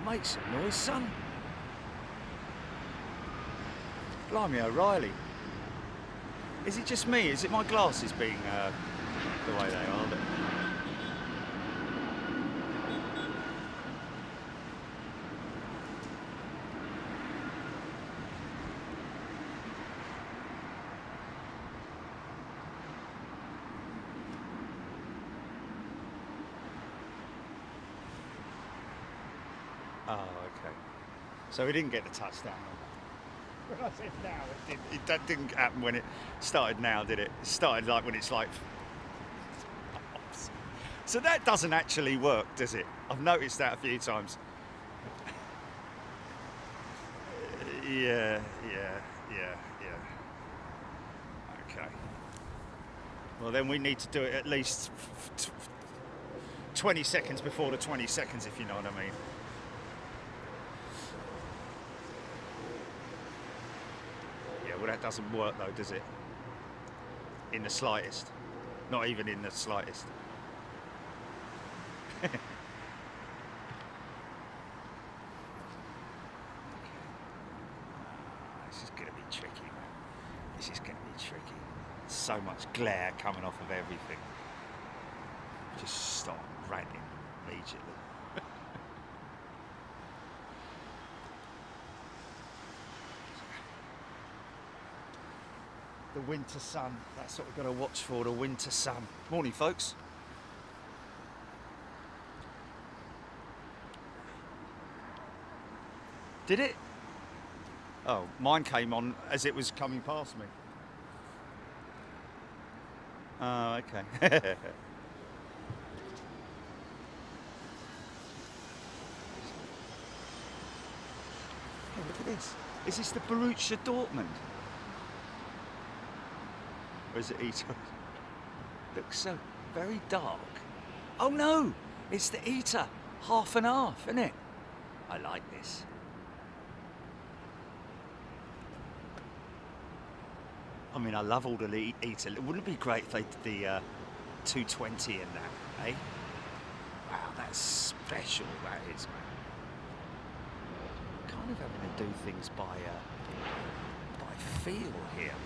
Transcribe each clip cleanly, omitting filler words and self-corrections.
Make some noise, son. Blimey O'Reilly. Is it just me? Is it my glasses being the way they are? Oh, okay. So we didn't get the touchdown. When I said now, that didn't happen when it started now, did it? It started like when it's like... So that doesn't actually work, does it? I've noticed that a few times. Yeah. Okay. Well, then we need to do it at least 20 seconds before the 20 seconds, if you know what I mean. Well, that doesn't work though, does it? In the slightest. Not even in the slightest. This is going to be tricky, man. This is going to be tricky. So much glare coming off of everything. Just stop ranting immediately. The winter sun, that's what we've got to watch for, the winter sun. Morning, folks. Did it? Oh, mine came on as it was coming past me. Oh, okay. Hey, look at this. Is this the Borussia Dortmund? Or is it Heathrow? Looks so very dark. Oh no, it's the Eater. Half and half, isn't it? I like this. I mean, I love all the Eater. Wouldn't it be great if they did the 220 in that, eh? Wow, that's special, that is, man. Kind of having to do things by feel here.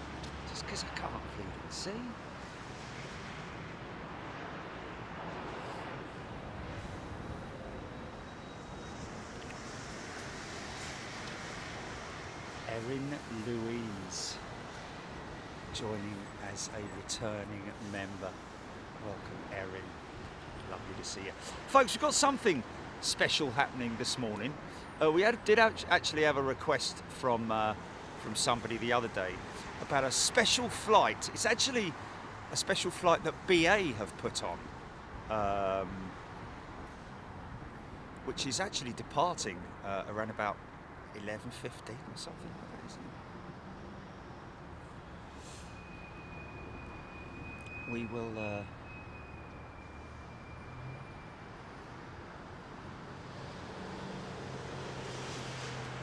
Just because I can't really see. Erin Louise joining as a returning member. Welcome, Erin. Lovely to see you. Folks, we've got something special happening this morning. We did actually have a request from somebody the other day about a special flight. It's actually a special flight that BA have put on, which is actually departing around about 11:15 or something like that, isn't it? We will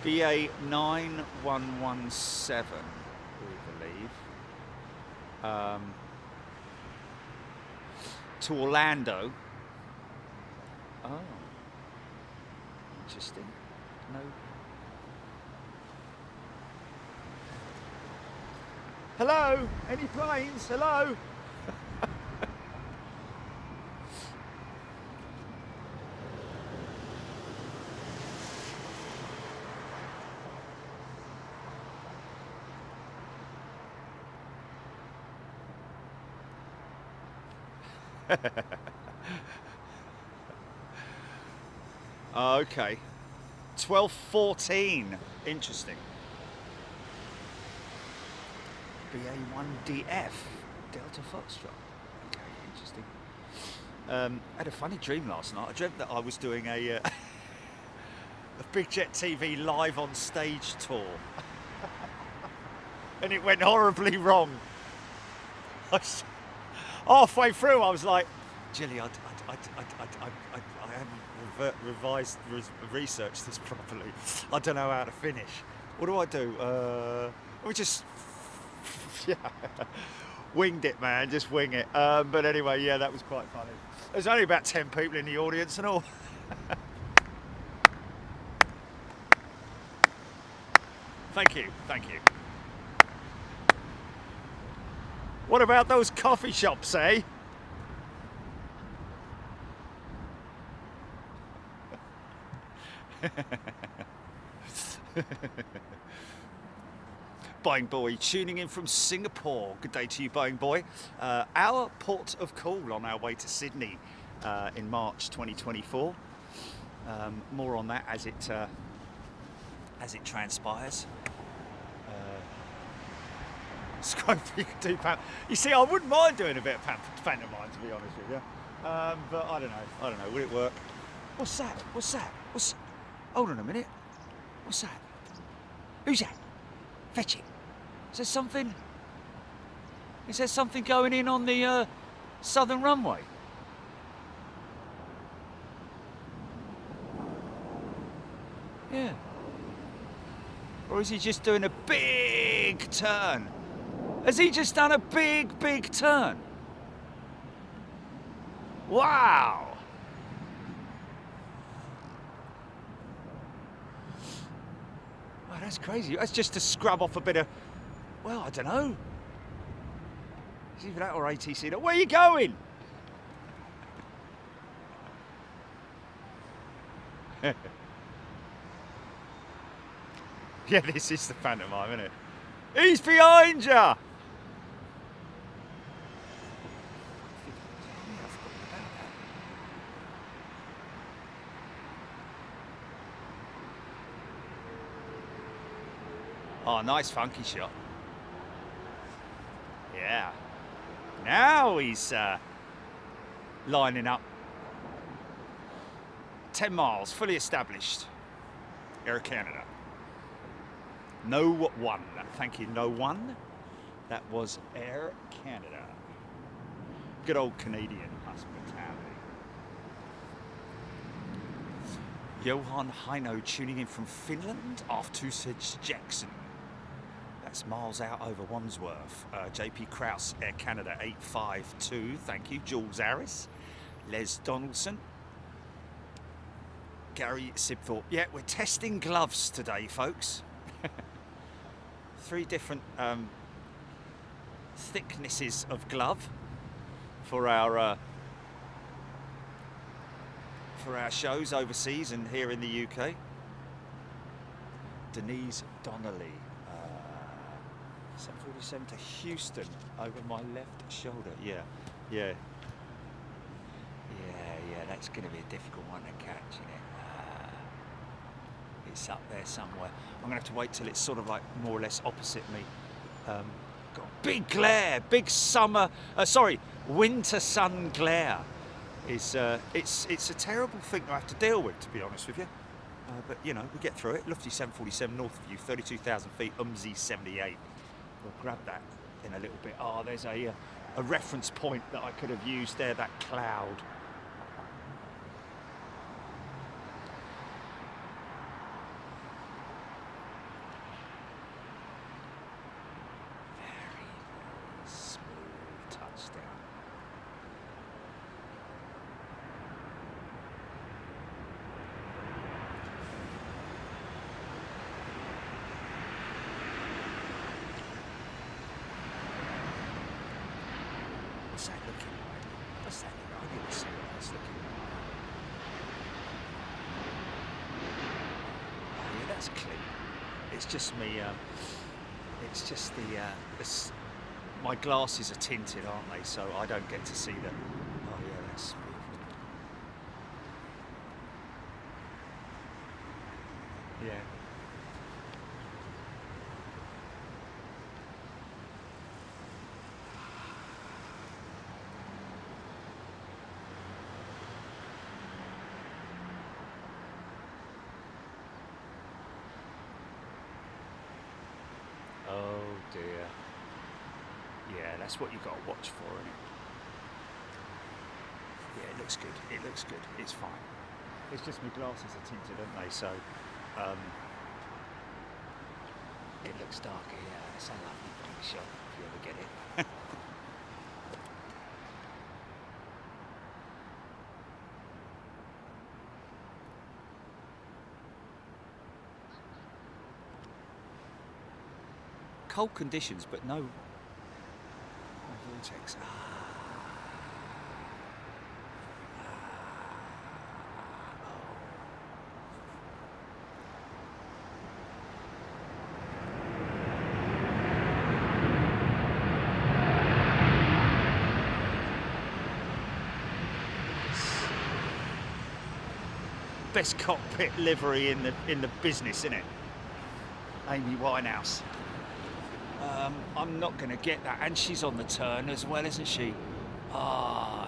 BA 9117, we believe, to Orlando. Oh, interesting. No. Hello? Any planes? Hello? Okay. 12:14. Interesting. BA1DF. Delta Foxtrot. Okay, interesting. I had a funny dream last night. I dreamt that I was doing a Big Jet TV live on stage tour. And it went horribly wrong. Halfway through, I was like, Jilly, I haven't researched this properly. I don't know how to finish. What do I do? We just, yeah, winged it, man. Just wing it. But anyway, yeah, that was quite funny. There's only about 10 people in the audience and all. Thank you, thank you. What about those coffee shops, eh? Boeing Boy tuning in from Singapore. Good day to you, Boeing Boy. Our port of call on our way to Sydney in March 2024. More on that as it transpires. You see, I wouldn't mind doing a bit of pantomime, to be honest with you. But I don't know. Will it work? What's that? Hold on a minute. What's that? Who's that? Fetch it. Is there something going in on the southern runway? Yeah. Or is he just doing a big turn? Has he just done a big turn? Wow. Oh, that's crazy. That's just to scrub off a bit of, well, I don't know. It's either that or ATC. Where are you going? Yeah, this is the pantomime, isn't it? He's behind you! Oh, nice funky shot. Yeah. Now he's lining up. 10 miles, fully established. Air Canada. No one. Thank you, no one. That was Air Canada. Good old Canadian hospitality. Johan Heino tuning in from Finland off to Jackson. That's miles out over Wandsworth. JP Krause, Air Canada 852. Thank you. Jules Harris. Les Donaldson. Gary Sibthorpe. Yeah, we're testing gloves today, folks. 3 different thicknesses of glove for our shows overseas and here in the UK. Denise Donnelly, 747 to Houston over my left shoulder. Yeah. That's going to be a difficult one to catch, isn't it? It's up there somewhere. I'm going to have to wait till it's sort of like more or less opposite me. Got big glare, big summer, winter sun glare. It's a terrible thing I have to deal with, to be honest with you. But you know, we get through it. Lufty 747 north of you, 32,000 feet, UMZ 78. We'll grab that in a little bit. Oh, there's a reference point that I could have used there, that cloud. What's that looking like? What's that looking like? I didn't see what that's looking like. Oh yeah, that's clean. It's just me, it's just the, my glasses are tinted, aren't they? So I don't get to see the, oh yeah, that's beautiful. Yeah. Oh dear. Yeah, that's what you've got to watch for, isn't it? Yeah, it looks good. It looks good. It's fine. It's just my glasses are tinted, aren't they? So it looks darker. Yeah, it's a lovely big shot if you ever get it. cold conditions, but no vortex. Best cockpit livery in the business, isn't it? Amy Winehouse. I'm not going to get that, and she's on the turn as well, isn't she? Ah.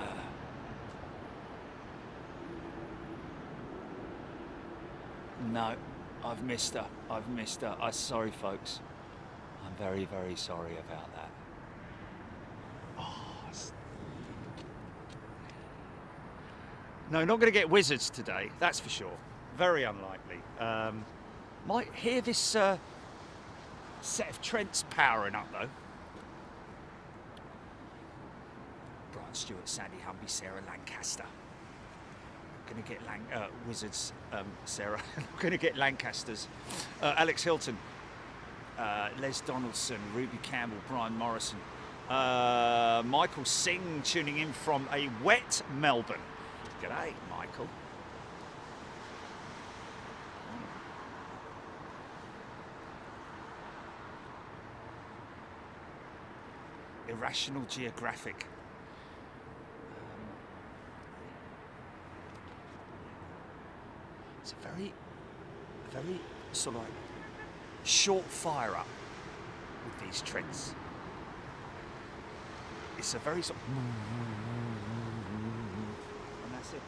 No, I've missed her. I've missed her. I'm sorry, folks. I'm very, very sorry about that. No, not going to get wizards today, that's for sure. Very unlikely. Might hear this set of Trents powering up, though. Brian Stewart, Sandy Humby, Sarah Lancaster. Going to get wizards, Sarah. Going to get Lancasters. Alex Hilton, Les Donaldson, Ruby Campbell, Brian Morrison. Michael Singh tuning in from a wet Melbourne. G'day, Michael. Irrational Geographic. It's a very sort of like short fire up with these Trents. It's a very sort of, and that's it.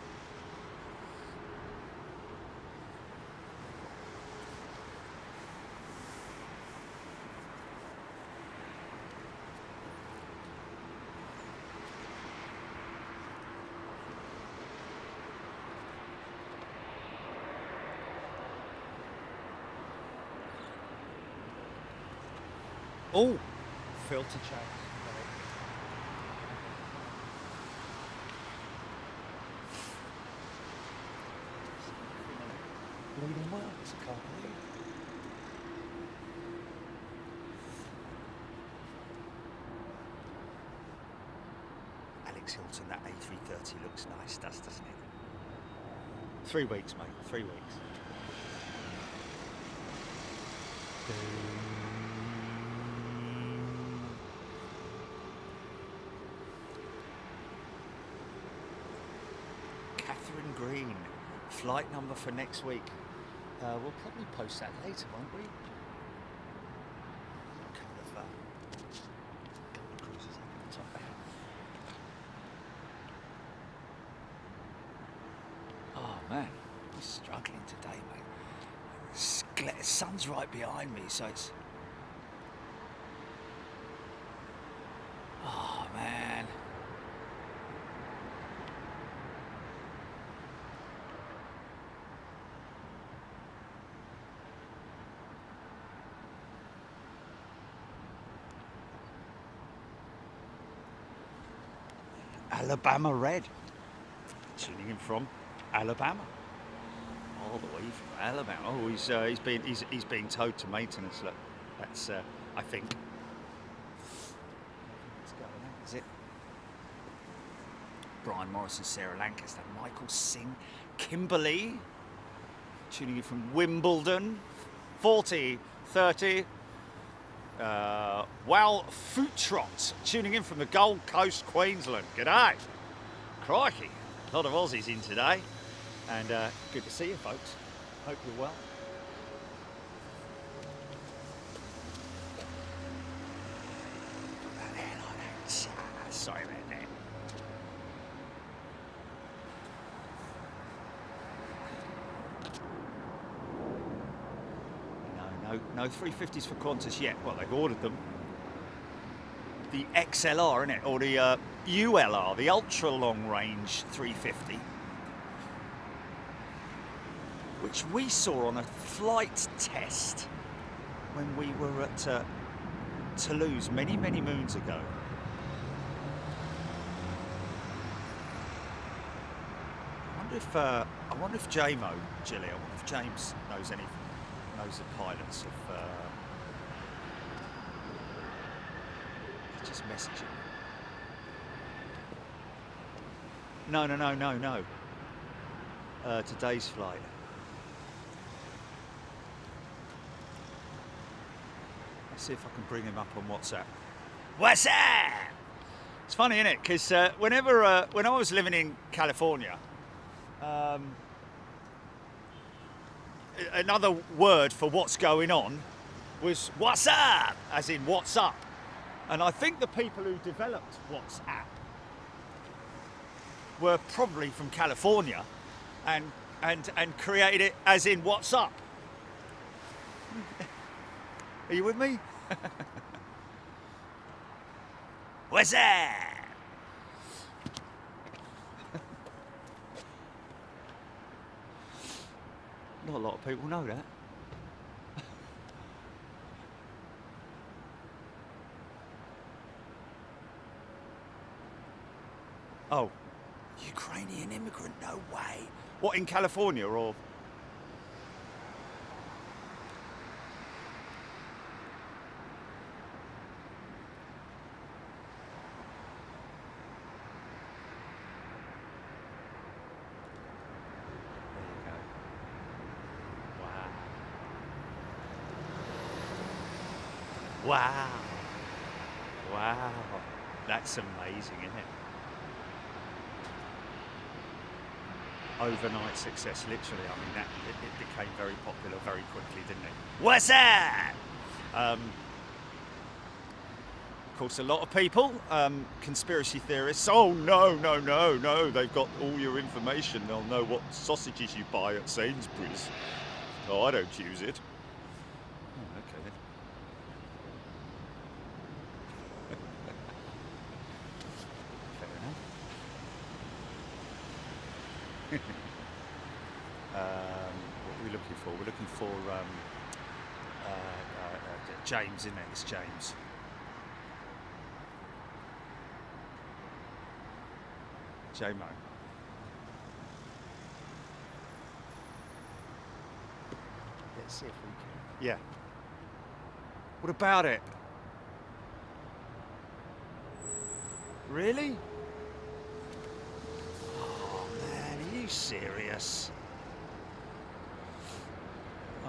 Oh, filter change. Bleeding works, I can't believe. Alex Hilton, that A330 looks nice, doesn't it? 3 weeks, mate, 3 weeks. Catherine Green, flight number for next week. We'll probably post that later, won't we? A couple of cruises up at the top there. Oh man, we're struggling today, mate. The sun's right behind me, so it's... Oh man. Alabama Red, tuning in from Alabama, all the way from Alabama. Oh, he's being towed to maintenance. Look, that's I think. Let's go now. Is it? Brian Morrison, Sarah Lancaster, Michael Singh, Kimberly, tuning in from Wimbledon, 40-30. Wal Footrot, tuning in from the Gold Coast, Queensland. G'day. Crikey, a lot of Aussies in today. And good to see you, folks. Hope you're well. Sorry about that. No 350s for Qantas yet. Well, they've ordered them. The XLR, isn't it? Or the ULR, the ultra long range 350, which we saw on a flight test when we were at Toulouse many moons ago. I wonder if Jamo, Gilly, I wonder if James knows the pilots of Just message him. No. Today's flight. Let's see if I can bring him up on WhatsApp. What's up? It's funny, isn't it? Because when I was living in California, another word for what's going on was what's up, as in what's up. And I think the people who developed WhatsApp were probably from California and created it as in what's up. Are you with me? What's up? Not a lot of people know that. Oh, Ukrainian immigrant, no way. What, in California or? There you go. Wow. Wow. Wow. That's amazing, isn't it? Overnight success, literally. I mean, it became very popular very quickly, didn't it? What's that? Of course, a lot of people, conspiracy theorists, oh no, they've got all your information. They'll know what sausages you buy at Sainsbury's. Oh, I don't use it. Oh, okay then. Fair enough. What are we looking for? We're looking for James, isn't it? It's James. J-Mo. Let's see if we can. Yeah. What about it? Really? Oh man, are you serious?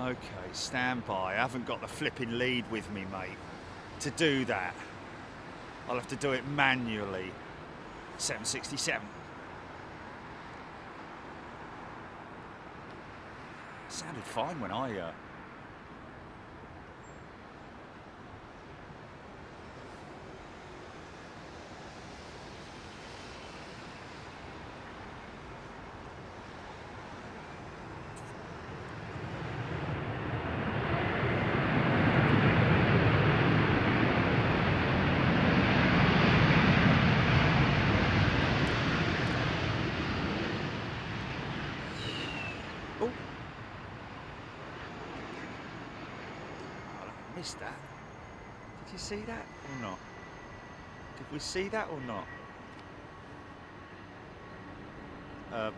Okay, stand by. I haven't got the flipping lead with me, mate, to do that. I'll have to do it manually. 767. Sounded fine when I missed that. Did you see that or not? Did we see that or not?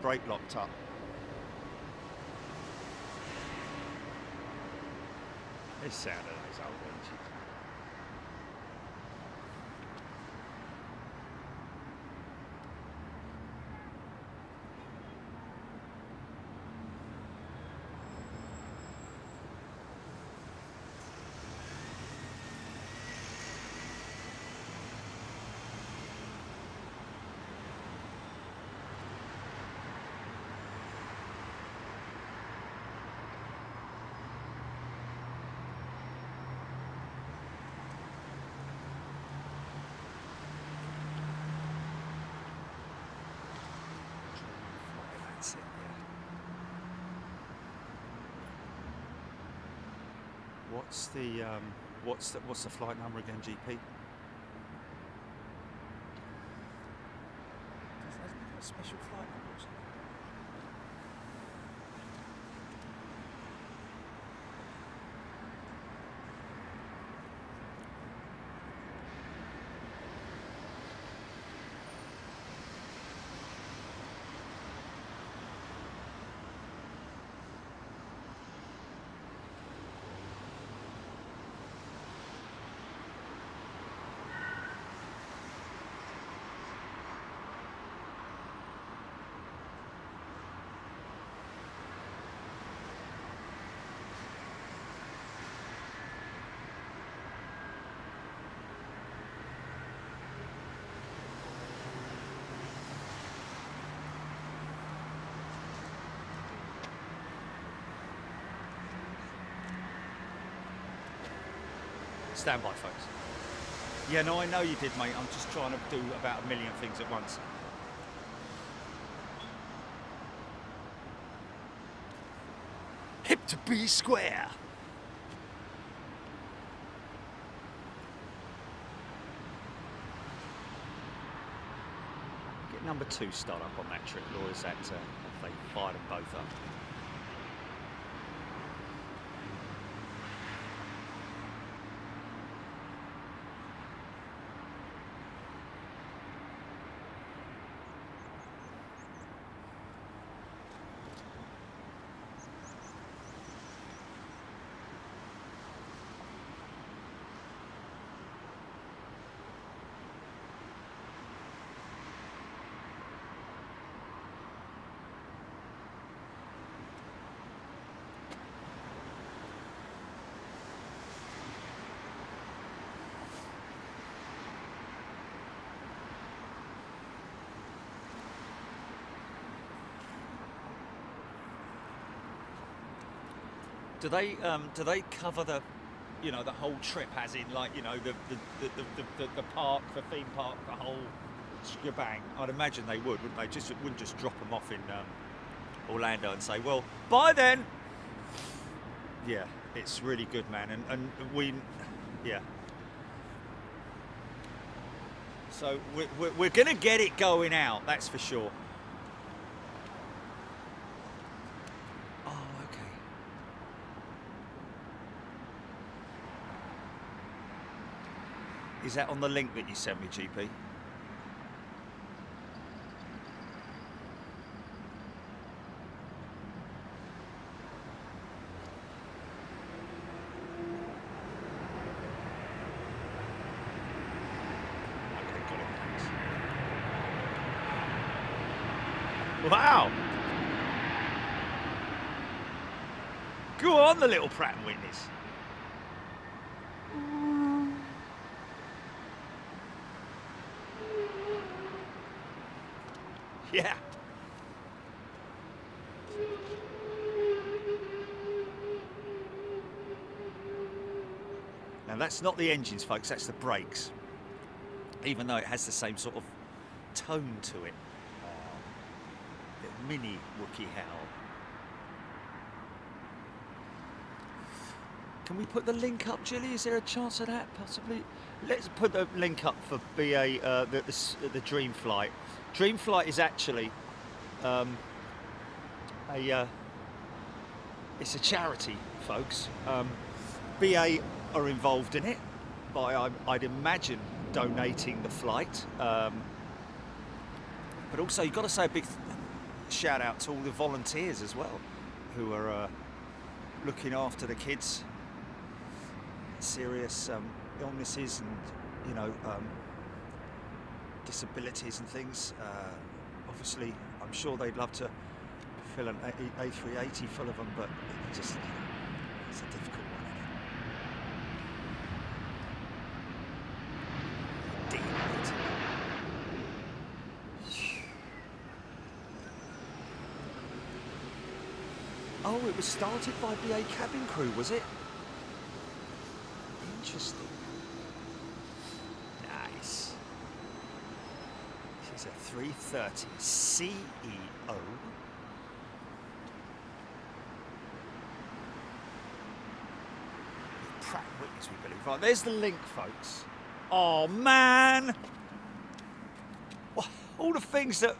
Brake locked up. This sound of those old engines. That's it, yeah. What's the flight number again, GP? A special flight number or something? Stand by, folks. Yeah, no, I know you did, mate. I'm just trying to do about a million things at once. Hip to be square. Get number 2 start up on that trip, or is that have they fired them both up? Do they cover the, you know, the whole trip, as in, like, you know, the park, the theme park, the whole shebang? I'd imagine they would, wouldn't they? Wouldn't just drop them off in Orlando and say, well, bye then. Yeah, it's really good, man, and we, yeah. So we're gonna get it going out, that's for sure. Is that on the link that you sent me, GP? Okay, got it, thanks. Wow! Go on, the little Pratt & Whitneys. Yeah. Now that's not the engines, folks, that's the brakes. Even though it has the same sort of tone to it. The mini Wookiee howl. Can we put the link up, Jilly? Is there a chance of that, possibly? Let's put the link up for BA, the Dream Flight. Dream Flight is actually it's a charity, folks. BA are involved in it by, I'd imagine, donating the flight. But also, you've got to say a big shout out to all the volunteers as well, who are looking after the kids. Serious illnesses and, you know, disabilities and things. Obviously, I'm sure they'd love to fill an A380 full of them, but it's just, it's a difficult one, isn't it? Oh, it was started by BA cabin crew, was it? Interesting. Nice. This is a 330 CEO. With Pratt & Whitney's, we believe. Right, there's the link, folks. Oh, man! All the things that...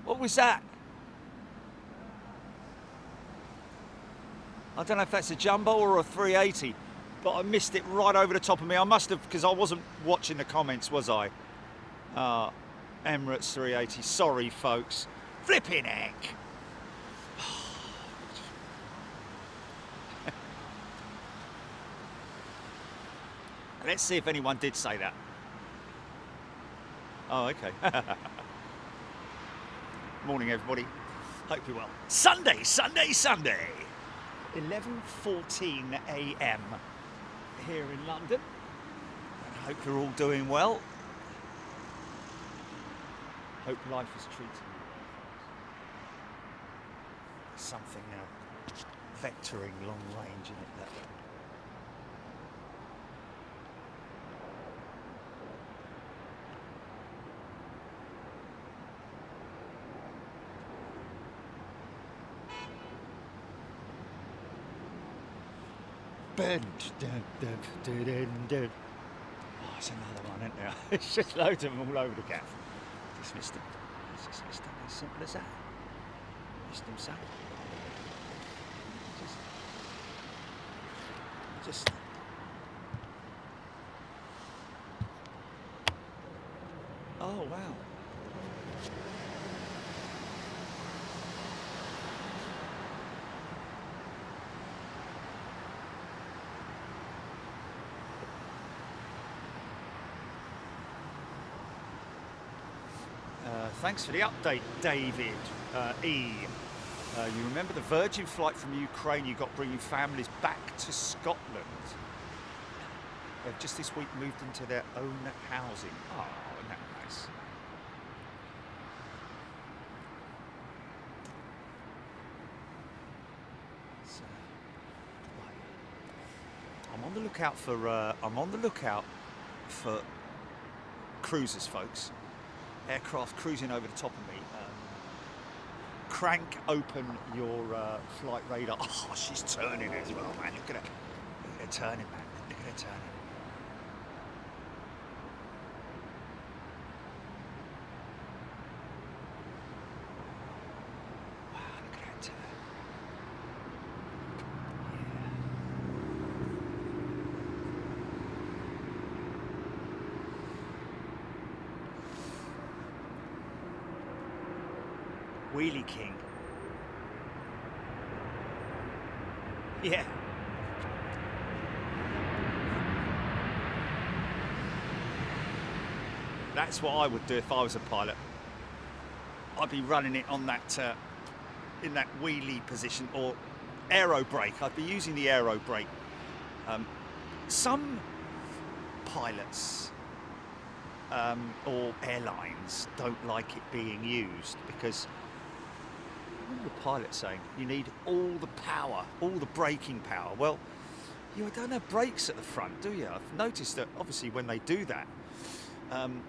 What was that? I don't know if that's a jumbo or a 380, but I missed it right over the top of me. I must have, because I wasn't watching the comments, was I? Emirates 380. Sorry, folks. Flipping heck. Let's see if anyone did say that. Oh, okay. Morning, everybody. Hope you're well. Sunday. 11:14 a.m. here in London. I hope you're all doing well. Hope life is treating you well. Something vectoring long range, isn't it? That. Oh, it's another one, isn't there? It's just loads of them all over the gaff. Just missed them. Just missed them. As simple as that. Missed them, son. Just. Oh wow. Thanks for the update, David E. You remember the Virgin flight from Ukraine you got bringing families back to Scotland? They've just this week moved into their own housing. Oh, isn't that nice? So, right. I'm on the lookout for cruisers, folks. Aircraft cruising over the top of me. Crank open your flight radar. Oh, she's turning as well, man. Look at her. Look at her turning, man. Look at her turning. Wow, look at that turn. Wheelie King. Yeah. That's what I would do if I was a pilot. I'd be running it on that in that wheelie position, or aero brake. I'd be using the aero brake. Some pilots or airlines don't like it being used because, what the pilot saying? You need all the power, all the braking power. Well, you don't have brakes at the front, do you? I've noticed that obviously when they do that, you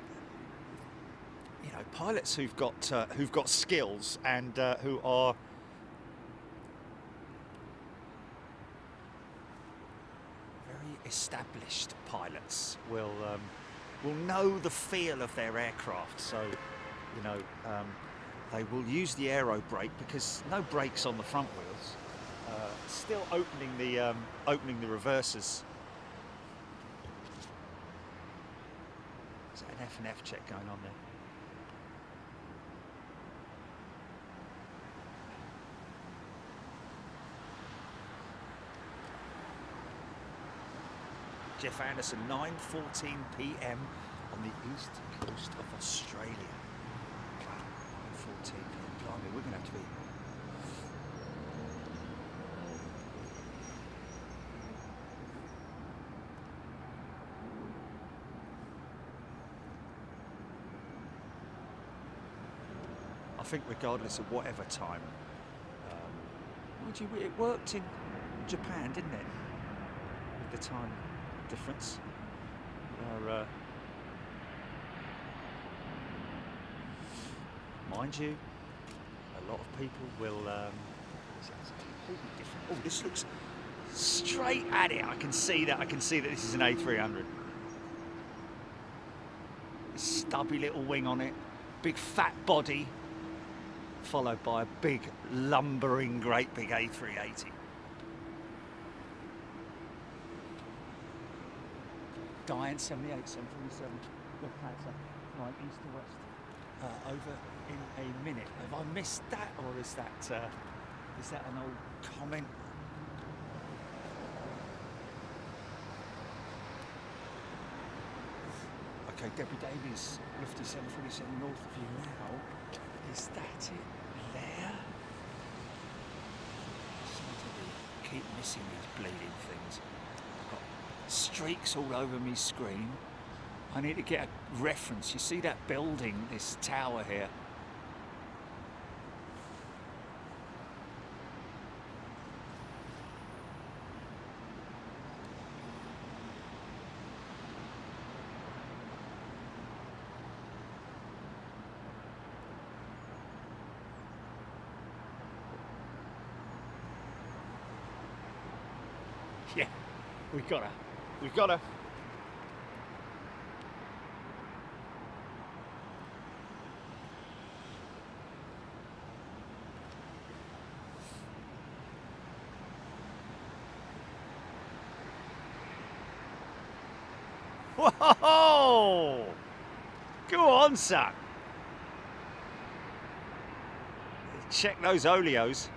know, pilots who've got skills and who are very established pilots will know the feel of their aircraft. So, you know. They will use the aero brake because no brakes on the front wheels. Still opening the reversers. Is that an F and F check going on there? Jeff Anderson, 9:14 p.m. on the east coast of Australia. 14 p.m. Blimey, we're going to have to be. I think regardless of whatever time, it worked in Japan, didn't it? With the time difference. Mind you, a lot of people will. This is completely different. Oh, this looks straight at it. I can see that. I can see that this is an A300. Stubby little wing on it, big fat body, followed by a big lumbering, great big A380. Diane 78, 747. Lufthansa, right east to west. Over in a minute. Have I missed that, or is that an old comment? Okay, Debbie Davies, Lufty 747 north of you now. Is that it there? Keep missing these bleeding things. I've got streaks all over my screen. I need to get a reference. You see that building, this tower here? Yeah, we got her. We got her. Whoa! Go on, son. Check those oleos.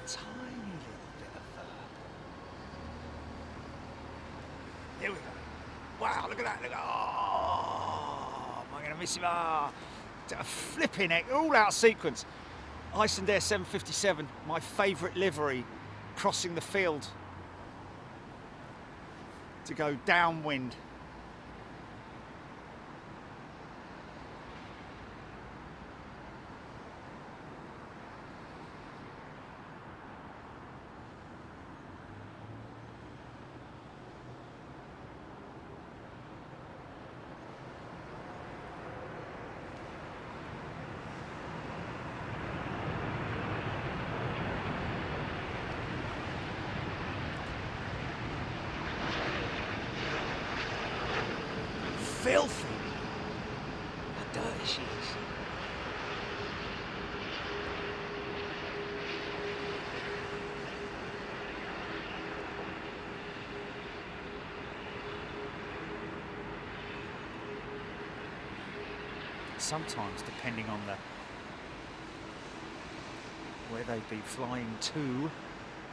Tiny little bit of here we go. Wow, look at that. Look at, oh, am I going to miss him? Ah, a flipping heck, all out sequence. Icelandair 757, my favourite livery, crossing the field to go downwind. Filthy. How dirty she is. Sometimes, depending on where they've been flying to,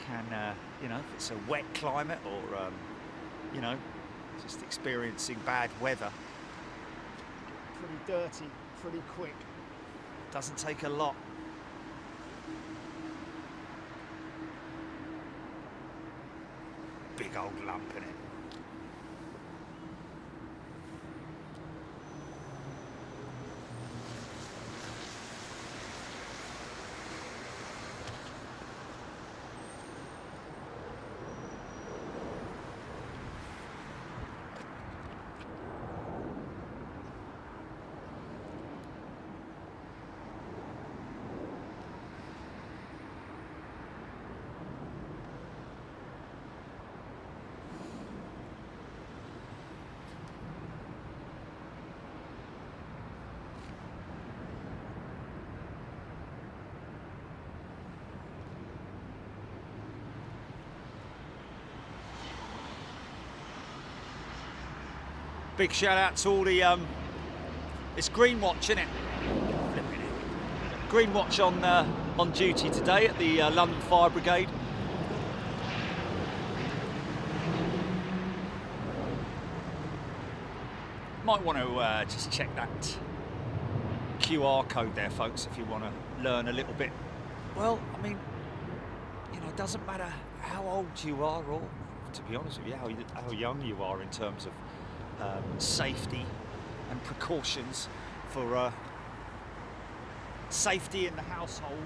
can you know, if it's a wet climate or you know, just experiencing bad weather. Pretty dirty, pretty quick. Doesn't take a lot. Big old lump in it. Big shout out to all the it's Green Watch, isn't it? Green Watch on duty today at the London Fire Brigade. Might want to just check that QR code there, folks, if you want to learn a little bit. Well, I mean, you know, it doesn't matter how old you are, or to be honest with you, how young you are in terms of safety and precautions for safety in the household,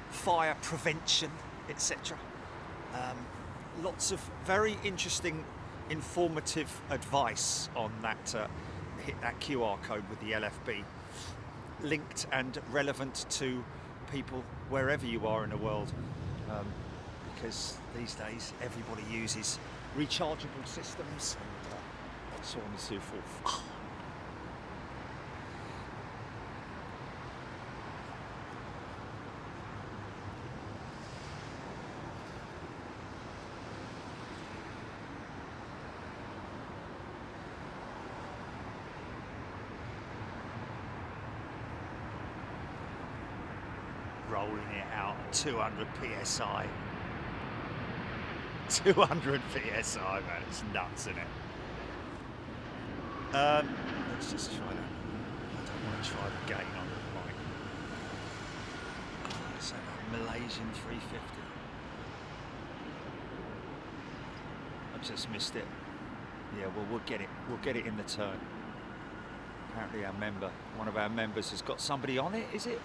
fire prevention, etc. Lots of very interesting, informative advice on that. Hit that QR code with the LFB, linked and relevant to people wherever you are in the world, because these days everybody uses rechargeable systems and so on and so forth. rolling it out at 200 psi. 200 psi, man, it's nuts, isn't it? Let's just try that. I don't want to try the gain on the mic. Oh, it's a Malaysian 350. I just missed it. Yeah, well, we'll get it. We'll get it in the turn. Apparently our member, one of our members has got somebody on it, is it?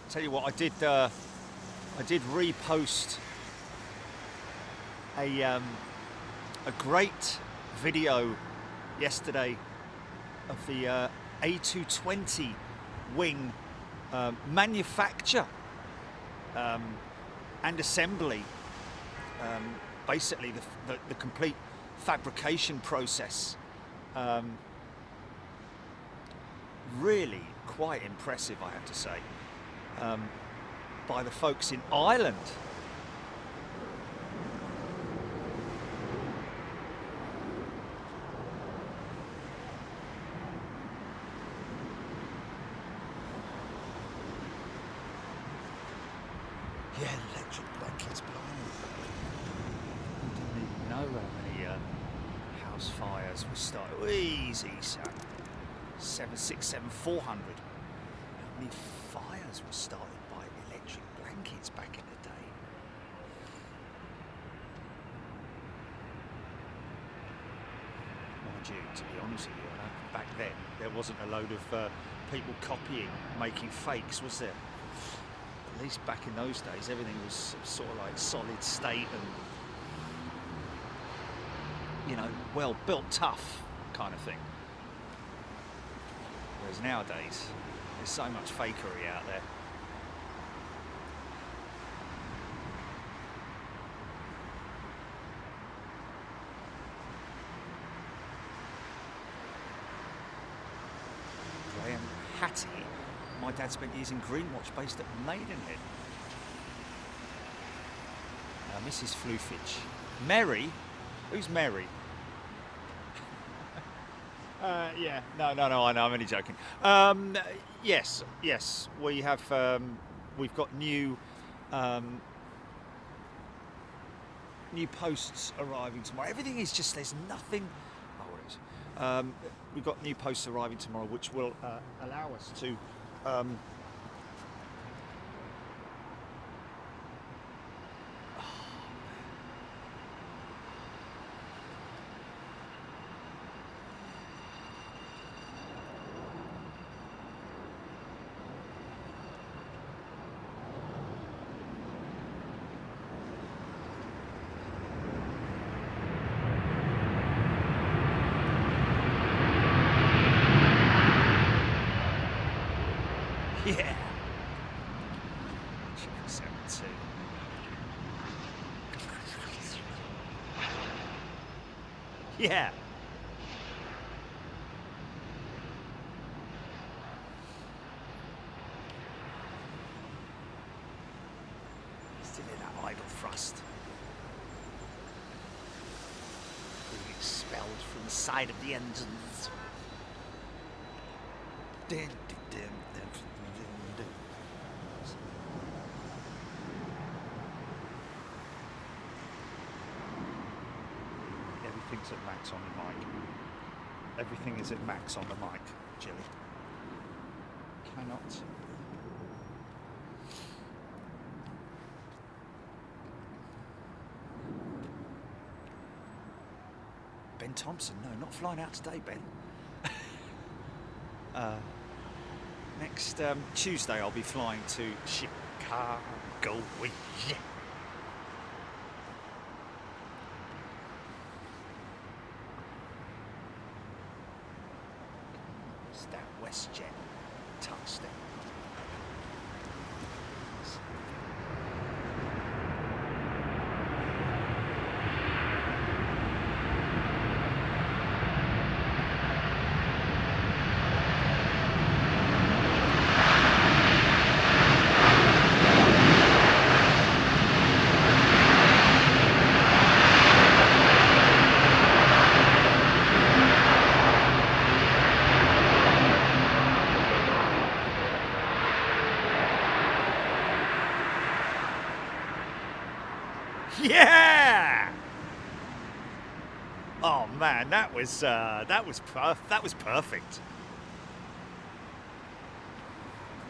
Tell you what, I did repost a great video yesterday of the A220 wing manufacture and assembly, basically the complete fabrication process. Really quite impressive, I have to say. By the folks in Ireland. Yeah, electric blankets, blimey. I didn't even know how many house fires were started. Easy, son. 767 400. How many fires were started by electric blankets back in the day? Mind you, to be honest with you, back then there wasn't a load of people copying, making fakes, was there? At least back in those days, everything was sort of like solid state and, you know, well built, tough kind of thing. Whereas nowadays, there's so much fakery out there. Graham Hattie. My dad spent years in Greenwatch, based at Maidenhead. Mrs. Flufitch. Mary? Who's Mary? Yeah, no, I know, I'm only joking. Yes, we have, we've got new posts arriving tomorrow. Everything is just, there's nothing, oh, what is it? We've got new posts arriving tomorrow, which will allow us to, yeah. 72. Yeah. Still in that idle thrust. Being expelled from the side of the engines. Everything's at max on the mic. Everything is at max on the mic, Jilly. Cannot. Ben Thompson, no, not flying out today, Ben. Next Tuesday I'll be flying to Chicago. Yeah. It's that WestJet touchdown. Yeah! Oh man, that was perfect.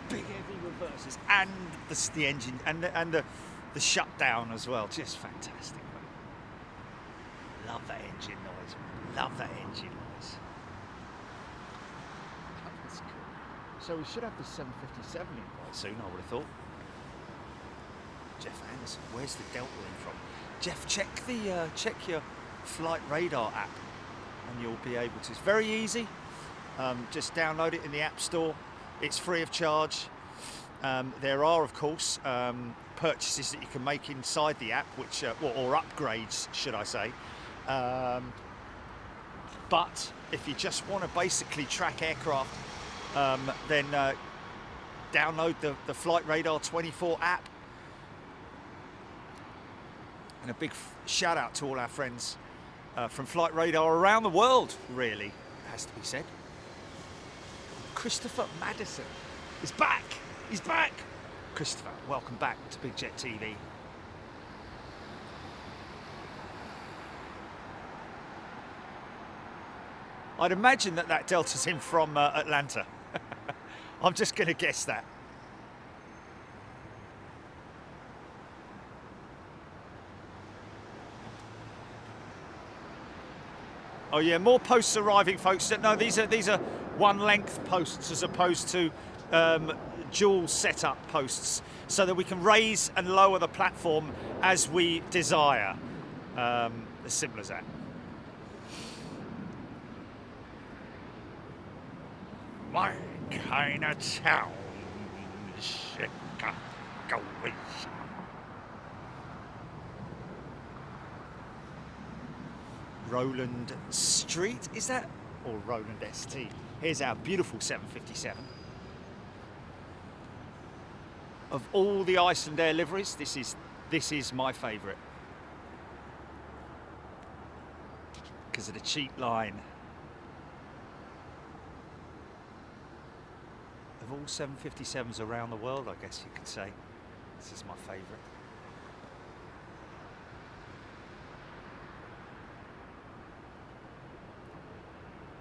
Big heavy reverses and the engine and the shutdown as well. Just fantastic. Love that engine noise. Love that engine noise. That's cool. So we should have the 757 in quite soon, I would have thought. Jeff Anderson, where's the Delta in from? Jeff, check your flight radar app, and you'll be able to. It's very easy. Just download it in the App Store. It's free of charge. There are, of course, purchases that you can make inside the app, which or upgrades, should I say. But if you just want to basically track aircraft, then download the Flight Radar 24 app. And a big shout out to all our friends from Flight Radar around the world, really, has to be said. Christopher Madison is back. He's back. Christopher, welcome back to Big Jet TV. I'd imagine that Delta's in from Atlanta. I'm just going to guess that. Oh yeah, more posts arriving, folks. No, these are one length posts as opposed to dual setup posts, so that we can raise and lower the platform as we desire. As simple as that. My kind of town, Chicago. Roland Street, is that? Or Roland ST. Here's our beautiful 757. Of all the Icelandair liveries, this is my favourite. Because of the cheap line. Of all 757s around the world, I guess you could say, this is my favourite.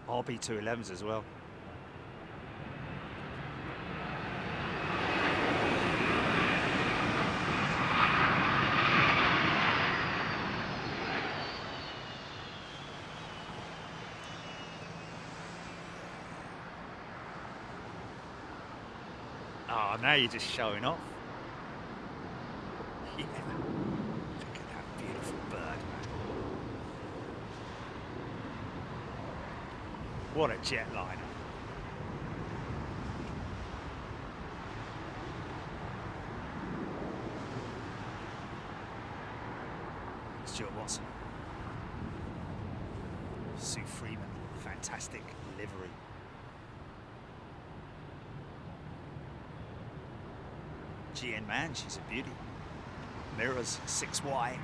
RB211s as well. Oh, now you're just showing off. Yeah. Look at that beautiful bird, man. What a jetliner. Stuart Watson. Sue Freeman, fantastic livery. GN Man, she's a beauty. Mirrors 6Y.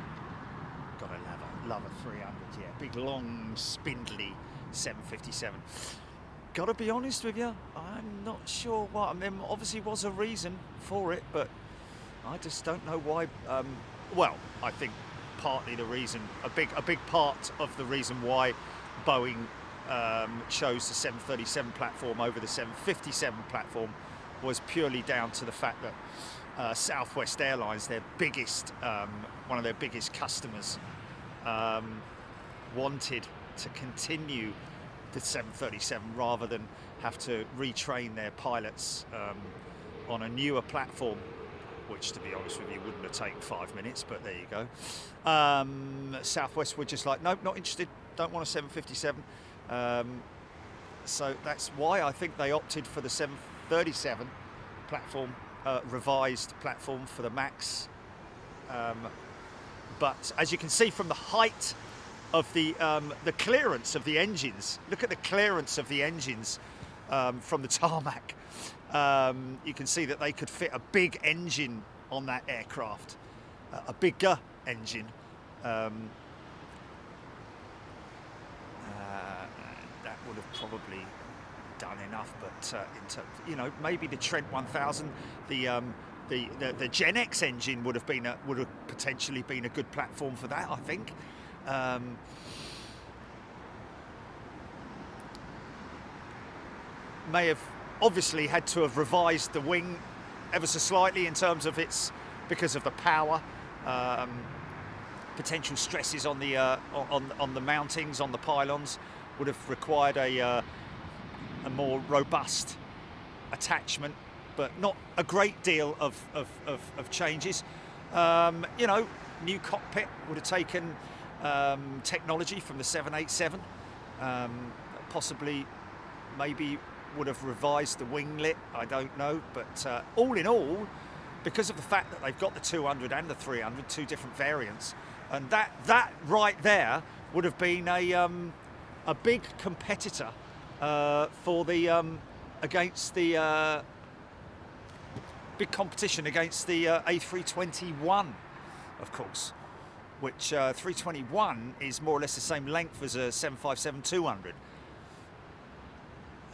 Gotta love a 300, yeah. Big, long, spindly 757. Gotta be honest with you, I'm not sure why. I mean, obviously was a reason for it, but I just don't know why. Well, I think partly the reason, a big part of the reason why Boeing chose the 737 platform over the 757 platform was purely down to the fact that Southwest Airlines, their biggest, one of their biggest customers, wanted to continue the 737 rather than have to retrain their pilots on a newer platform, which, to be honest with you, wouldn't have taken 5 minutes, but there you go. Southwest were just like, nope, not interested, don't want a 757. So that's why I think they opted for the 737 platform, revised platform for the MAX. But as you can see from the height of the clearance of the engines, look at the clearance of the engines from the tarmac. You can see that they could fit a big engine on that aircraft, a bigger engine. That would have probably done enough, but in terms, you know, maybe the Trent 1000, the the Gen X engine would have potentially been a good platform for that, I think. May have obviously had to have revised the wing ever so slightly in terms of because of the power, potential stresses on the mountings, on the pylons, would have required a more robust attachment, but not a great deal of changes. You know, new cockpit would have taken technology from the 787, possibly, maybe would have revised the winglet, I don't know, but all in all, because of the fact that they've got the 200 and the 300, two different variants, and that right there would have been a big competitor for the against the big competition against the A321, of course, which 321 is more or less the same length as a 757-200.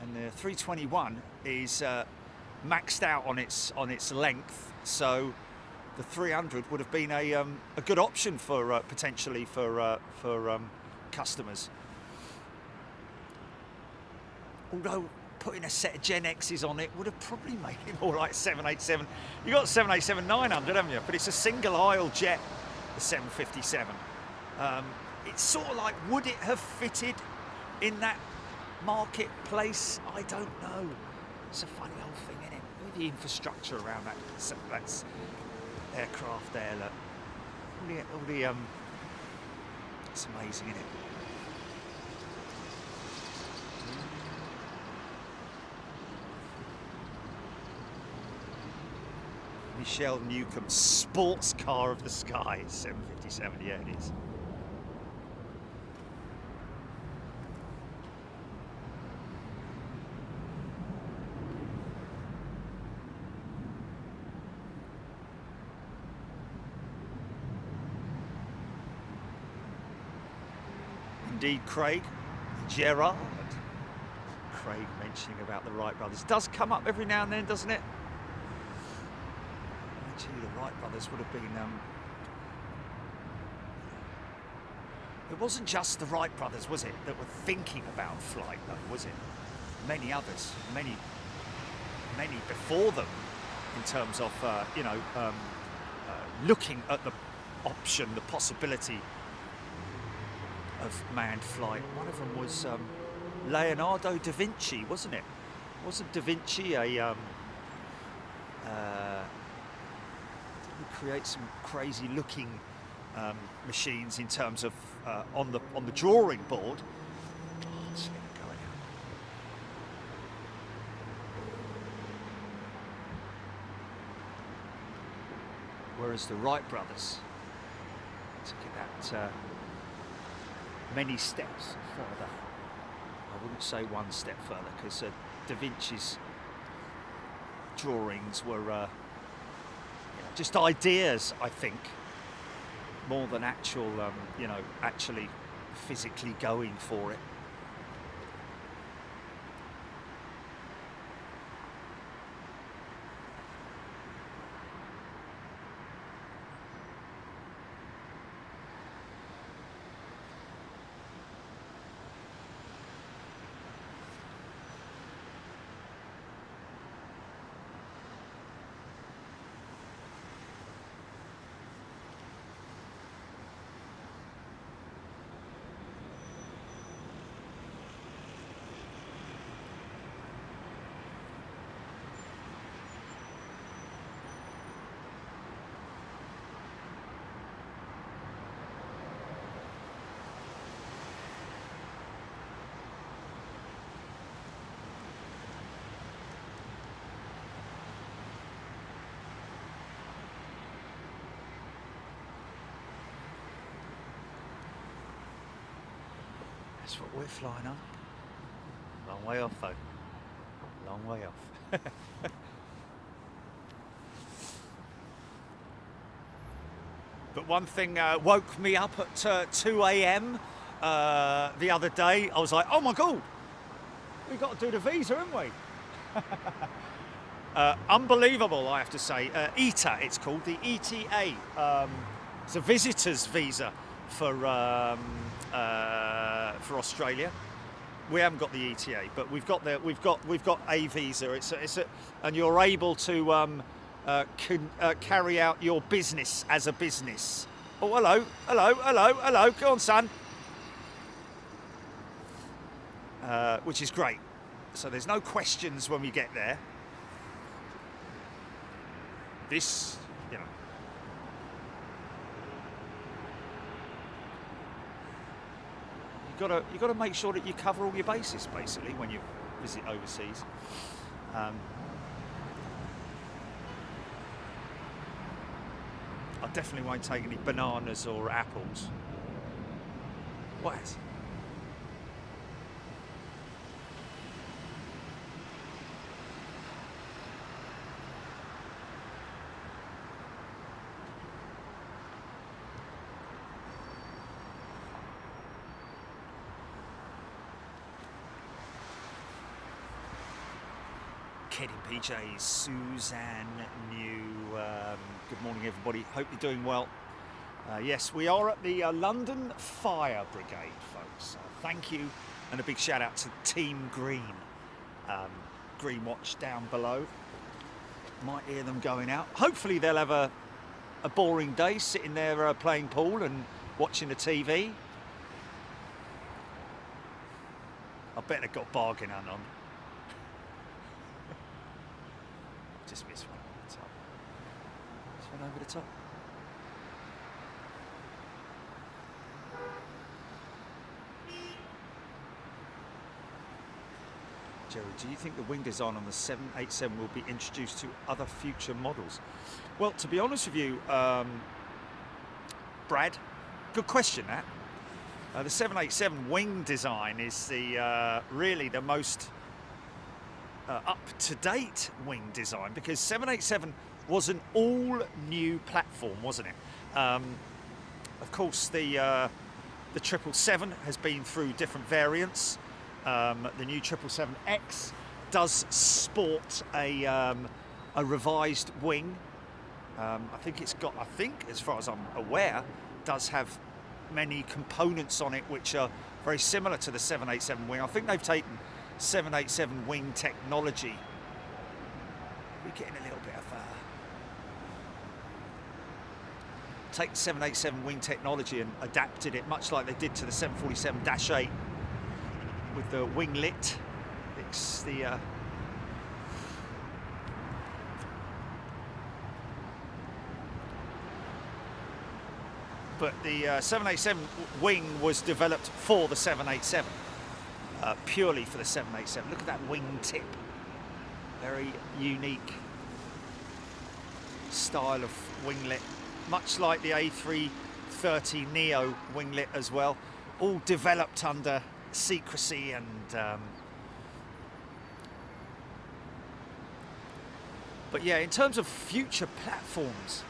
And the 321 is maxed out on its length, so the 300 would have been a good option for potentially for customers. Although putting a set of Gen X's on it would have probably made it more like 787. You got 787-900, haven't you? But it's a single aisle jet, the 757. It's sort of like, would it have fitted in that marketplace? I don't know. It's a funny old thing, isn't it? With the infrastructure around that's aircraft there, look. It's amazing, isn't it? Michelle Newcomb's sports car of the sky, 757, yeah it is. Indeed, Craig, Gerard. Craig mentioning about the Wright brothers. Does come up every now and then, doesn't it? Actually, the Wright brothers would have been... it wasn't just the Wright brothers, was it, that were thinking about flight, though, was it? Many others, many before them, in terms of, looking at the option, the possibility of manned flight. One of them was Leonardo da Vinci, wasn't it? Wasn't da Vinci a create some crazy looking machines in terms of on the drawing board? Oh, let's get it going out. Whereas the Wright brothers took it that many steps further. I wouldn't say one step further, because Da Vinci's drawings were just ideas, I think, more than actual, actually physically going for it. That's what we're flying on. Long way off, though. Long way off. But one thing woke me up at 2 a.m. The other day. I was like, oh my God, we've got to do the visa, haven't we? Unbelievable, I have to say. ETA, it's called, the ETA. It's a visitor's visa for Australia. We haven't got the ETA, but we've got a visa. And you're able to carry out your business as a business. Oh, hello. Go on, son. Which is great. So there's no questions when we get there. This, you know. You got to make sure that you cover all your bases basically when you visit overseas. I definitely won't take any bananas or apples. What? Kid in PJs, Suzanne New. Good morning, everybody. Hope you're doing well. Yes, we are at the London Fire Brigade, folks. Thank you, and a big shout out to Team Green. Green Watch down below. Might hear them going out. Hopefully they'll have a boring day sitting there playing pool and watching the TV. I bet they've got bargain on. Just missed one over the top. This one over the top. Jerry, do you think the wing design on the 787 will be introduced to other future models? Well, to be honest with you, Brad, good question that. The 787 wing design is really the most up-to-date wing design, because 787 was an all-new platform, wasn't it? Of course, the 777 has been through different variants. The new 777X does sport a revised wing. I think as far as I'm aware, does have many components on it which are very similar to the 787 wing. I think they've taken 787 wing technology. We're getting a little bit of take the 787 wing technology and adapted it much like they did to the 747-8 with the winglet. It's the but the 787 wing was developed for the 787. Purely for the 787. Look at that wing tip. Very unique style of winglet. Much like the A330 Neo winglet as well. All developed under secrecy and but yeah, in terms of future platforms,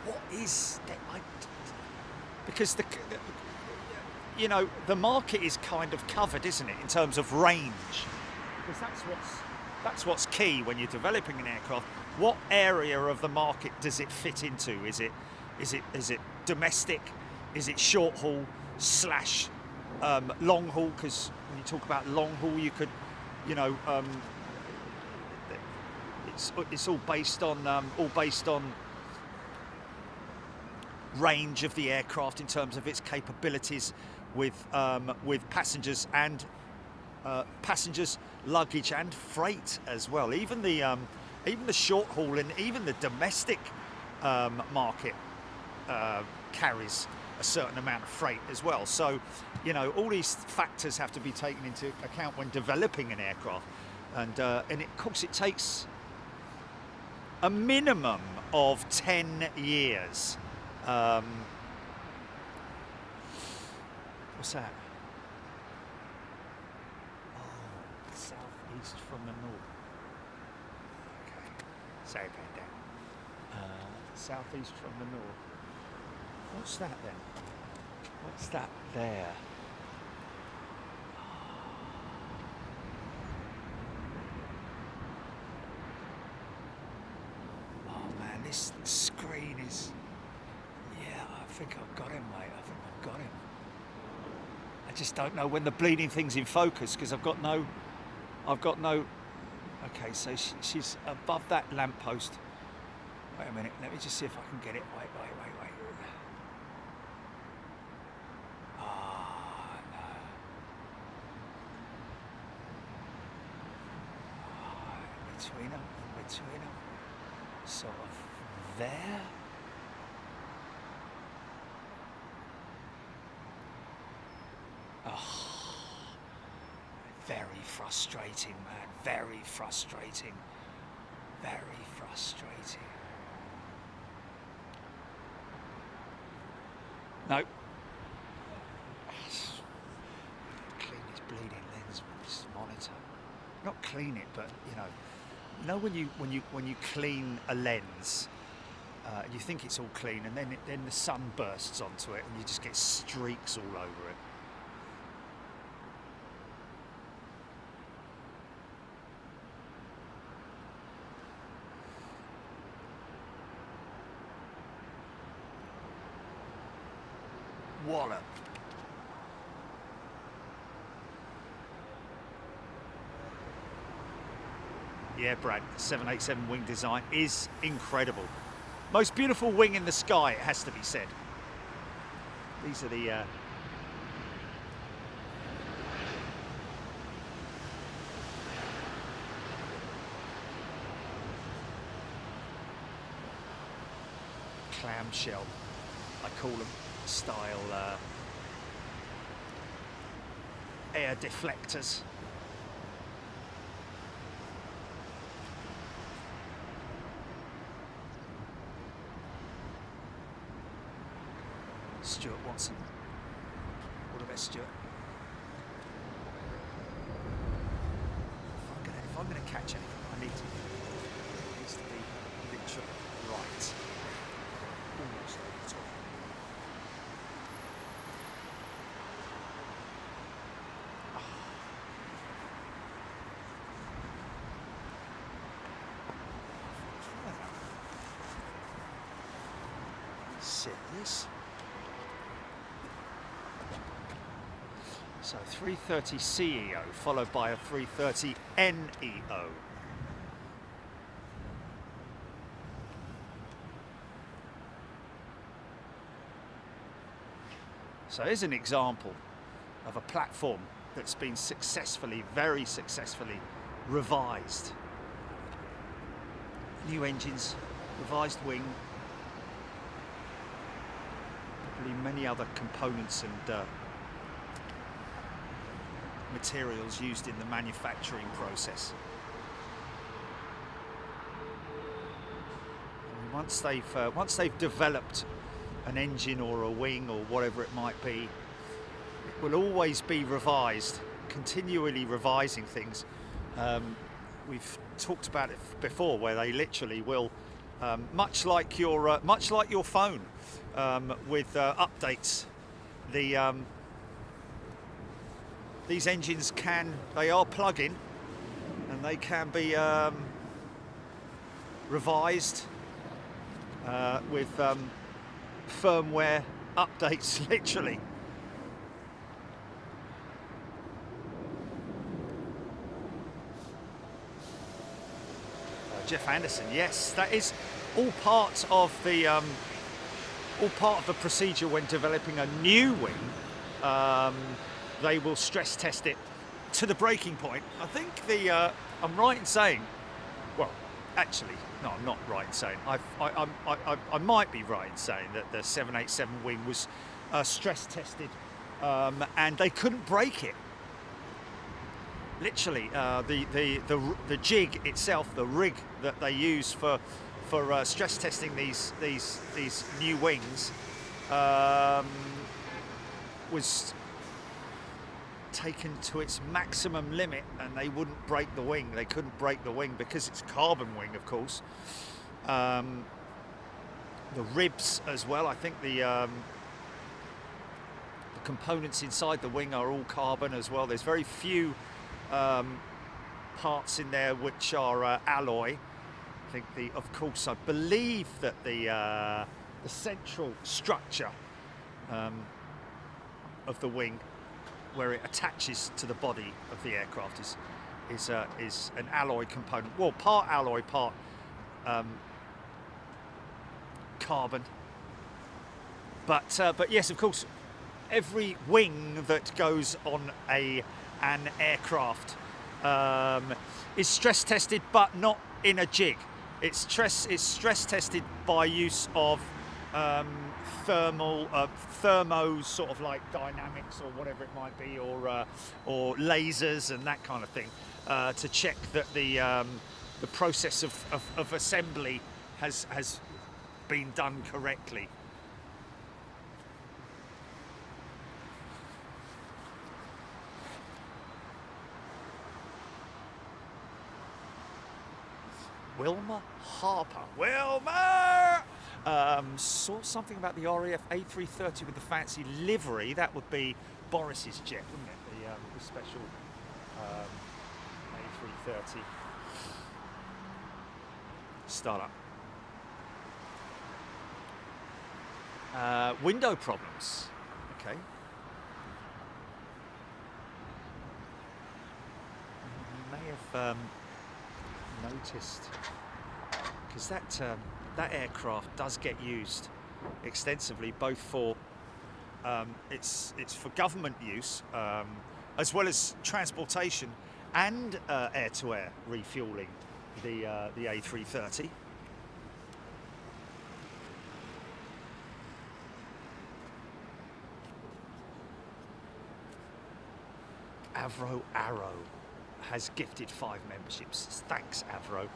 what is that? Because the market is kind of covered, isn't it, in terms of range? Because that's what's key when you're developing an aircraft. What area of the market does it fit into? Is it domestic? Is it short haul / long haul? Because when you talk about long haul, you could, it's all based on range of the aircraft in terms of its capabilities with passengers and luggage and freight as well. Even the short haul and even the domestic market carries a certain amount of freight as well. So, all these factors have to be taken into account when developing an aircraft, and of course it takes a minimum of 10 years. What's that? Oh, southeast from the north. Okay, sorry about that. Southeast from the north. What's that then? What's that there? this screen is... Yeah, I think I've got him, mate. I think I've got him. I just don't know when the bleeding thing's in focus because I've got no... Okay, so she's above that lamppost. Wait a minute, let me just see if I can get it. Wait. Ah, no. In between them. Sort of there. Oh, very frustrating, man. Very frustrating. Very frustrating. No. Clean his bleeding lens with this monitor. Not clean it, but you know when you clean a lens, you think it's all clean, and then the sun bursts onto it, and you just get streaks all over it. Wallop. Yeah, Brad, the 787 wing design is incredible. Most beautiful wing in the sky, it has to be said. These are the clamshell, I call them, style air deflectors. Stuart Watson. All the best, Stuart. If I'm gonna catch anything, I need to. It needs to be literally right. Almost over the top. Serious? So 330 CEO followed by a 330 NEO. So here's an example of a platform that's been successfully, very successfully revised. New engines, revised wing, probably many other components and materials used in the manufacturing process. And once they've developed an engine or a wing or whatever it might be, it will always be revised, continually revising things. We've talked about it before, where they literally will, much like your phone, with updates. These engines they are plug-in, and they can be revised with firmware updates, literally. Jeff Anderson, yes, that is all part of the procedure when developing a new wing. They will stress test it to the breaking point. I think I'm right in saying, well, actually, no, I'm not right in saying. I might be right in saying that the 787 wing was stress tested, and they couldn't break it. Literally, the jig itself, the rig that they use for stress testing these new wings, was taken to its maximum limit, and they wouldn't break the wing. They couldn't break the wing because it's carbon wing, of course. The ribs as well. I think the components inside the wing are all carbon as well. There's very few parts in there which are alloy. I think of course, I believe that the central structure of the wing, where it attaches to the body of the aircraft, is an alloy component. Well, part alloy, part carbon. But yes, of course, every wing that goes on an aircraft is stress tested, but not in a jig. It's stress tested by use of thermo sort of like dynamics or whatever it might be, or lasers and that kind of thing, to check that the process of assembly has been done correctly. Wilma Harper. Wilma! Saw something about the RAF A330 with the fancy livery. That would be Boris's jet, wouldn't it? The special A330 startup. Window problems. Okay. You may have noticed, because that aircraft does get used extensively, both for it's for government use, as well as transportation and air-to-air refueling. The A330. Avro Arrow has gifted 5 memberships. Thanks, Avro.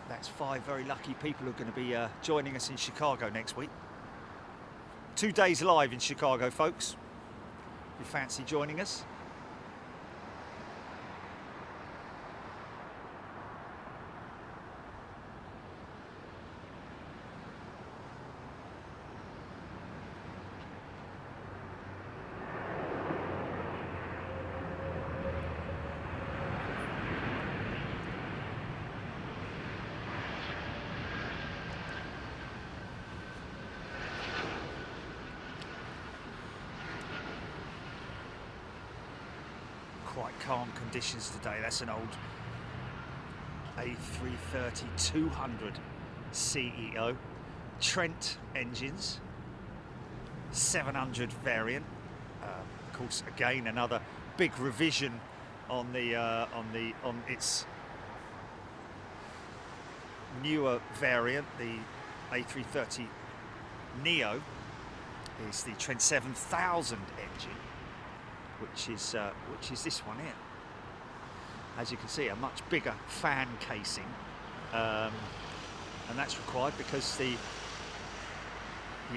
That's 5 very lucky people who are going to be joining us in Chicago next week. 2 days live in Chicago, folks. If you fancy joining us. Quite calm conditions today. That's an old A330-200 CEO. Trent engines, 700 variant. Of course, again another big revision on its newer variant. The A330 Neo is the Trent 7000 engine, which is this one here. As you can see, a much bigger fan casing, and that's required because the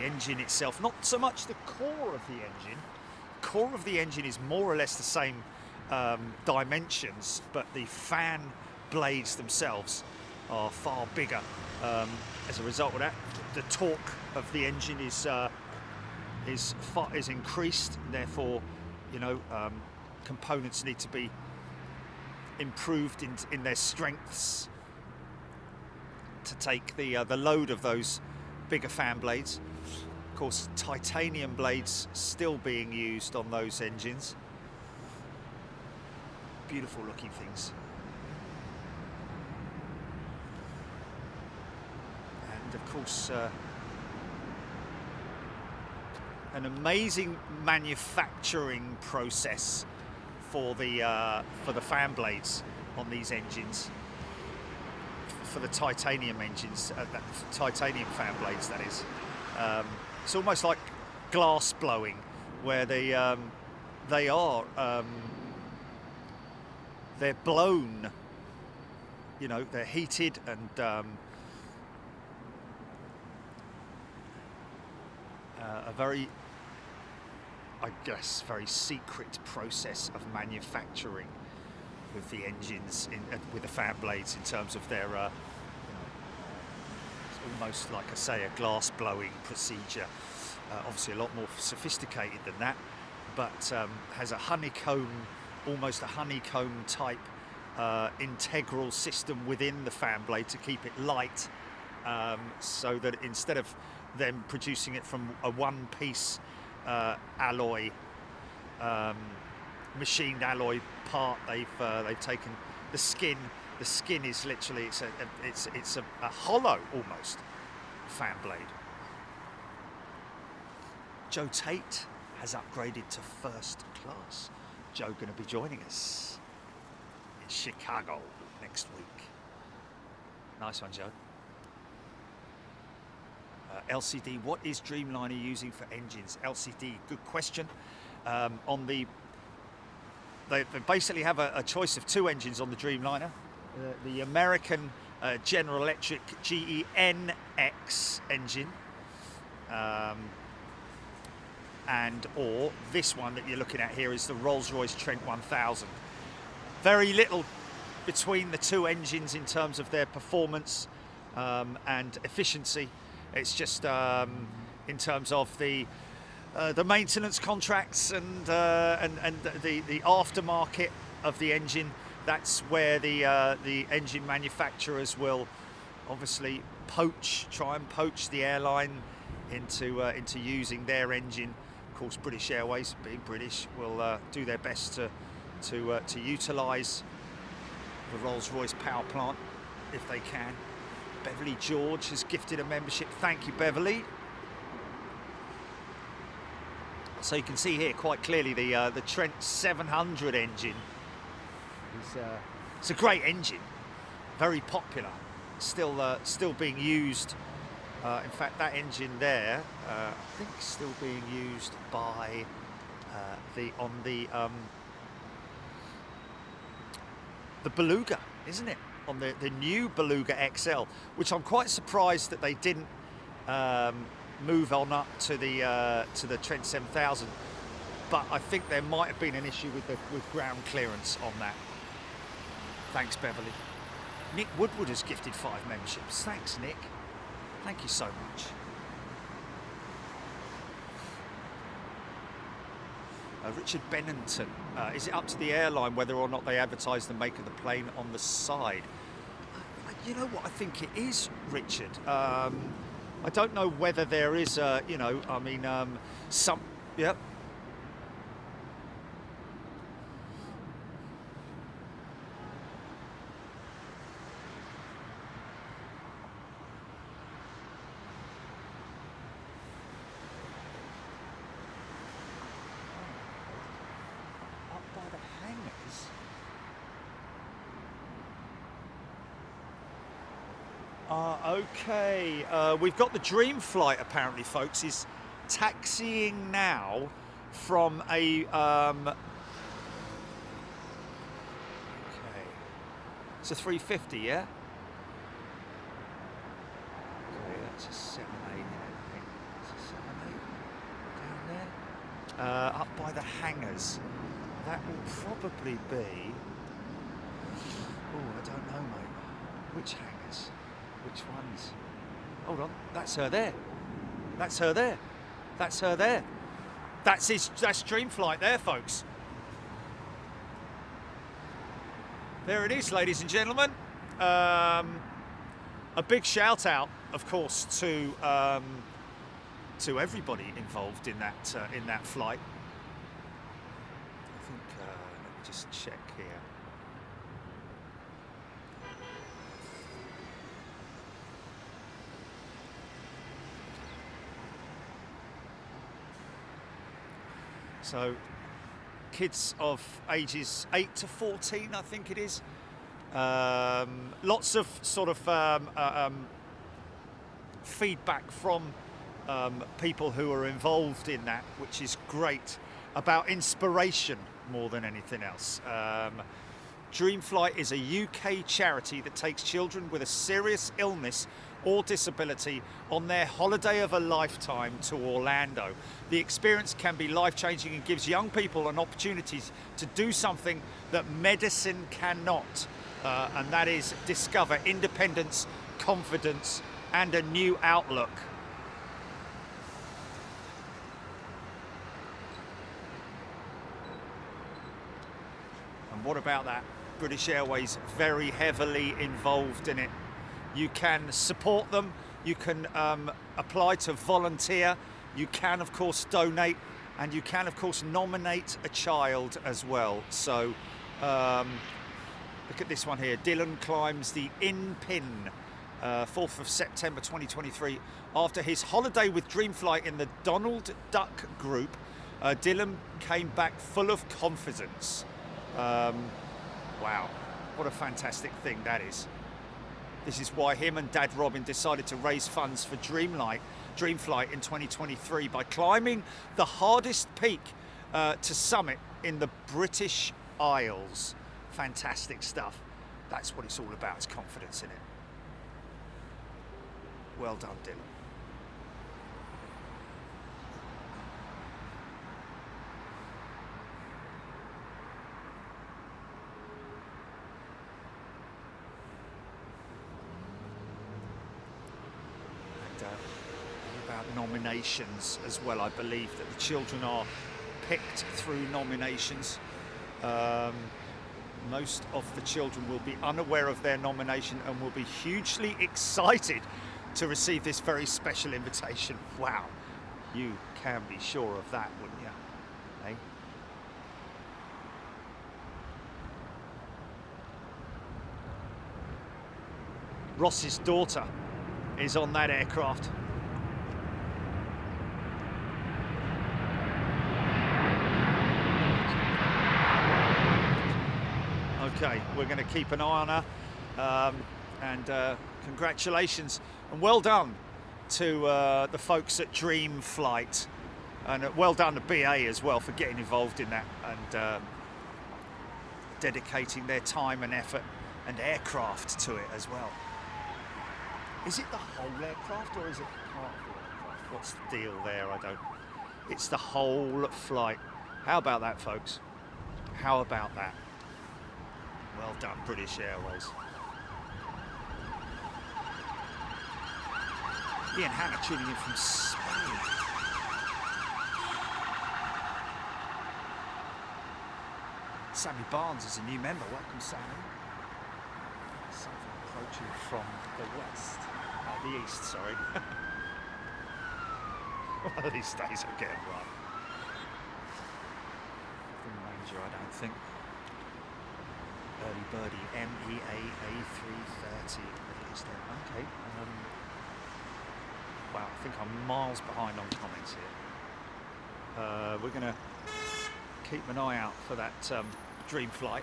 engine itself, not so much the core of the engine. Core of the engine is more or less the same dimensions, but the fan blades themselves are far bigger. As a result of that, the torque of the engine is increased. Therefore, you know, components need to be improved in their strengths to take the load of those bigger fan blades. Of course, titanium blades still being used on those engines. Beautiful looking things. And of course, an amazing manufacturing process for the fan blades on these engines, for the titanium engines, titanium fan blades, that is. It's almost like glass blowing, where they're blown. You know, they're heated and a very, I guess, very secret process of manufacturing with the engines, with the fan blades, in terms of their, you know, it's almost like I say, a glass blowing procedure. Obviously a lot more sophisticated than that, but has a honeycomb, almost a honeycomb type integral system within the fan blade to keep it light, so that instead of them producing it from a one-piece alloy, machined alloy part, they've taken the skin. The skin is literally it's a hollow almost fan blade. Joe Tate has upgraded to first class. Joe going to be joining us in Chicago next week. Nice one, Joe. LCD, what is Dreamliner using for engines? LCD, good question. They basically have a choice of two engines on the Dreamliner. The American General Electric GE-NX engine, and or this one that you're looking at here is the Rolls-Royce Trent 1000. Very little between the two engines in terms of their performance and efficiency. It's just in terms of the maintenance contracts and the aftermarket of the engine. That's where the engine manufacturers will obviously try and poach the airline into using their engine. Of course, British Airways, being British, will do their best to utilise the Rolls-Royce power plant if they can. Beverly George has gifted a membership. Thank you, Beverly. So you can see here quite clearly the Trent 700 engine. It's a great engine, very popular, still being used. In fact, that engine there, I think, is still being used by the Beluga, isn't it? On the new Beluga XL, which I'm quite surprised that they didn't move on up to the Trent 7000. But I think there might have been an issue with ground clearance on that. Thanks, Beverly. Nick Woodward has gifted 5 memberships. Thanks, Nick. Thank you so much. Richard Bennington, is it up to the airline whether or not they advertise the make of the plane on the side? You know what, I think it is, Richard. I don't know whether there is a, some, yep. Okay, we've got the Dream Flight apparently, folks, is taxiing now from a okay, it's a 350, yeah? Okay, that's a 78, I think. It's a 78 down there. Up by the hangars. That will probably be, oh, I don't know, mate. Which hangars? Which ones? Hold on, that's her there. That's her there. That's her there. That's Dream Flight there, folks. There it is, ladies and gentlemen. A big shout out, of course, to everybody involved in that flight. I think let me just check here. So, kids of ages 8 to 14, I think it is. Lots of sort of feedback from people who are involved in that, which is great, about inspiration more than anything else. Dream Flight is a UK charity that takes children with a serious illness or disability on their holiday of a lifetime to Orlando. The experience can be life-changing and gives young people an opportunity to do something that medicine cannot, and that is discover independence, confidence, and a new outlook. And what about that? British Airways very heavily involved in it. You can support them, you can apply to volunteer, you can of course donate, and you can of course nominate a child as well. So look at this one here. Dylan climbs the in-pin 4th of September 2023 after his holiday with Dreamflight in the Donald Duck group. Dylan came back full of confidence. Wow, what a fantastic thing that is. This is why him and Dad Robin decided to raise funds for Dreamflight in 2023 by climbing the hardest peak to summit in the British Isles. Fantastic stuff. That's what it's all about, is confidence in it. Well done, Dylan. About nominations as well. I believe that the children are picked through nominations. Most of the children will be unaware of their nomination and will be hugely excited to receive this very special invitation. Wow, you can be sure of that, wouldn't you? Eh? Ross's daughter is on that aircraft. Okay, we're going to keep an eye on her, and congratulations and well done to the folks at Dreamflight, and well done to BA as well for getting involved in that and dedicating their time and effort and aircraft to it as well. Is it the whole aircraft or is it part of the aircraft? What's the deal there? I don't. It's the whole flight. How about that, folks? How about that? Well done, British Airways. Ian Hannah tuning in from Spain. Sammy Barnes is a new member. Welcome, Sammy. Something approaching from the west. The east, sorry. One of these days I'll get it right. From Ranger, I don't think. Early birdie, MEA A330. Okay. Wow, I think I'm miles behind on comments here. We're going to keep an eye out for that Dreamflight.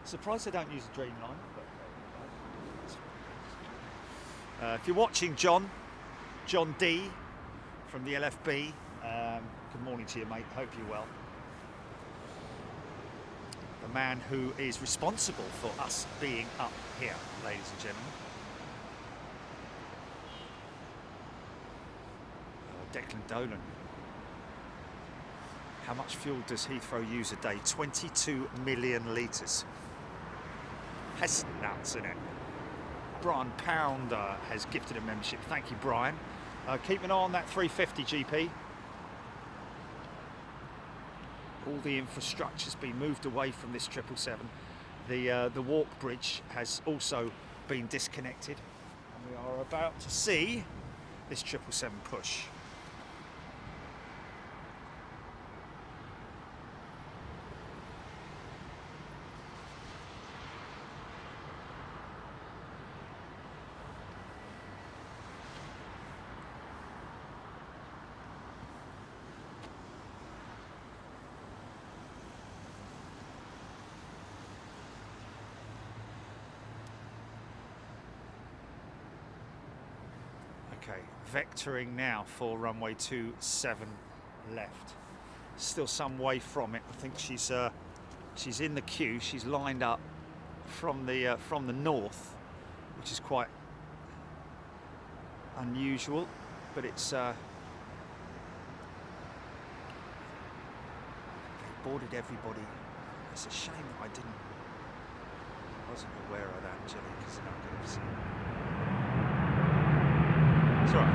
Surprised they don't use a Dreamliner, but if you're watching, John D from the LFB, good morning to you, mate. Hope you're well. The man who is responsible for us being up here, ladies and gentlemen. Declan Dolan. How much fuel does Heathrow use a day? 22 million litres. That's nuts, isn't it? Brian Pound has gifted a membership. Thank you, Brian. Keep an eye on that 350 GP. All the infrastructure's been moved away from this 777. The walk bridge has also been disconnected. And we are about to see this 777 push. Okay, vectoring now for runway 27 left. Still some way from it. I think she's in the queue. She's lined up from the north, which is quite unusual, but it's they boarded everybody. It's a shame that I wasn't aware of that, Jelly, because they're not going to see it. It's all right.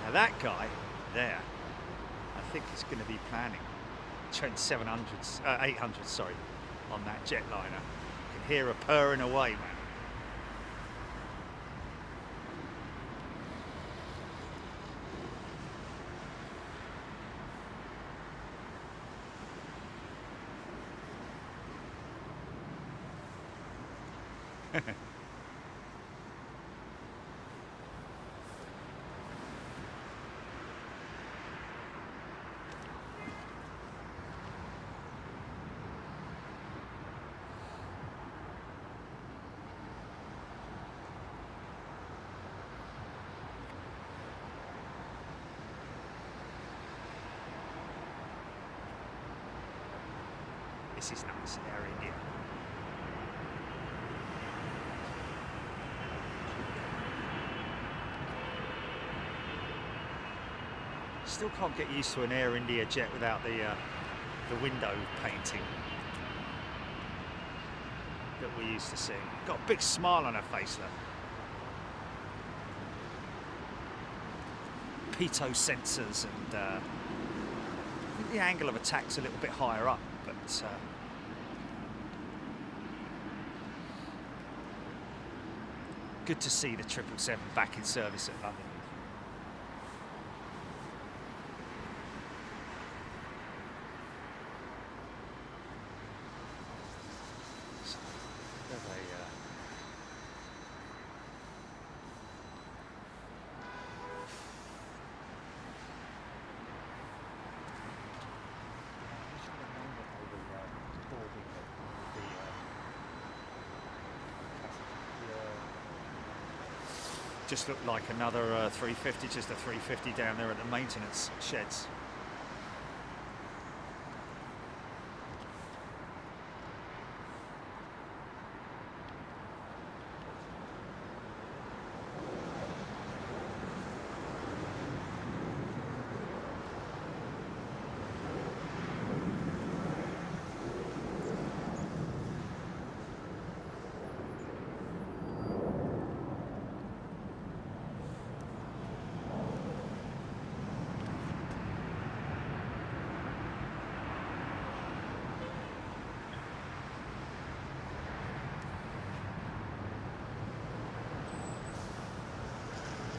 Now that guy there, I think he's going to be planning Trent 700s, 800s, sorry, on that jetliner. You can hear her purring away, man. This is nice, Air India. Still can't get used to an Air India jet without the window painting that we used to see. Got a big smile on her face, look. Pitot sensors, and I think the angle of attack's a little bit higher up, but good to see the 777 back in service at London. Just looked like another 350, just a 350 down there at the maintenance sheds.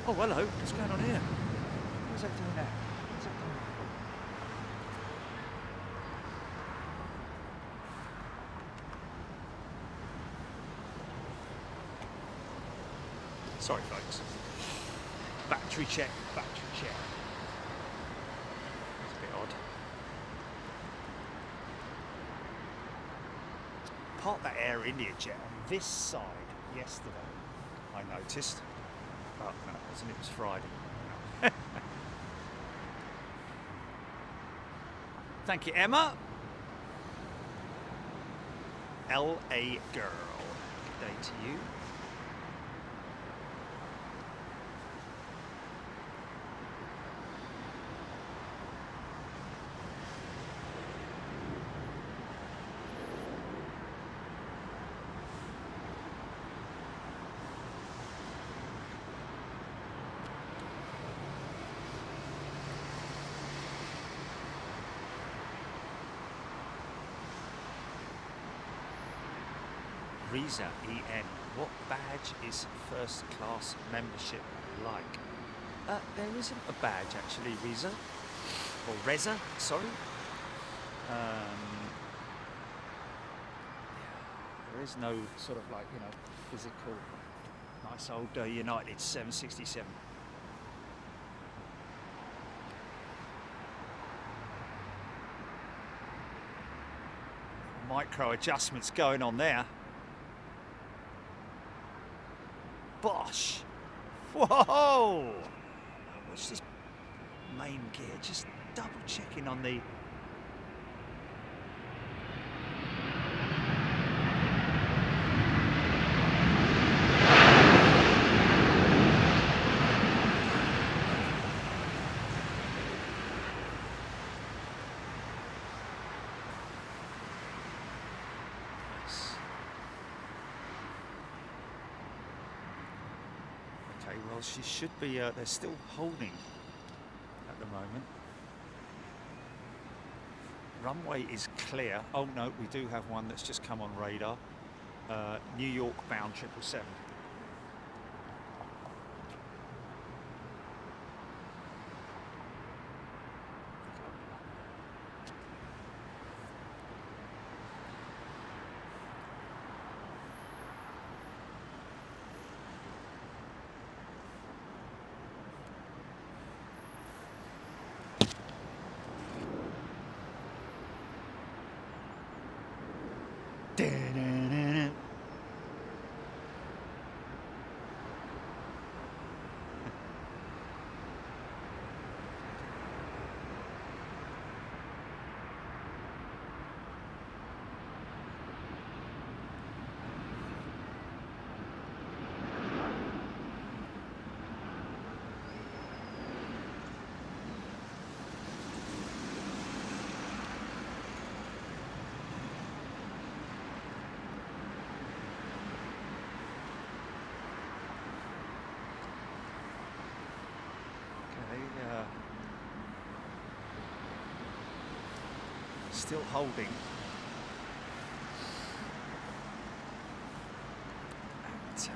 Oh, hello. What's going on here? What's that doing there? What's that doing there? Sorry, folks. Battery check, battery check. It's a bit odd. Parked that Air India jet on this side yesterday, I noticed. Oh, no, it wasn't. It was Friday. Thank you, Emma. L.A. girl. Good day to you. Reza EN, what badge is first class membership like? There isn't a badge actually, Reza, or Reza, sorry. There is no sort of like, you know, physical, nice old United 767. Micro adjustments going on there. Bosh! Whoa! Watch this main gear, just double checking on the... Well, she should be, they're still holding at the moment. Runway is clear. Oh no, we do have one that's just come on radar. New York bound 777. Still holding. And, is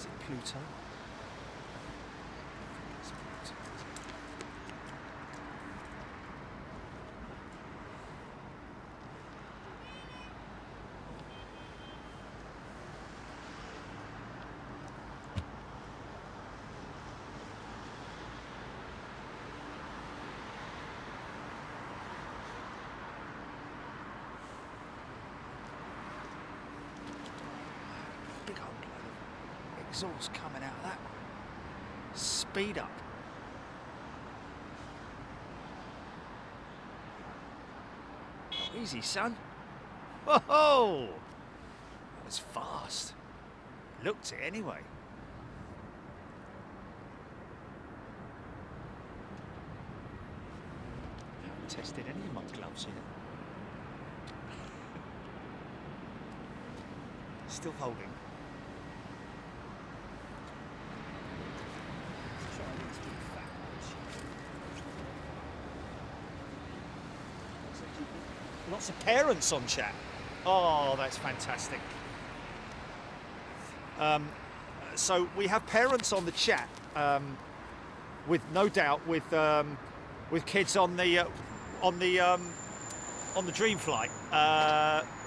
it Pluto? It's Pluto. Big old load of exhaust coming out of that. Speed up. Oh, easy, son. Whoa! That was fast. Looked it anyway. Haven't tested any of my gloves yet. Still holding. Lots of parents on chat. Oh, that's fantastic. So we have parents on the chat, with no doubt with kids on the dream flight.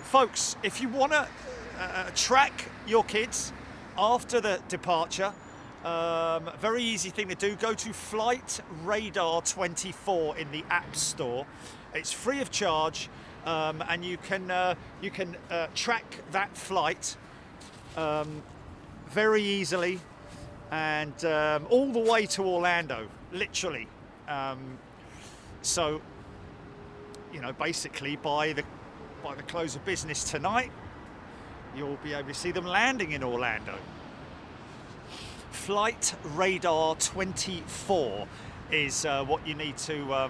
Folks, if you want to track your kids after the departure, very easy thing to do. Go to Flight Radar 24 in the App Store. It's free of charge, and you can track that flight very easily, and all the way to Orlando, literally. So, you know, basically by the close of business tonight, you'll be able to see them landing in Orlando. Flight Radar 24 is what you need to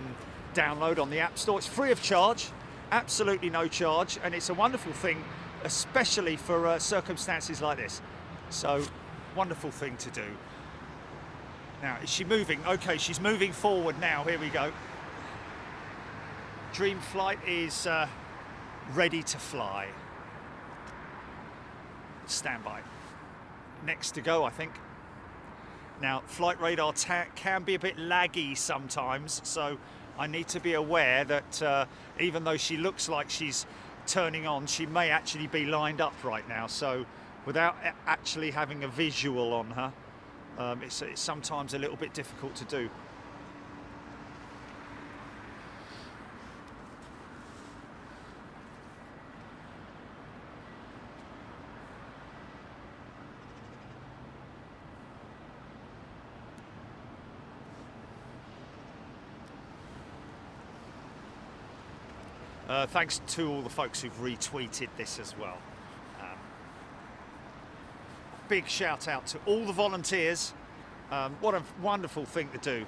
download on the App Store. It's free of charge, absolutely no charge, and it's a wonderful thing, especially for circumstances like this. So, wonderful thing to do. Now, is she moving? Okay, she's moving forward now. Here we go. Dream flight is ready to fly. Standby. Next to go, I think. Now, Flight Radar can be a bit laggy sometimes, so I need to be aware that even though she looks like she's turning on, she may actually be lined up right now. So, without actually having a visual on her, it's sometimes a little bit difficult to do. Thanks to all the folks who've retweeted this as well. Big shout out to all the volunteers. What a wonderful thing to do.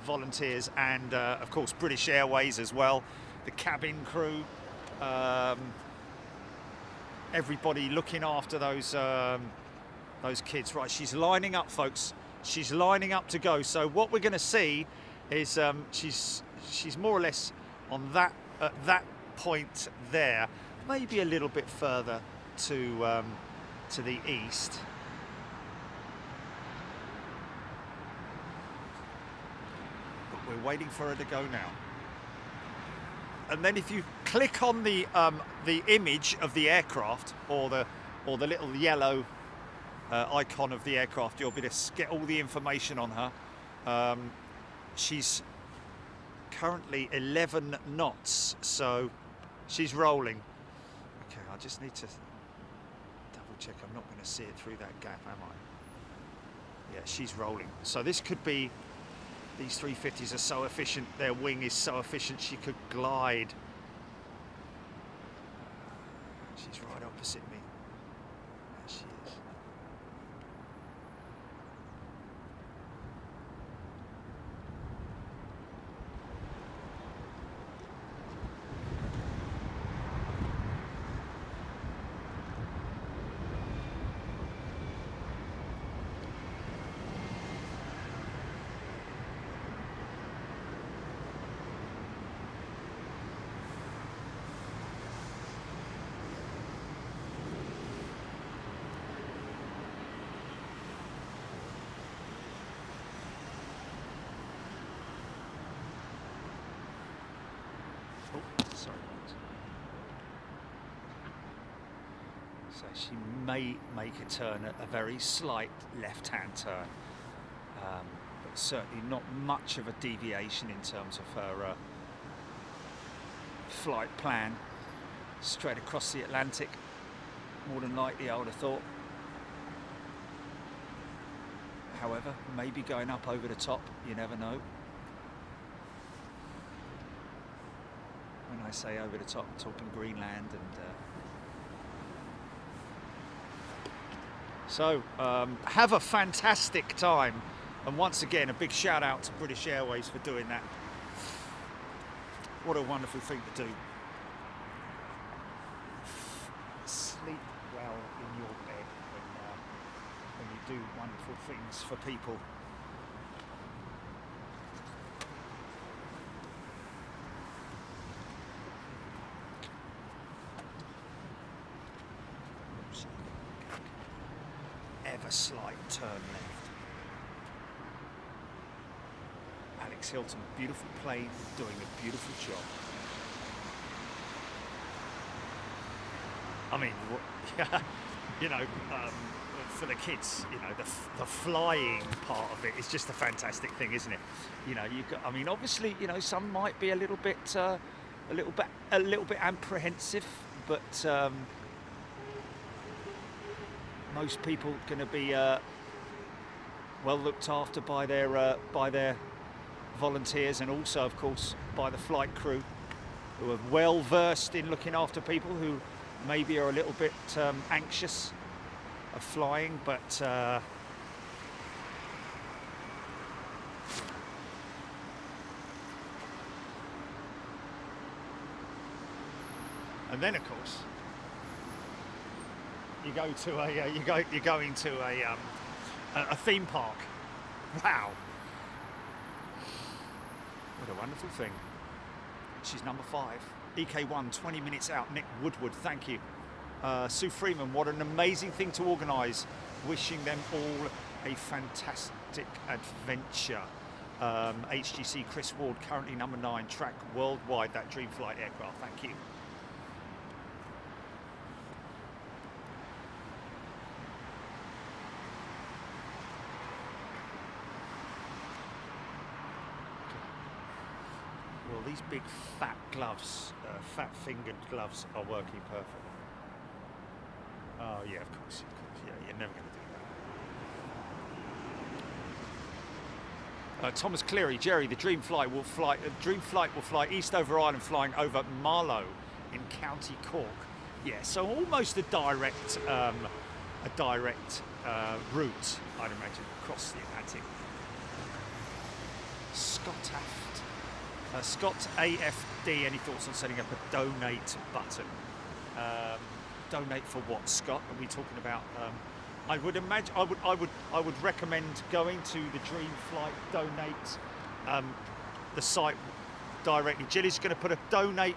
Volunteers and of course British Airways as well. The cabin crew. everybody looking after those kids. Right, she's lining up, folks. She's lining up to go. So what we're going to see is she's more or less on that at that point there, maybe a little bit further to the east. But we're waiting for her to go now. And then if you click on the image of the aircraft or the little yellow icon of the aircraft, you'll be able to get all the information on her. She's currently 11 knots, so she's rolling. Okay, I just need to double check. I'm not going to see it through that gap, am I? Yeah, she's rolling. So this could be, these 350s are so efficient, their wing is so efficient, she could glide. She's right opposite me. There she is. Sorry. So she may make a turn, a very slight left-hand turn, but certainly not much of a deviation in terms of her flight plan. Straight across the Atlantic, more than likely, I would have thought. However, maybe going up over the top, you never know. When I say over the top, I'm talking Greenland and have a fantastic time, and once again a big shout out to British Airways for doing that. What a wonderful thing to do. Sleep well in your bed when you do wonderful things for people. Ever slight turn left. Alex Hilton, beautiful plane, doing a beautiful job. I mean, you know, for the kids, you know, the flying part of it is just a fantastic thing, isn't it? You know, I mean, obviously, you know, some might be a little bit apprehensive, but most people are going to be well looked after by their volunteers, and also, of course, by the flight crew, who are well versed in looking after people who maybe are a little bit anxious of flying, but and then, of course, you go to you're going to a theme park. Wow, what a wonderful thing. She's number 5, EK1, 20 minutes out. Nick Woodward, thank you. Sue Freeman, what an amazing thing to organise. Wishing them all a fantastic adventure. HGC Chris Ward, currently number 9, track worldwide, that Dreamflight aircraft. Thank you. Well, these big fat gloves, fat-fingered gloves, are working perfectly. Oh yeah, of course. Yeah, you're never going to do that. Thomas Cleary, Jerry, the Dreamflight will fly east over Ireland, flying over Marlow in County Cork. Yeah, so almost a direct route, I'd imagine, across the Atlantic. Scott AFD, any thoughts on setting up a donate button? Donate for what, Scott? Are we talking about? I would imagine. I would recommend going to the Dream Flight Donate the site directly. Jilly's going to put a donate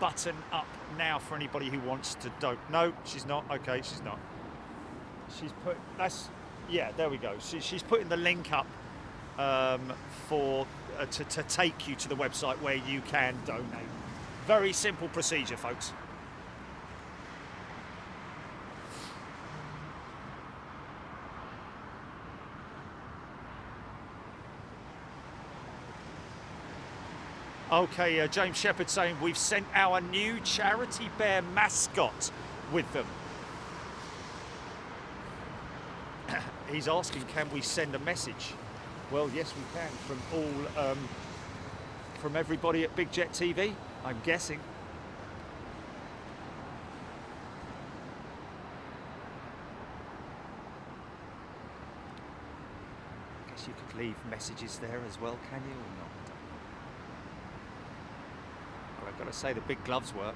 button up now for anybody who wants to donate. No, she's not. Okay, she's not. She's put. That's. Yeah, there we go. She's putting the link up for to take you to the website where you can donate. Very simple procedure, folks. Okay, James Shepherd saying we've sent our new charity bear mascot with them. He's asking, can we send a message? Well, yes, we can, from all, from everybody at Big Jet TV, I'm guessing. I guess you could leave messages there as well, can you, or not? Well, I've got to say the big gloves work.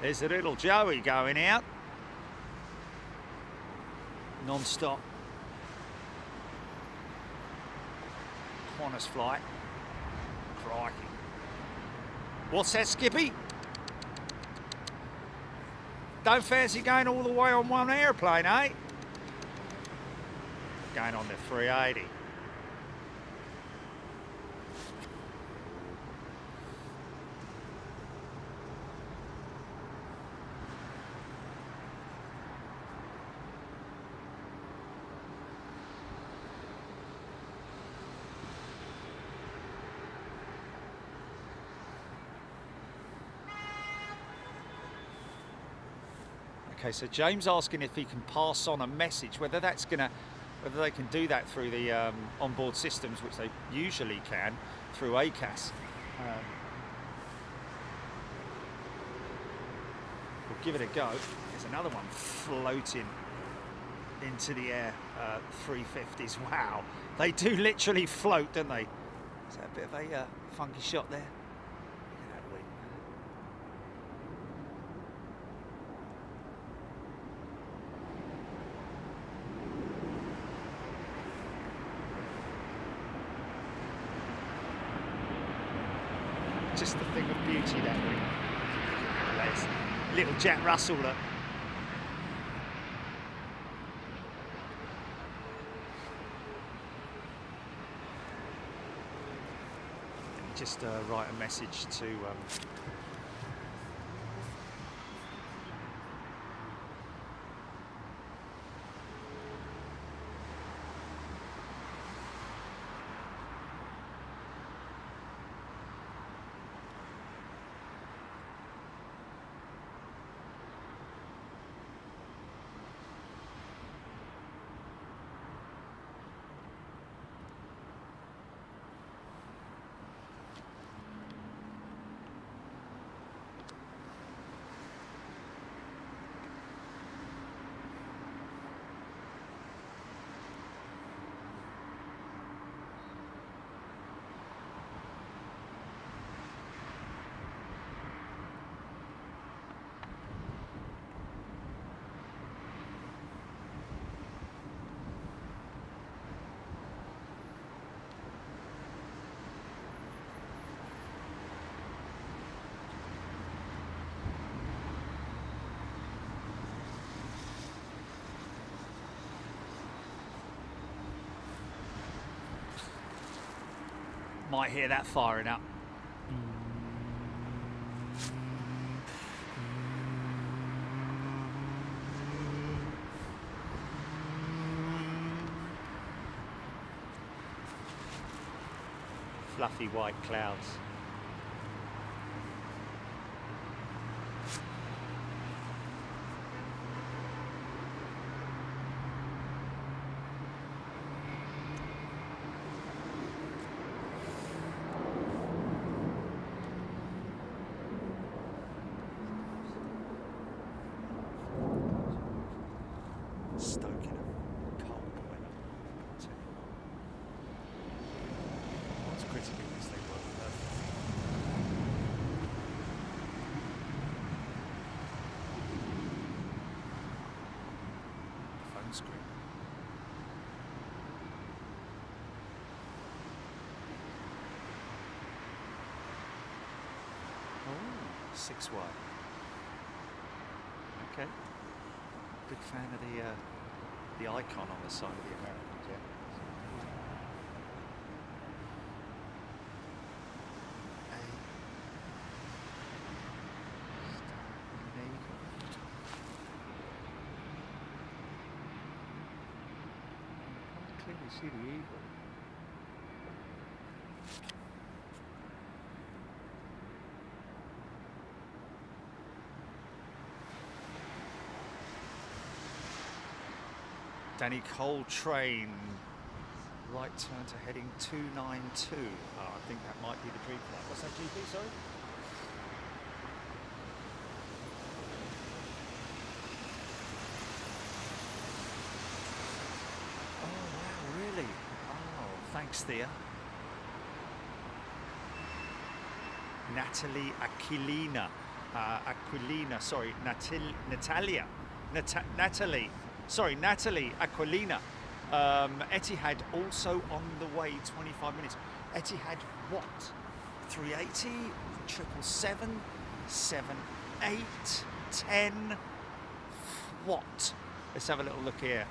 There's a little Joey going out. Non-stop. Qantas flight. Crikey. What's that, Skippy? Don't fancy going all the way on one airplane, eh? Going on the 380. Okay, so James asking if he can pass on a message, whether they can do that through the onboard systems, which they usually can through ACAS. We'll give it a go. There's another one floating into the air, 350s. Wow, they do literally float, don't they? Is that a bit of a funky shot there? Just the thing of beauty, that ring. Little Jack Russell, look. Let me just write a message to might hear that firing up. fluffy white clouds. Stoking a cold weather. What's critical is they work perfectly. The phone screen. Oh, 6Y. Okay. Big fan of the icon on the side of the American jet. I can't clearly see the eagle. Danny Coltrane, right turn to heading 292. Oh, I think that might be the dream flight. What's that, GP, sorry? Oh, wow, really? Oh, thanks, Thea. Natalie Aquilina. Natalie Aquilina. Etihad also on the way, 25 minutes. Etihad what? 380, 777, 78, 10. What? Let's have a little look here.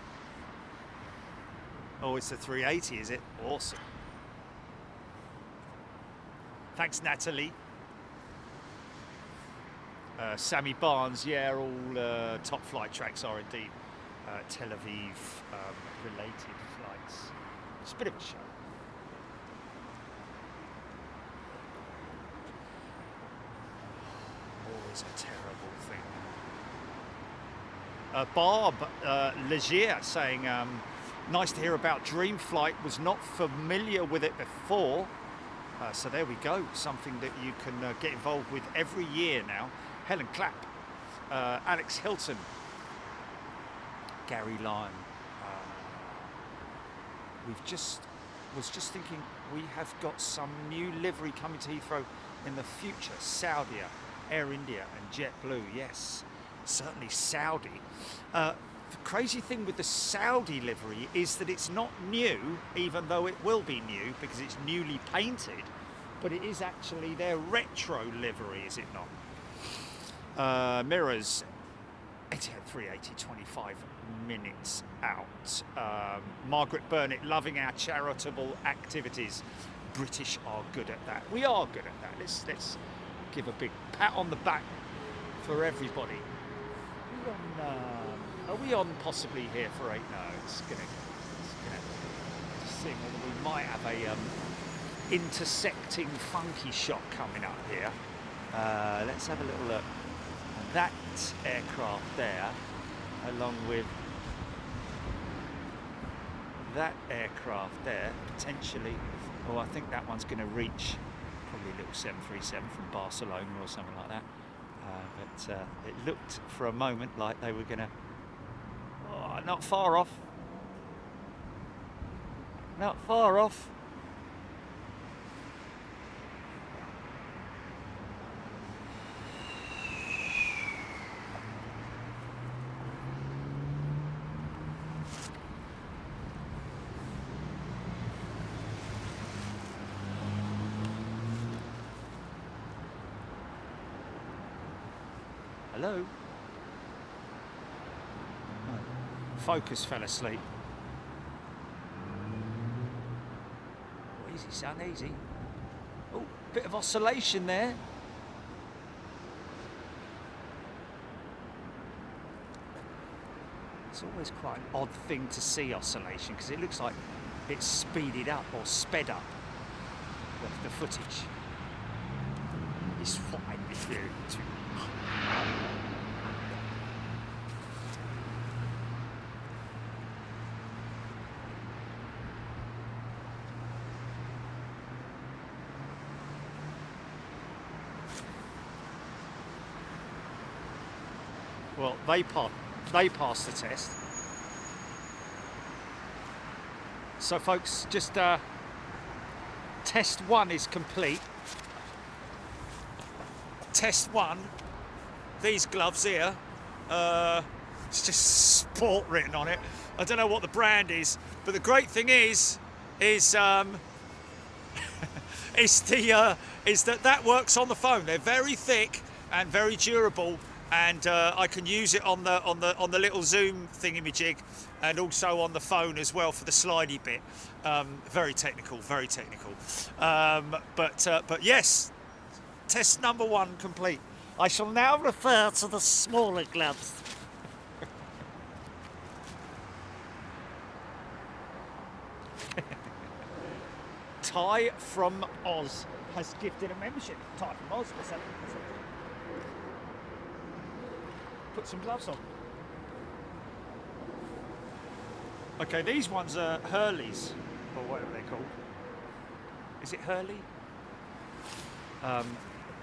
Oh, it's the 380, is it? Awesome. Thanks, Natalie. Sammy Barnes, yeah, all top flight tracks are indeed Tel Aviv related flights. It's a bit of a show. Always a terrible thing. Barb Legier saying, nice to hear about Dream Flight, was not familiar with it before. So there we go, something that you can get involved with every year now. Helen Clapp, Alex Hilton, Gary Lyon. Was just thinking we have got some new livery coming to Heathrow in the future. Saudia, Air India and JetBlue, yes, certainly Saudi. The crazy thing with the Saudi livery is that it's not new, even though it will be new because it's newly painted, but it is actually their retro livery, is it not? Mirrors, Etihad 380, 25 minutes out. Margaret Burnett, loving our charitable activities. British are good at that. We are good at that. Let's give a big pat on the back for everybody. Are we on possibly here for 8? No, it's gonna sing. We might have a intersecting funky shot coming up here. Let's have a little look. And that aircraft there, along with that aircraft there, potentially. Oh, I think that one's going to reach probably a little 737 from Barcelona or something like that. But it looked for a moment like they were going to. Oh, not far off. Not far off. Hello? Oh, focus fell asleep. Oh, easy, son, easy. Oh, bit of oscillation there. It's always quite an odd thing to see oscillation because it looks like it's speeded up or sped up. the footage is fine if you to. Well, they passed the test. So folks, just test 1 is complete. Test 1, these gloves here, it's just sport written on it. I don't know what the brand is, but the great thing is that works on the phone. They're very thick and very durable, and I can use it on the little zoom thingamajig, and also on the phone as well for the slidey bit. Very technical, very technical. But yes, test number 1 complete. I shall now refer to the smaller gloves. Ty from Oz has gifted a membership. Ty from Oz, let's have it. Put some gloves on. Okay, these ones are Hurley's, or whatever they're called. Is it Hurley?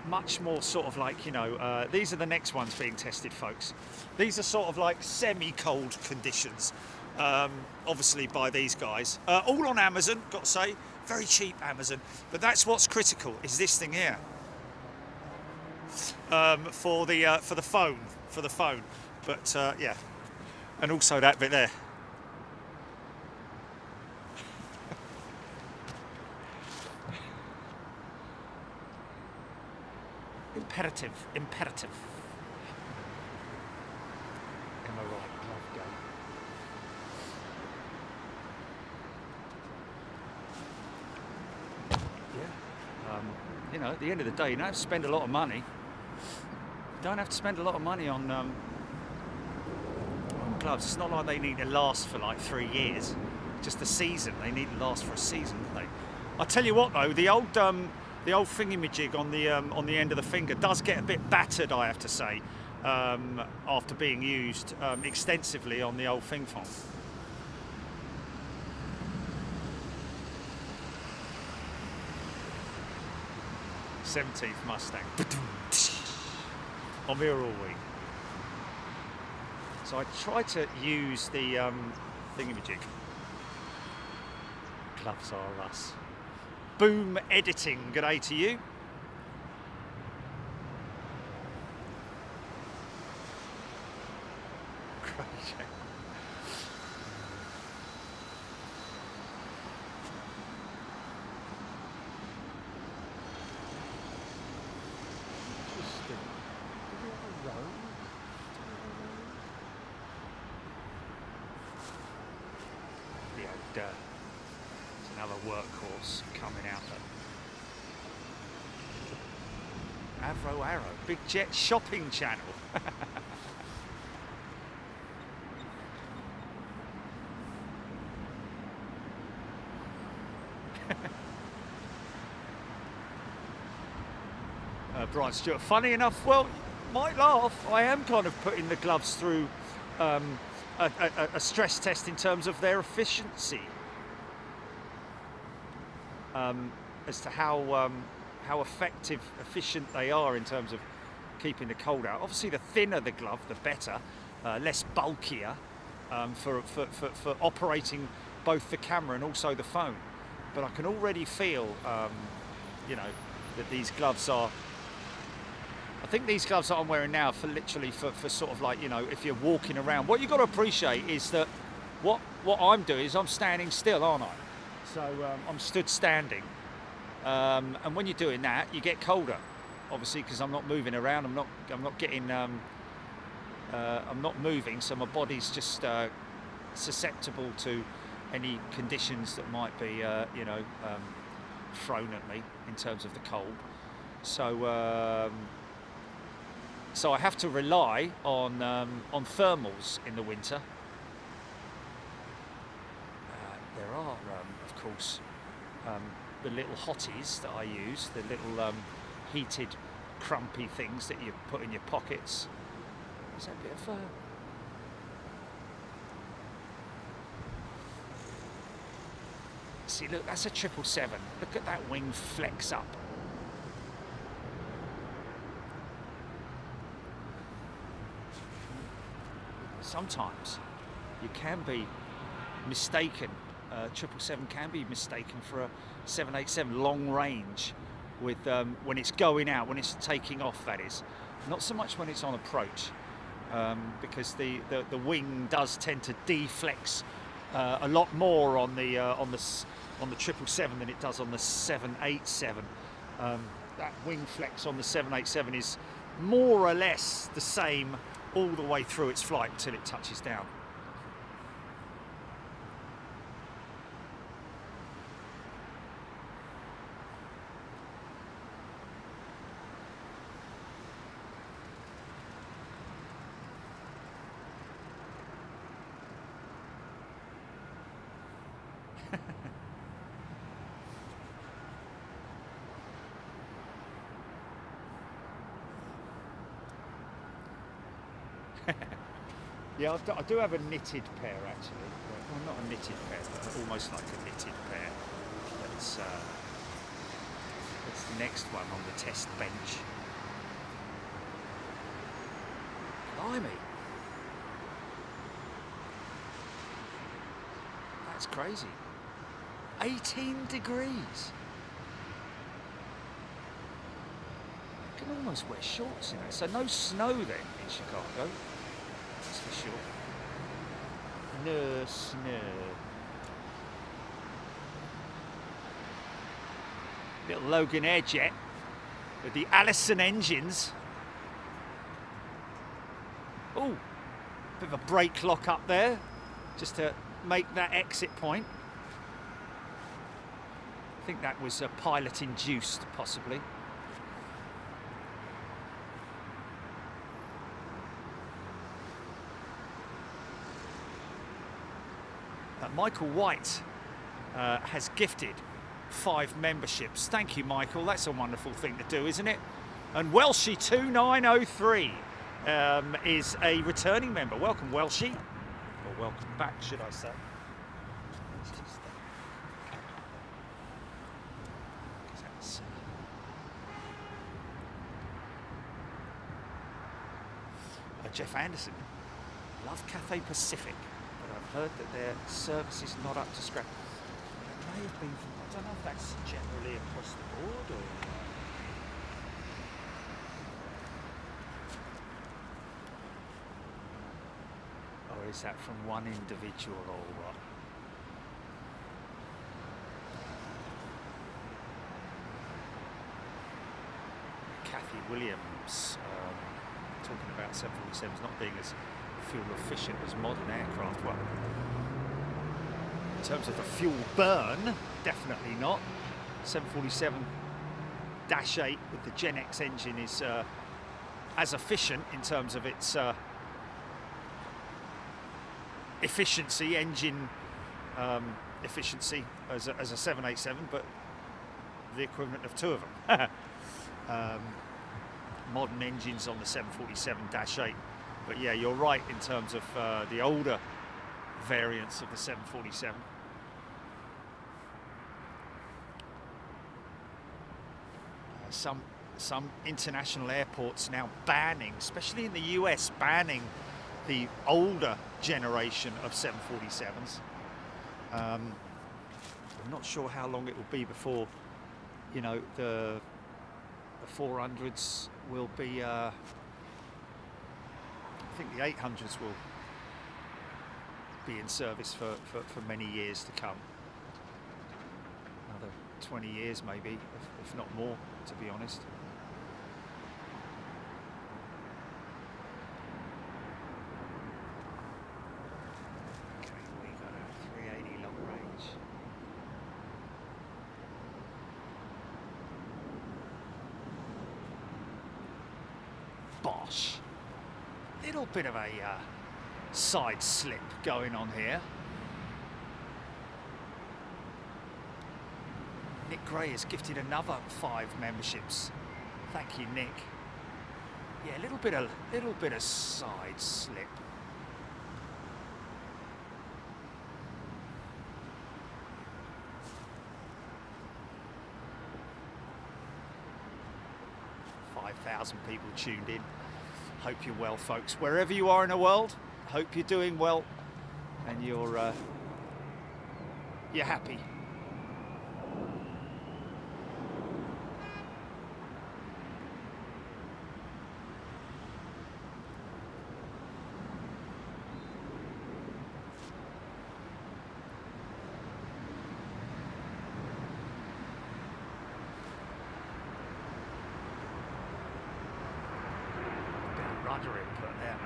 Much more sort of like, you know, these are the next ones being tested, folks. These are sort of like semi-cold conditions, obviously by these guys. All on Amazon, got to say, very cheap Amazon. But that's what's critical, is this thing here. For the phone, but yeah, and also that bit there. Imperative. Am I right? Glove go. Yeah. You know, at the end of the day, you don't have to spend a lot of money. Don't have to spend a lot of money on gloves. It's not like they need to last for like 3 years, just a season. They need to last for a season, don't they? I tell you what though, the old thingamajig on the end of the finger does get a bit battered, I have to say, after being used extensively on the old thing phone. 17th Mustang. On mirror all week. So I try to use the thingamajig. Gloves are us. Boom editing, good day to you. Crazy. It's another workhorse coming out there. Arrow, Big Jet shopping channel. Brian Stewart, funny enough, well, might laugh, I am kind of putting the gloves through a stress test in terms of their efficiency, as to how efficient they are in terms of keeping the cold out. Obviously, the thinner the glove, the better, less bulkier for operating both the camera and also the phone. But I can already feel, you know, that these gloves are. I think these gloves that I'm wearing now for literally for sort of like, you know, if you're walking around. What you've got to appreciate is that what I'm doing is I'm standing still, aren't I? So I'm stood standing. And when you're doing that, you get colder, obviously, because I'm not moving around. I'm not getting. I'm not moving, so my body's just susceptible to any conditions that might be, you know, thrown at me in terms of the cold. So I have to rely on thermals in the winter. There are, of course, the little hotties that I use, the little heated crumpy things that you put in your pockets. Is that a bit of see, look, that's a 777. Look at that wing flex up. Sometimes you can be mistaken, 777 can be mistaken for a 787 long range with when it's going out, when it's taking off, that is. Not so much when it's on approach, because the wing does tend to deflex a lot more on the 777 than it does on the 787. That wing flex on the 787 is more or less the same all the way through its flight until it touches down. Yeah, I do have a knitted pair actually. Well, not a knitted pair, but almost like a knitted pair. That's the next one on the test bench. Blimey. That's crazy. 18 degrees. You can almost wear shorts in it. So no snow then in Chicago. That's for sure. No snow. Little Logan Airjet with the Allison engines. Oh, bit of a brake lock up there, just to make that exit point. I think that was pilot induced, possibly. Michael White has gifted 5 memberships. Thank you, Michael. That's a wonderful thing to do, isn't it? And Welshie2903 is a returning member. Welcome, Welshie. Or welcome back, should I say. Jeff Anderson. Love Cathay Pacific. I've heard that their service is not up to scratch. It may have been from, I don't know if that's generally across the board or is that from one individual or what? Kathy Williams talking about 747s not being as fuel efficient as modern aircraft. Well, in terms of the fuel burn, definitely not. 747-8 with the Gen X engine is as efficient in terms of its efficiency, engine efficiency as a 787, but the equivalent of 2 of them. Modern engines on the 747-8. But yeah, you're right in terms of the older variants of the 747. Some international airports now banning, especially in the US, banning the older generation of 747s. I'm not sure how long it will be before, you know, the 400s will be. I think the 800s will be in service for many years to come. Another 20 years maybe, if not more, to be honest. Okay, we got a 380 long range. Bosh. Little bit of a side slip going on here. Nick Gray has gifted another 5 memberships. Thank you, Nick. Yeah, a little bit of side slip. People tuned in. Hope you're well, folks. Wherever you are in the world, hope you're doing well and you're happy. Rudder input there.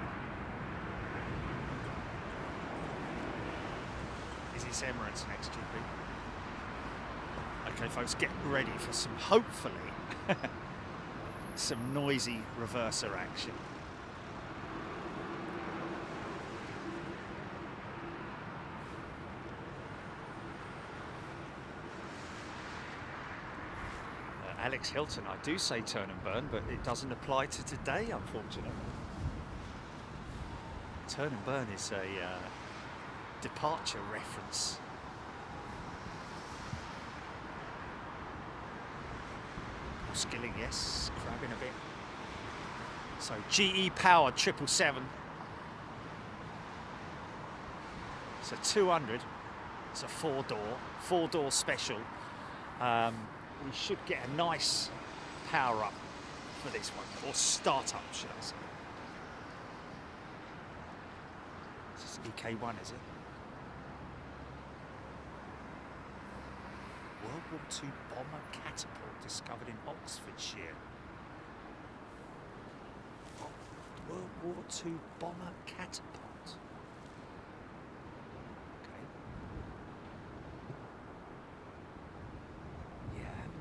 Is this Emirates next GP? Okay, folks, get ready for some, hopefully, some noisy reverser action. Alex Hilton, I do say turn and burn, but it doesn't apply to today, unfortunately. Turn and burn is a departure reference. Skilling, yes, crabbing a bit. So GE Power 777. It's a 200. It's a 4-door special. We should get a nice power up for this one, or start up, should I say. This is EK1, is it? World War II bomber catapult discovered in Oxfordshire. World War II bomber catapult.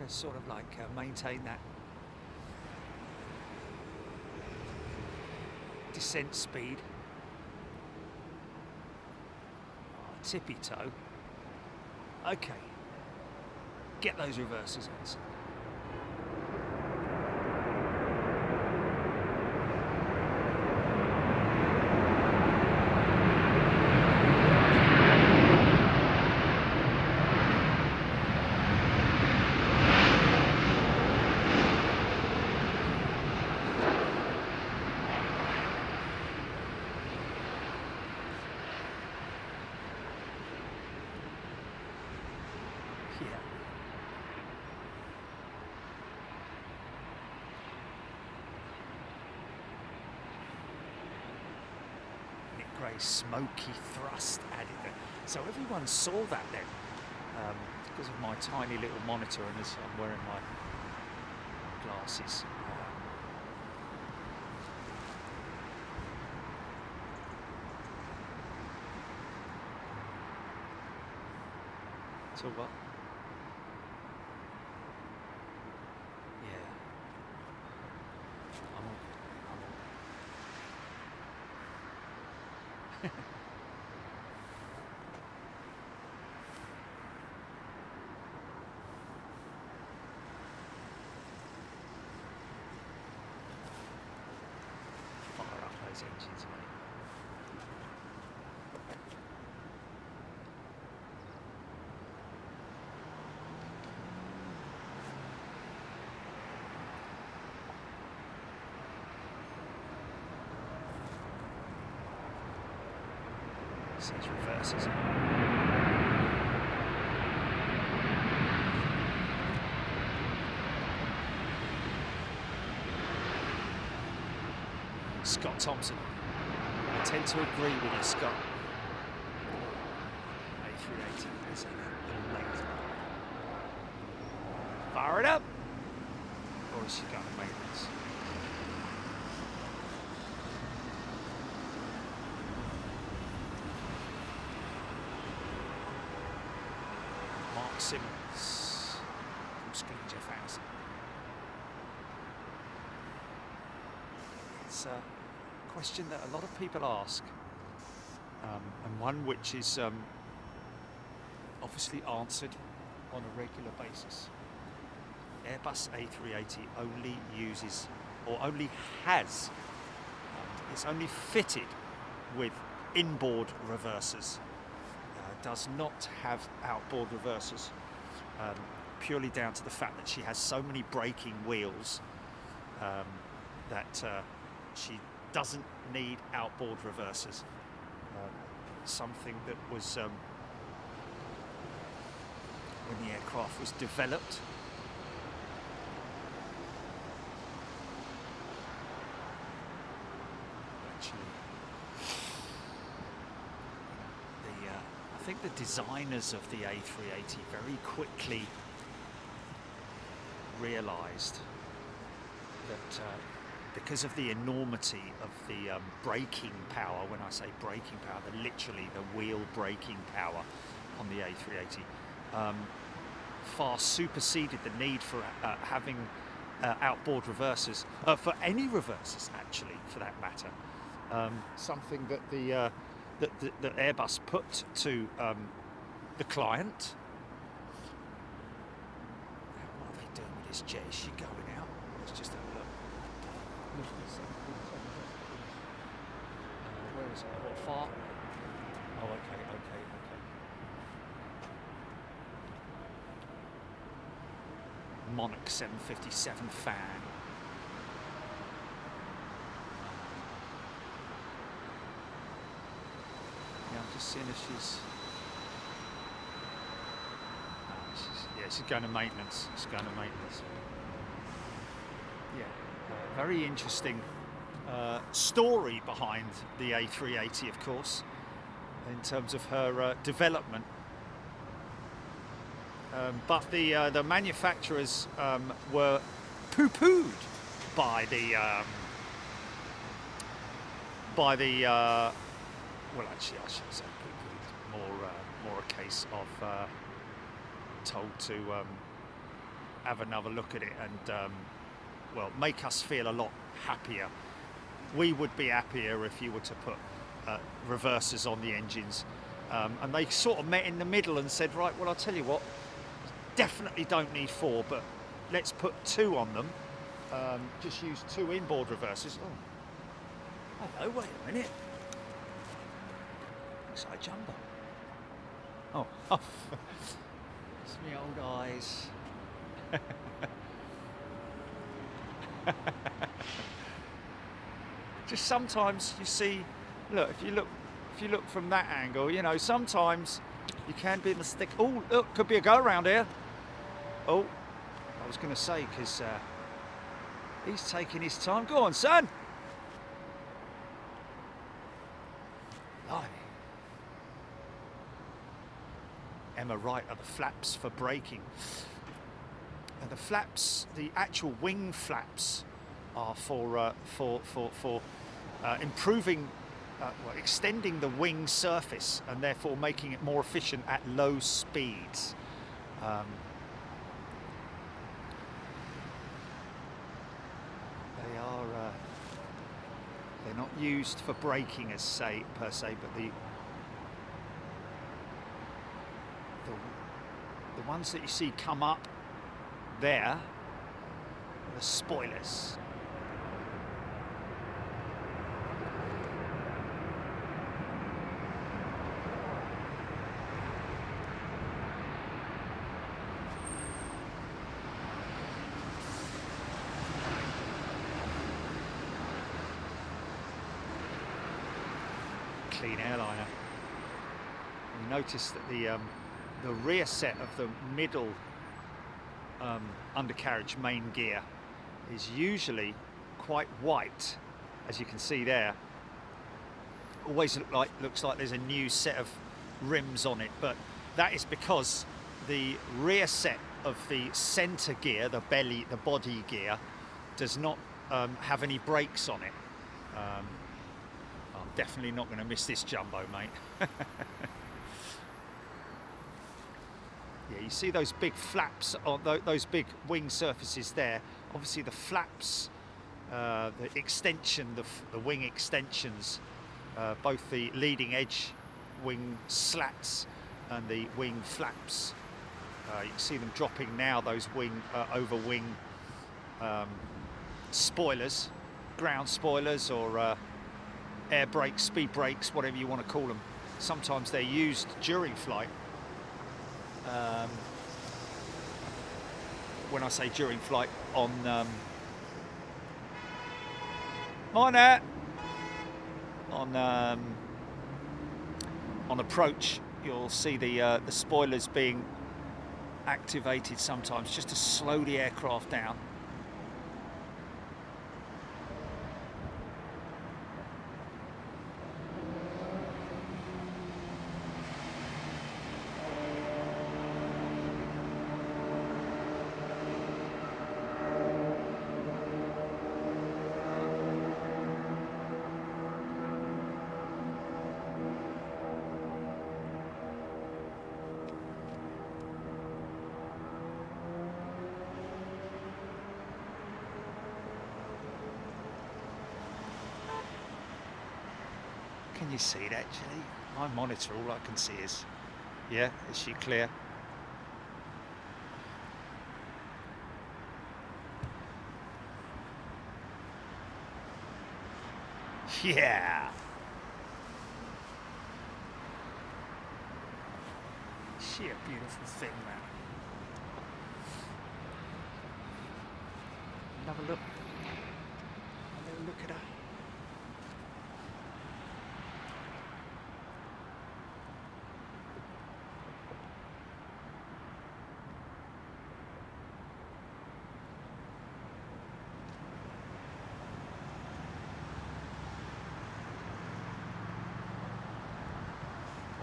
Sort of like maintain that descent speed. Oh, tippy toe. Okay, get those reverses on. Smoky thrust added there. So everyone saw that then, because of my tiny little monitor and as I'm wearing my glasses. So what? Yeah. I'm all fire up those engines, mate. These reverses. Scott Thompson. I tend to agree with you, Scott. A380 is a little late. Fire it up! Or is she going to make this? Simmons from Skilling Jeff Harrison. It's a question that a lot of people ask, and one which is obviously answered on a regular basis. Airbus A380 only uses, or only has, it's only fitted with inboard reversers. Does not have outboard reversers, purely down to the fact that she has so many braking wheels that she doesn't need outboard reversers. Something that was, when the aircraft was developed, I think the designers of the A380 very quickly realised that because of the enormity of the braking power, when I say braking power, literally the wheel braking power on the A380, far superseded the need for having outboard reversers, for any reversers actually, for that matter. Something that that Airbus put to the client. What are they doing with this jet? Is she going out? Let's just have a look. Where is it? What far? Oh, okay. Monarch 757 fan. Yeah, I'm just seeing if she's she's going to maintenance. She's going to maintenance. Yeah, very interesting story behind the A380, of course, in terms of her development. But the manufacturers were poo-pooed by the well, actually, I shouldn't say poo-pooed. More a case of told to have another look at it and well, make us feel a lot happier. We would be happier if you were to put reversers on the engines, and they sort of met in the middle and said, right, well, I'll tell you what, definitely don't need 4, but let's put 2 on them. Just use 2 inboard reversers. Oh, hello, wait a minute. Looks like a jumbo. Oh, it's me old eyes. Just sometimes you see, look, if you look from that angle, you know, sometimes you can be mistaken. Oh, look, could be a go around here. Oh, I was going to say, because he's taking his time. Go on, son. Blimey. Emma Wright are the flaps for braking. And the flaps, the actual wing flaps, are for improving, well, extending the wing surface and therefore making it more efficient at low speeds. They're not used for braking per se, but the ones that you see come up there are the spoilers. Clean airliner. You notice that the rear set of the middle undercarriage main gear is usually quite white, as you can see there. Always looks like there's a new set of rims on it, but that is because the rear set of the center gear, the body gear, does not have any brakes on it. I'm definitely not going to miss this jumbo, mate. Yeah, you see those big flaps on those big wing surfaces there. Obviously the flaps, the extension, the wing extensions, both the leading edge wing slats and the wing flaps You can see them dropping now, those over wing spoilers, ground spoilers, or air brakes, speed brakes, whatever you want to call them. Sometimes they're used during flight. When I say during flight, on approach, you'll see the spoilers being activated sometimes just to slow the aircraft down. Can you see it actually? My monitor, all I can see is, yeah, is she clear? Yeah. She a beautiful thing, man. Have a look. Have a look at her.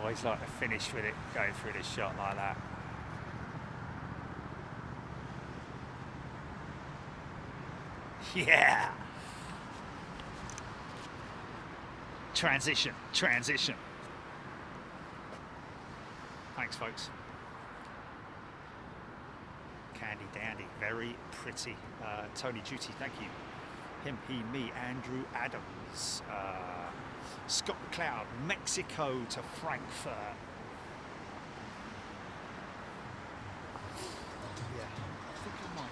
Always like to finish with it going through this shot like that. Yeah. Transition, transition. Thanks, folks. Candy dandy, very pretty. Tony Duty, thank you. Him, he, me, Andrew Adams. Scott McLeod, Mexico to Frankfurt. Yeah, I think I might.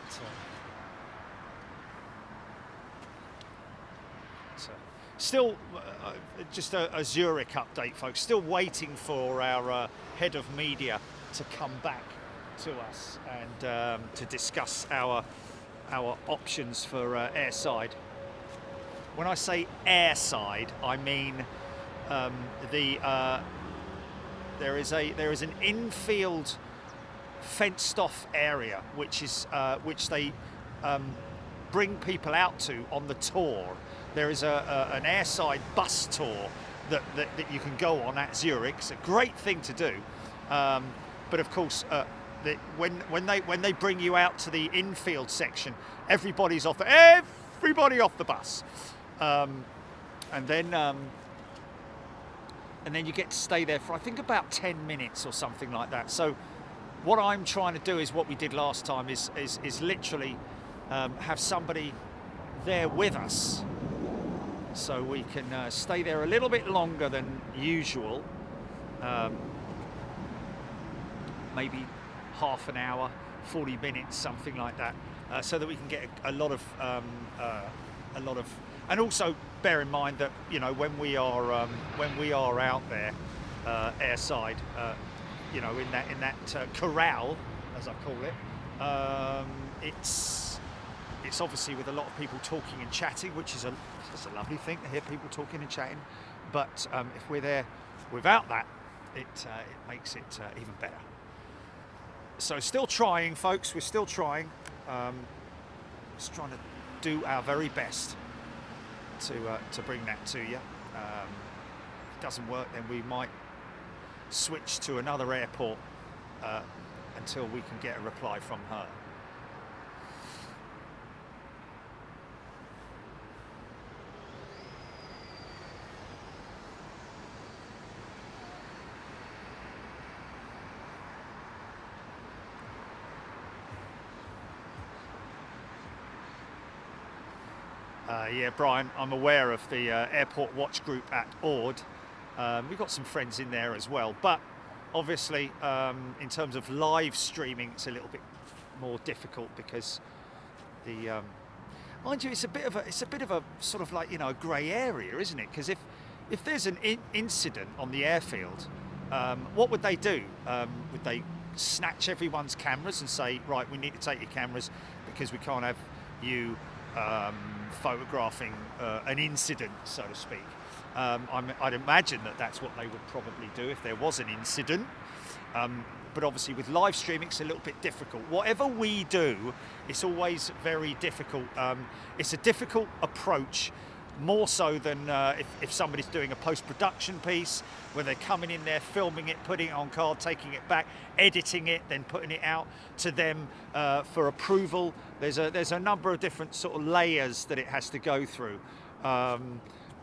Still, just a Zurich update, folks. Still waiting for our head of media to come back to us and to discuss our options for airside. When I say airside, I mean there is an infield fenced-off area which they bring people out to on the tour. There is an airside bus tour that you can go on at Zurich. It's a great thing to do, but of course, when they bring you out to the infield section, everybody off the bus. And then you get to stay there for, I think, about 10 minutes or something like that. So what I'm trying to do is what we did last time, is literally have somebody there with us, so we can stay there a little bit longer than usual, maybe half an hour, 40 minutes, something like that, so that we can get a lot of and also bear in mind that, you know, when we are out there airside, you know, in that corral, as I call it, it's obviously with a lot of people talking and chatting, which is a lovely thing to hear people talking and chatting. But if we're there without that, it makes it even better. So still trying, folks. We're still trying. Just trying to do our very best to bring that to you. If it doesn't work, then we might switch to another airport until we can get a reply from her. Yeah, Brian, I'm aware of the airport watch group at Ord. We've got some friends in there as well, but Obviously, in terms of live streaming, it's a little bit more difficult because the mind you, it's a bit of a sort of like, you know, a grey area, isn't it? Because if there's an incident on the airfield, what would they do? Would they snatch everyone's cameras and say, right, we need to take your cameras because we can't have you photographing an incident, so to speak? I'd imagine that that's what they would probably do if there was an incident. But obviously with live streaming, it's a little bit difficult. Whatever we do, it's always very difficult. It's a difficult approach, more so than if somebody's doing a post-production piece, where they're coming in there, filming it, putting it on card, taking it back, editing it, then putting it out to them for approval. There's a number of different sort of layers that it has to go through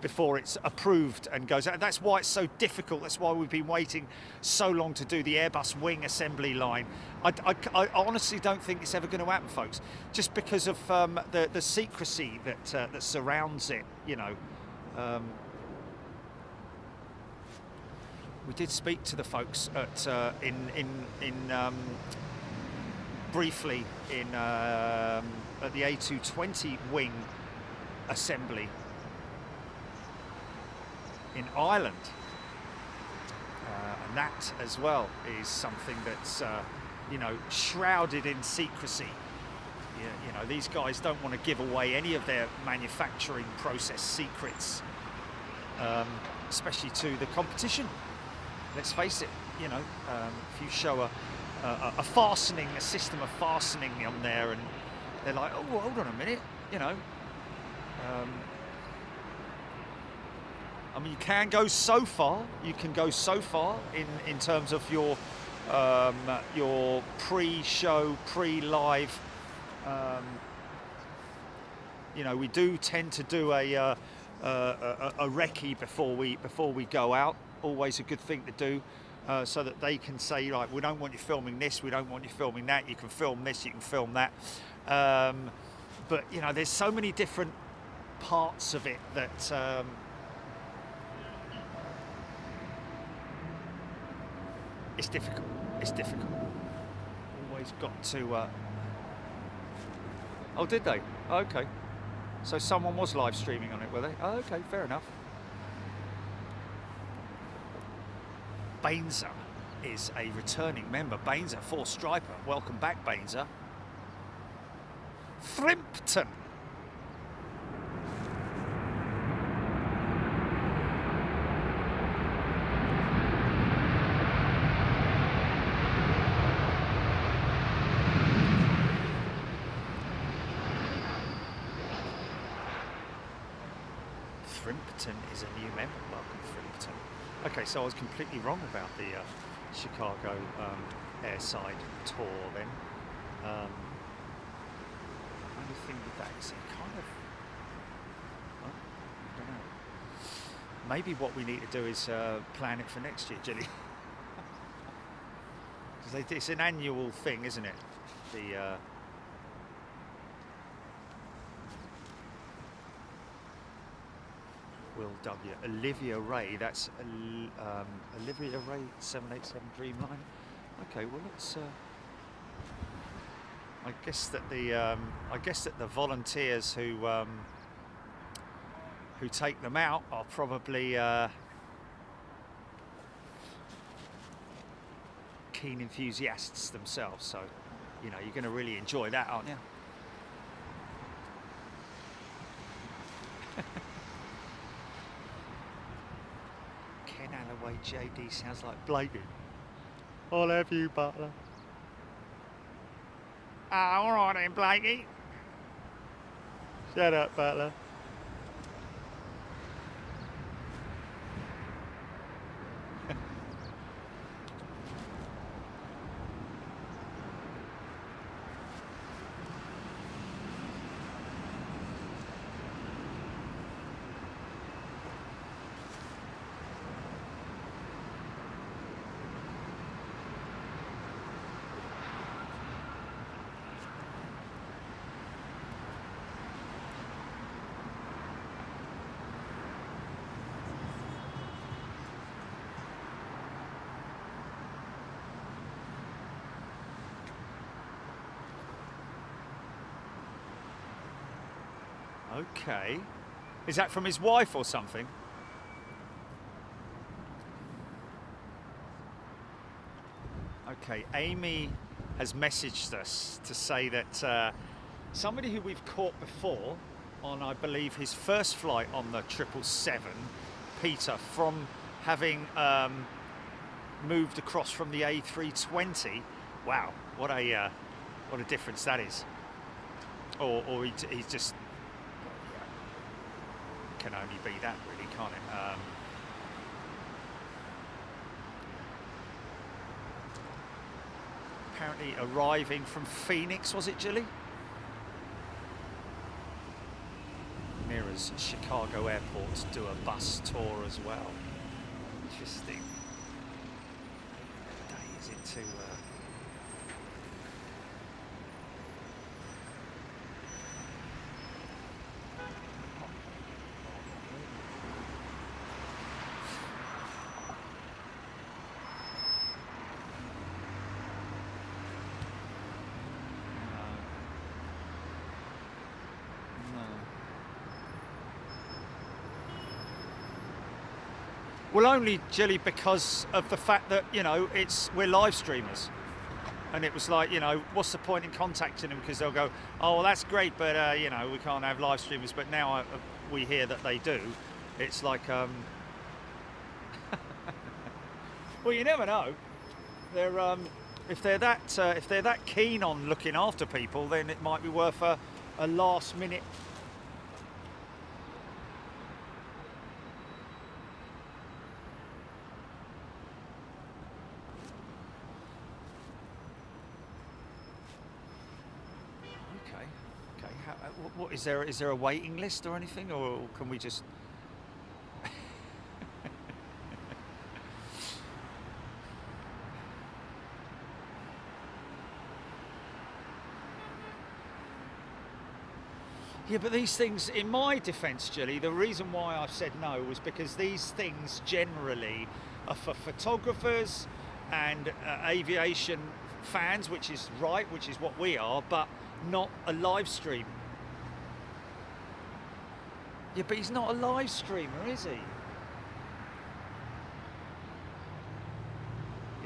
before it's approved and goes out. That's why it's so difficult. That's why we've been waiting so long to do the Airbus wing assembly line. I honestly don't think it's ever going to happen, folks, just because of the secrecy that surrounds it. You know, we did speak to the folks at briefly at the A220 wing assembly in Ireland, and that as well is something that's you know, shrouded in secrecy. You know, these guys don't want to give away any of their manufacturing process secrets, especially to the competition. Let's face it, you know, if you show a fastening, a system of fastening on there, and they're like, oh, well, hold on a minute, you know. I mean, you can go so far. You can go so far in terms of your pre-show, pre-live. You know, we do tend to do a recce before we go out. Always a good thing to do, so that they can say, like, we don't want you filming this, we don't want you filming that. You can film this, you can film that. But you know, there's so many different parts of it that. It's difficult. It's difficult. Always got to. Oh, did they? Oh, okay. So someone was live streaming on it, were they? Oh, okay, fair enough. Bainzer is a returning member. Bainzer, 4 striper. Welcome back, Bainzer. Thrimpton. Frimpton is a new member. Welcome, Frimpton. Okay, so I was completely wrong about the Chicago airside tour then. Only thing with that is it kind of, well, I don't know. Maybe what we need to do is plan it for next year, Jilly. Because it's an annual thing, isn't it? The Will W. Olivia Ray, that's Olivia Ray 787 Dreamline. Okay, well let's. I guess that the volunteers who take them out are probably keen enthusiasts themselves. So, you know, you're going to really enjoy that, aren't you? Alloway JD sounds like Blakey. I'll have you, Butler. Ah, all right then, Blakey. Shut up, Butler. Okay. Is that from his wife or something? Okay, Amy has messaged us to say that somebody who we've caught before on, I believe, his first flight on the 777, Peter, from having moved across from the A320. Wow, what a difference that is. Or he's just, can only be that, really, can't it? Apparently arriving from Phoenix, was it, Gilly? Mirrors Chicago Airport to do a bus tour as well. Interesting. What day is it to? Well, only, Gilly, because of the fact that, you know, we're live streamers. And it was like, you know, what's the point in contacting them? Because they'll go, oh, well, that's great, but, you know, we can't have live streamers. But now we hear that they do. It's like, well, you never know. They're, if they're that keen on looking after people, then it might be worth a last minute. What is there a waiting list or anything, or can we just Yeah, but these things, in my defence, Gilly, the reason why I've said no was because these things generally are for photographers and aviation fans, which is right, which is what we are, but not a live stream. Yeah, but he's not a live streamer, is he?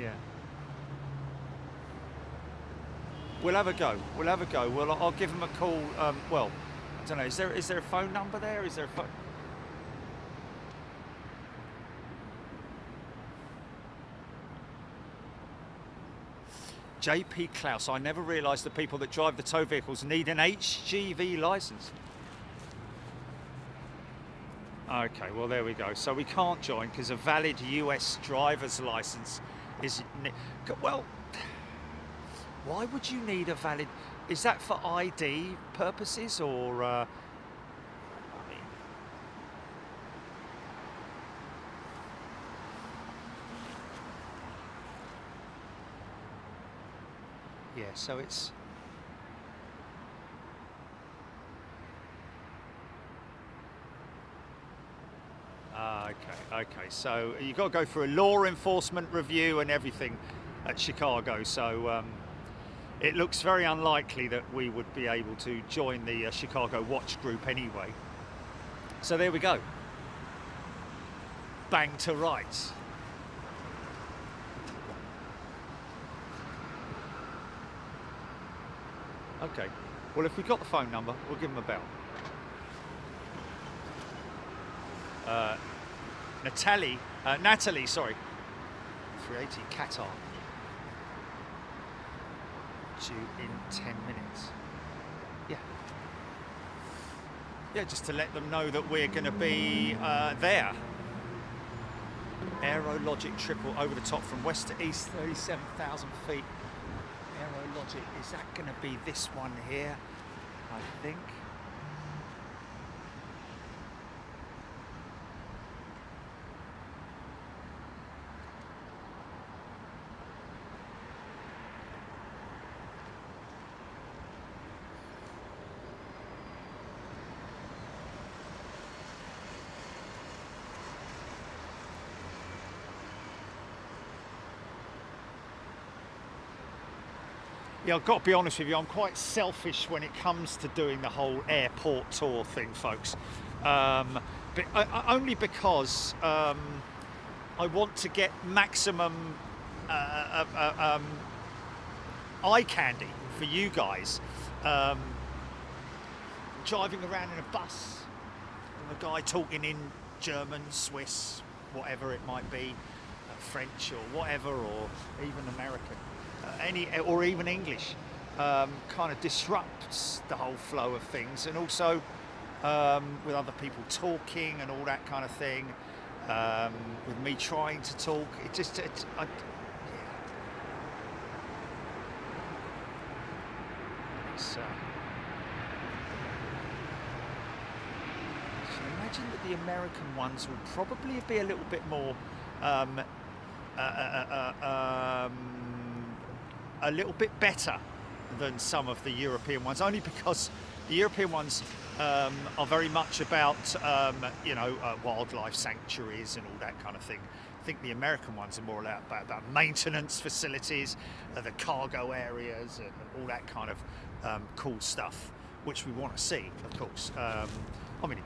Yeah. We'll have a go. We'll have a go. Well, I'll give him a call. Well, I don't know. Is there a phone number there? Is there a phone? JP Klaus. I never realised the people that drive the tow vehicles need an HGV licence. Okay, well, there we go. So we can't join because a valid US driver's licence is... Well, why would you need a valid... Is that for ID purposes or... I mean... Yeah, so it's... Okay, so you've got to go through a law enforcement review and everything at Chicago, so it looks very unlikely that we would be able to join the Chicago Watch Group anyway. So there we go. Bang to rights. Okay, well, if we've got the phone number, we'll give them a bell. Natalie, sorry. 380 Qatar. Due in 10 minutes. Yeah. Yeah, just to let them know that we're going to be there. Aerologic triple over the top from west to east, 37,000 feet. Aerologic, is that going to be this one here? I think. Yeah, I've got to be honest with you, I'm quite selfish when it comes to doing the whole airport tour thing, folks. Only because I want to get maximum eye candy for you guys. Driving around in a bus, and a guy talking in German, Swiss, whatever it might be, French or whatever, or even American, or even English, kind of disrupts the whole flow of things, and also with other people talking and all that kind of thing, with me trying to talk, yeah. Imagine that the American ones will probably be a little bit more, a little bit better than some of the European ones, only because the European ones are very much about, wildlife sanctuaries and all that kind of thing. I think the American ones are more about maintenance facilities, the cargo areas, and all that kind of cool stuff, which we want to see, of course. I mean,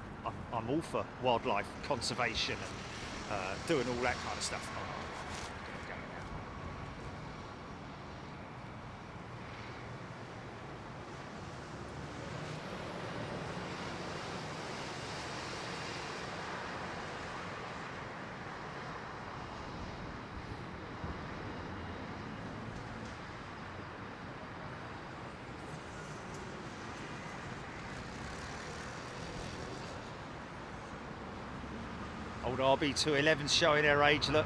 I'm all for wildlife conservation and doing all that kind of stuff. Old RB211's showing their age, look.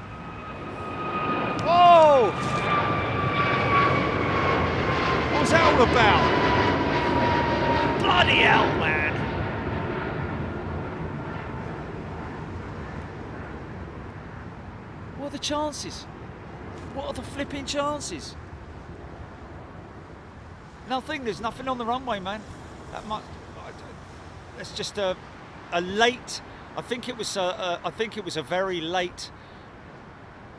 Whoa! What was that all about? Bloody hell, man! What are the chances? What are the flipping chances? Nothing, there's nothing on the runway, man. That's just a late... I think it was a very late.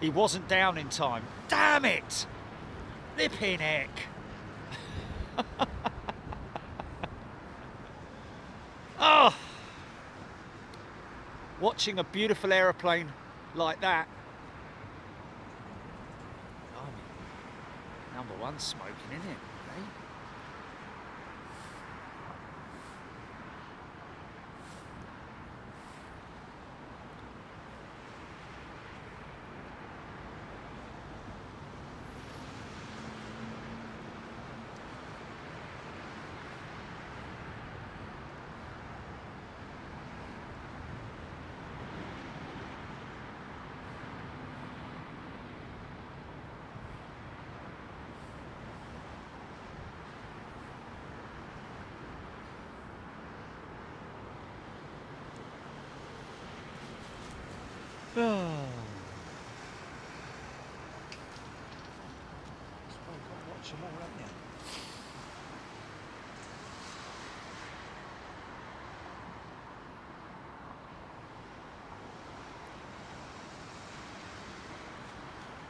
He wasn't down in time. Damn it! Flipping heck! Oh! Watching a beautiful aeroplane like that. Oh, number one smoking, isn't it? Eh? Watch them all, haven't you?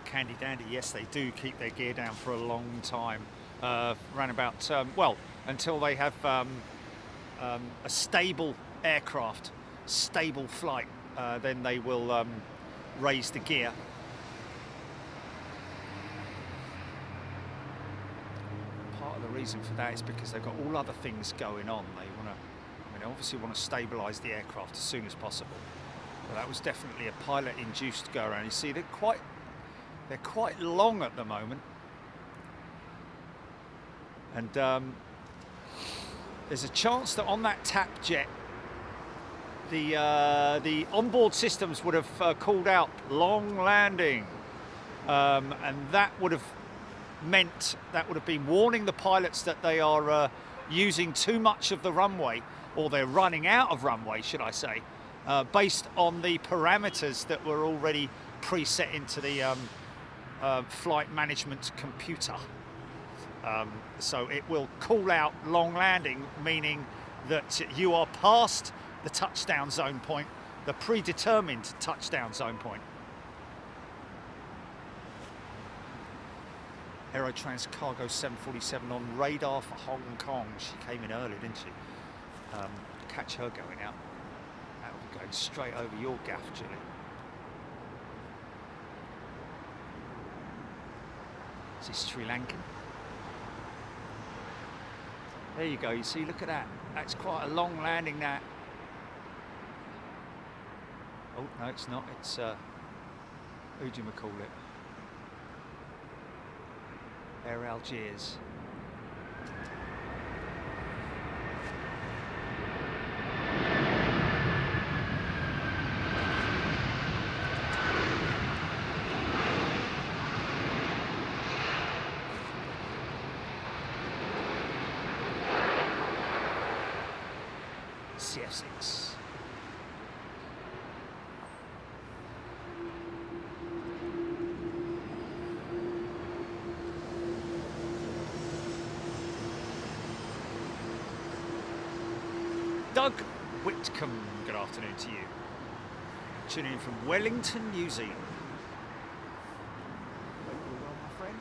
Candy dandy, yes, they do keep their gear down for a long time, around about until they have a stable aircraft, stable flight. Then they will raise the gear. Part of the reason for that is because they've got all other things going on. They obviously want to stabilise the aircraft as soon as possible. But that was definitely a pilot-induced go around. You see, they're quite long at the moment, and there's a chance that on that tap jet, the onboard systems would have called out long landing, and that would have been warning the pilots that they are using too much of the runway, or they're running out of runway, should I say, based on the parameters that were already preset into the flight management computer. So it will call out long landing, meaning that you are past the touchdown zone point, the predetermined touchdown zone point. Aerotrans Cargo 747 on radar for Hong Kong. She came in early, didn't she? Catch her going out. That will be going straight over your gaff, Julie. Is this Sri Lankan? There you go, you see, look at that. That's quite a long landing, that. Oh, no, it's not. It's, who do you call it? Air Algiers. CF6. Doug Whitcomb, good afternoon to you. Tuning in from Wellington, New Zealand. Hope you're well, my friend.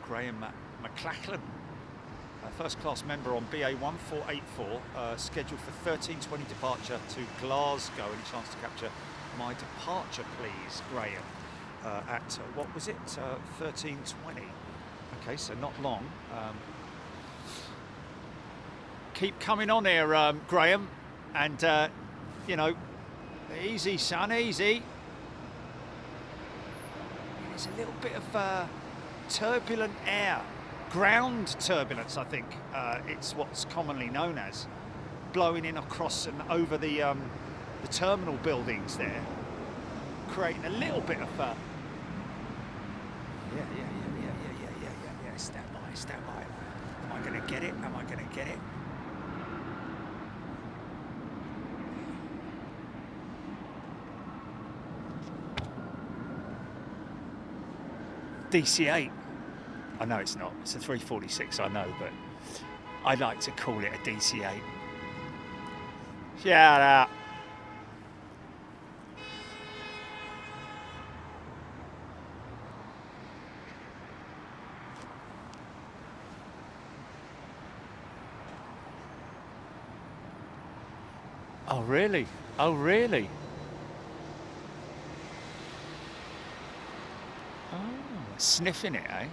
Graham McLachlan, first class member on BA 1484, scheduled for 13:20 departure to Glasgow. Any chance to capture my departure, please, Graham? At what was it? 13:20. Okay, so not long. Keep coming on here, Graham, and you know, easy, son, easy. There's a little bit of turbulent air. Ground turbulence, I think it's what's commonly known as, blowing in across and over the terminal buildings there, creating a little bit of yeah. Stand by. Am I going to get it? Am I going to get it? DC-8. I know it's not. It's a 346, I know, but I like to call it a DC-8. Shout out. Oh, really? Oh, really? Oh, sniffing it, eh?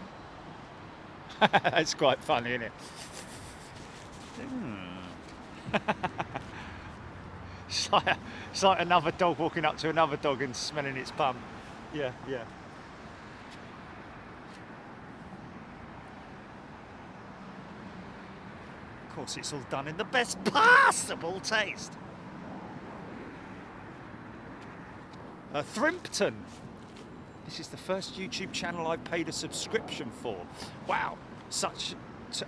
That's quite funny, isn't it? It's like another dog walking up to another dog and smelling its bum. Yeah. Of course, it's all done in the best possible taste. Thrimpton. This is the first YouTube channel I've paid a subscription for. Wow, such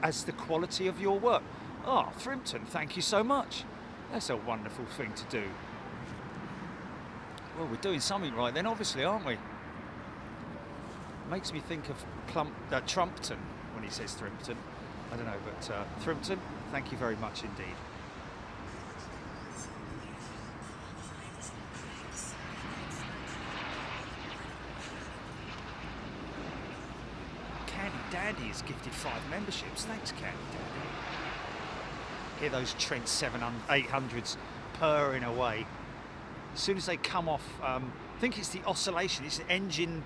as the quality of your work. Ah, oh, Thrimpton, thank you so much. That's a wonderful thing to do. Well, we're doing something right then, obviously, aren't we? Makes me think of Trumpton when he says Thrimpton. I don't know, but Thrimpton, thank you very much indeed. Daddy has gifted 5 memberships. Thanks, Candy Daddy. Hear those Trent 800s purring away. As soon as they come off, I think it's the oscillation. It's the engine.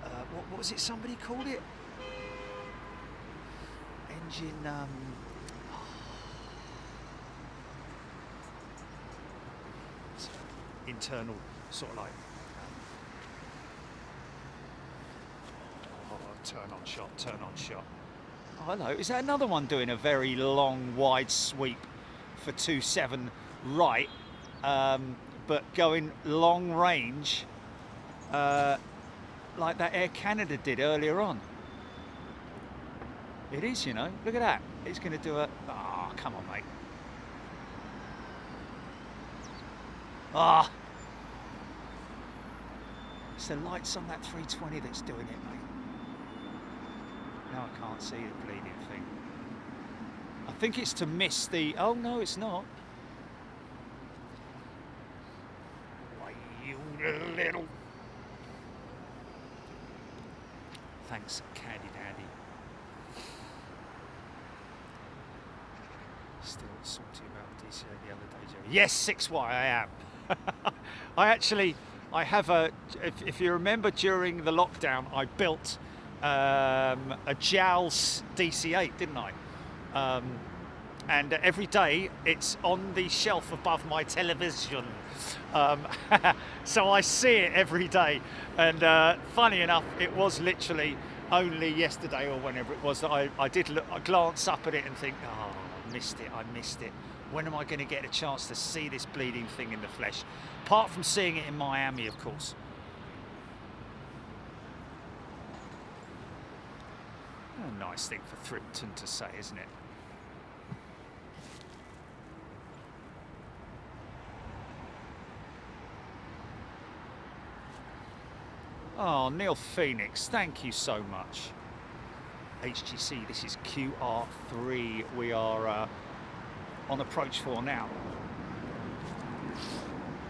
What was it? Somebody called it engine. Internal, sort of like. Turn on shot. Oh, hello, is that another one doing a very long, wide sweep for 27 right, but going long range, like that Air Canada did earlier on? It is, you know, look at that. It's going to do a, oh, come on, mate. It's the lights on that 320 that's doing it, mate. Now I can't see the bleeding thing. I think it's to miss the... Oh, no, it's not. Why, you little... Thanks, Candy Dandy. Still salty about the DCA the other day, Jerry. Yes, 6Y, I am. I have a... If you remember, during the lockdown, I built a JALS DC-8, didn't I? And every day it's on the shelf above my television, so I see it every day. And funny enough, it was literally only yesterday or whenever it was that I did glance up at it and think, oh, I missed it. When am I going to get a chance to see this bleeding thing in the flesh? Apart from seeing it in Miami, of course. A nice thing for Thrimpton to say, isn't it? Oh, Neil Phoenix, thank you so much. HGC, this is QR3. We are on approach 4 now.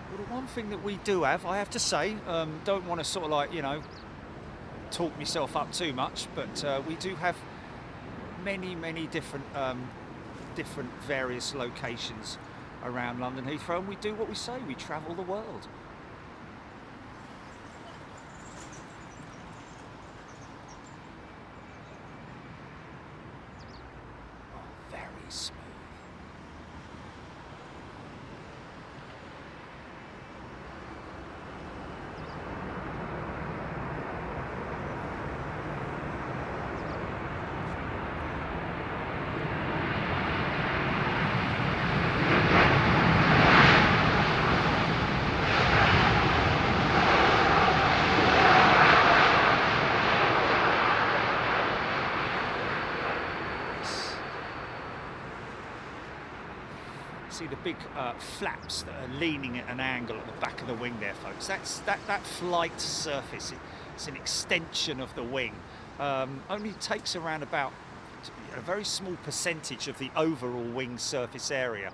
Well, the one thing that we do have, I have to say, don't want to sort of like, you know, talk myself up too much, but we do have many different various locations around London Heathrow, and we do what we say, we travel the world. Oh, very smooth. See the big flaps that are leaning at an angle at the back of the wing there, folks. That flight surface. It's an extension of the wing. Only takes around about a very small percentage of the overall wing surface area,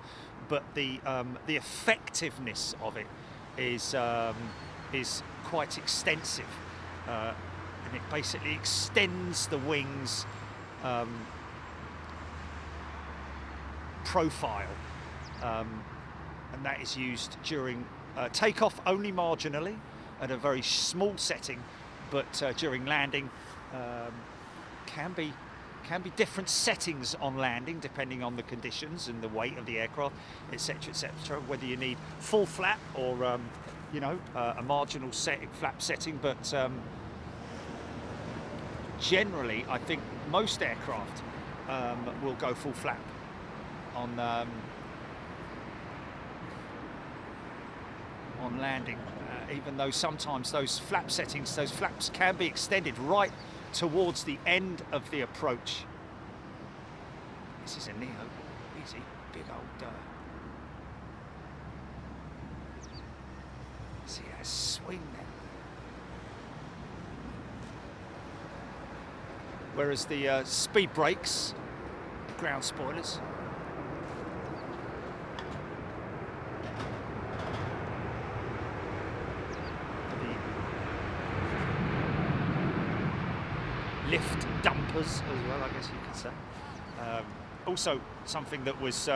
but the effectiveness of it is quite extensive, and it basically extends the wing's profile. And that is used during takeoff only marginally at a very small setting, but during landing can be different settings on landing depending on the conditions and the weight of the aircraft, etc., etc. Whether you need full flap or you know, a marginal flap setting, but generally I think most aircraft will go full flap on landing, even though sometimes those flap settings, those flaps can be extended right towards the end of the approach. This is a Neo, easy, big old see that swing there. Whereas the speed brakes, ground spoilers, lift dumpers as well, I guess you could say. Also something that was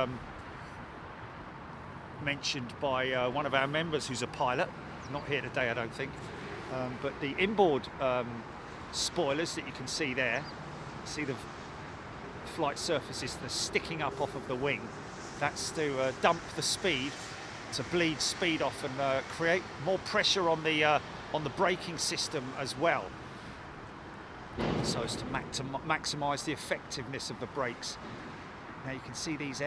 mentioned by one of our members who's a pilot, not here today I don't think, but the inboard spoilers that you can see there, see the flight surfaces that are sticking up off of the wing, that's to dump the speed, to bleed speed off and create more pressure on the braking system as well, so as to maximise the effectiveness of the brakes. Now you can see these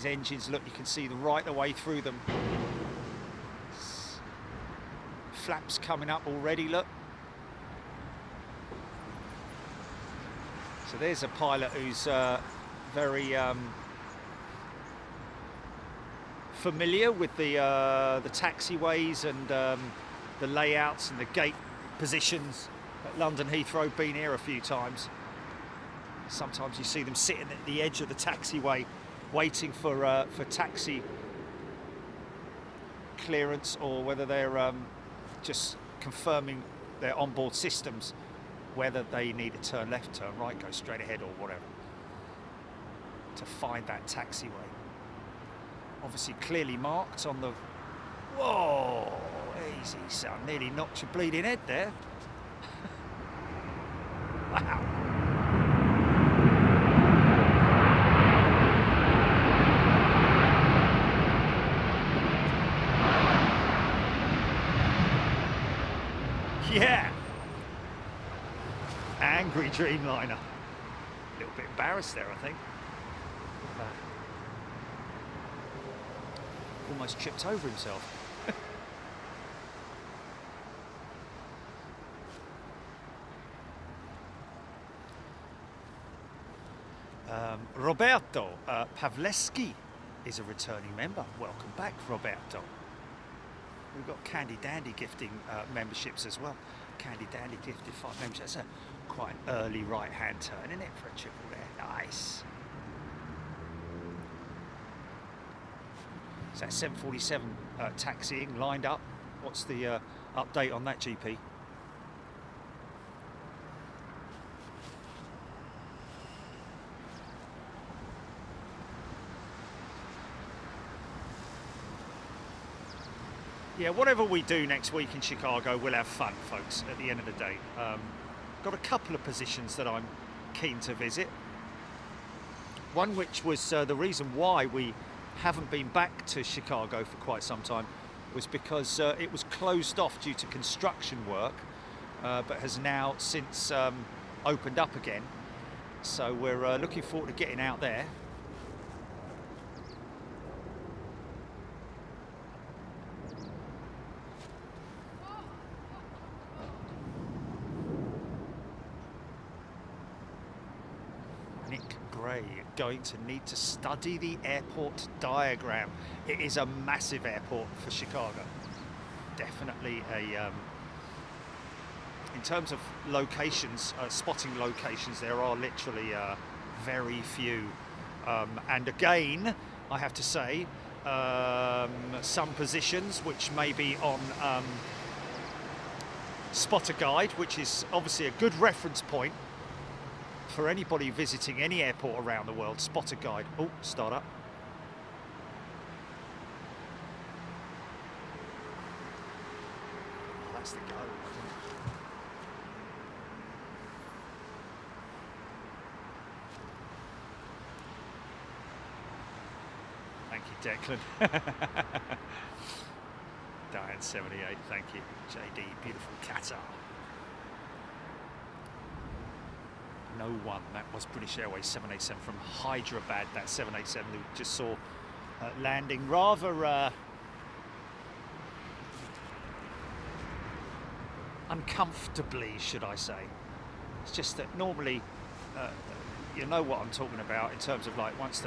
engines, look, you can see right the way through them. Flaps coming up already, look. So there's a pilot who's very familiar with the taxiways and the layouts and the positions at London Heathrow. Been here a few times. Sometimes you see them sitting at the edge of the taxiway, waiting for taxi clearance, or whether they're just confirming their onboard systems, whether they need to turn left, turn right, go straight ahead, or whatever, to find that taxiway. Obviously clearly marked on the... Whoa, easy son, nearly knocked your bleeding head there. Wow. Yeah. Angry Dreamliner. A little bit embarrassed there, I think. Almost tripped over himself. Roberto Pavleski is a returning member. Welcome back, Roberto. We've got Candy Dandy gifting memberships as well. Candy Dandy gifted 5 memberships. That's quite an early right-hand turn, isn't it, for a triple there? Nice. So that's 747 taxiing lined up. What's the update on that, GP? Yeah, whatever we do next week in Chicago, we'll have fun, folks, at the end of the day. Got a couple of positions that I'm keen to visit. One which was the reason why we haven't been back to Chicago for quite some time, was because it was closed off due to construction work, but has now since opened up again. So we're looking forward to getting out there. Going to need to study the airport diagram. It is a massive airport for Chicago. Definitely a in terms of locations, spotting locations, there are literally very few, and again I have to say some positions which may be on Spotter Guide, which is obviously a good reference point for anybody visiting any airport around the world. Spotter Guide. Oh, start up. Oh, that's the go. Thank you, Declan. Diane 78, thank you. JD, beautiful Qatar. No one, that was British Airways 787 from Hyderabad, that 787 we just saw landing rather uncomfortably, should I say. It's just that normally you know what I'm talking about in terms of, like, once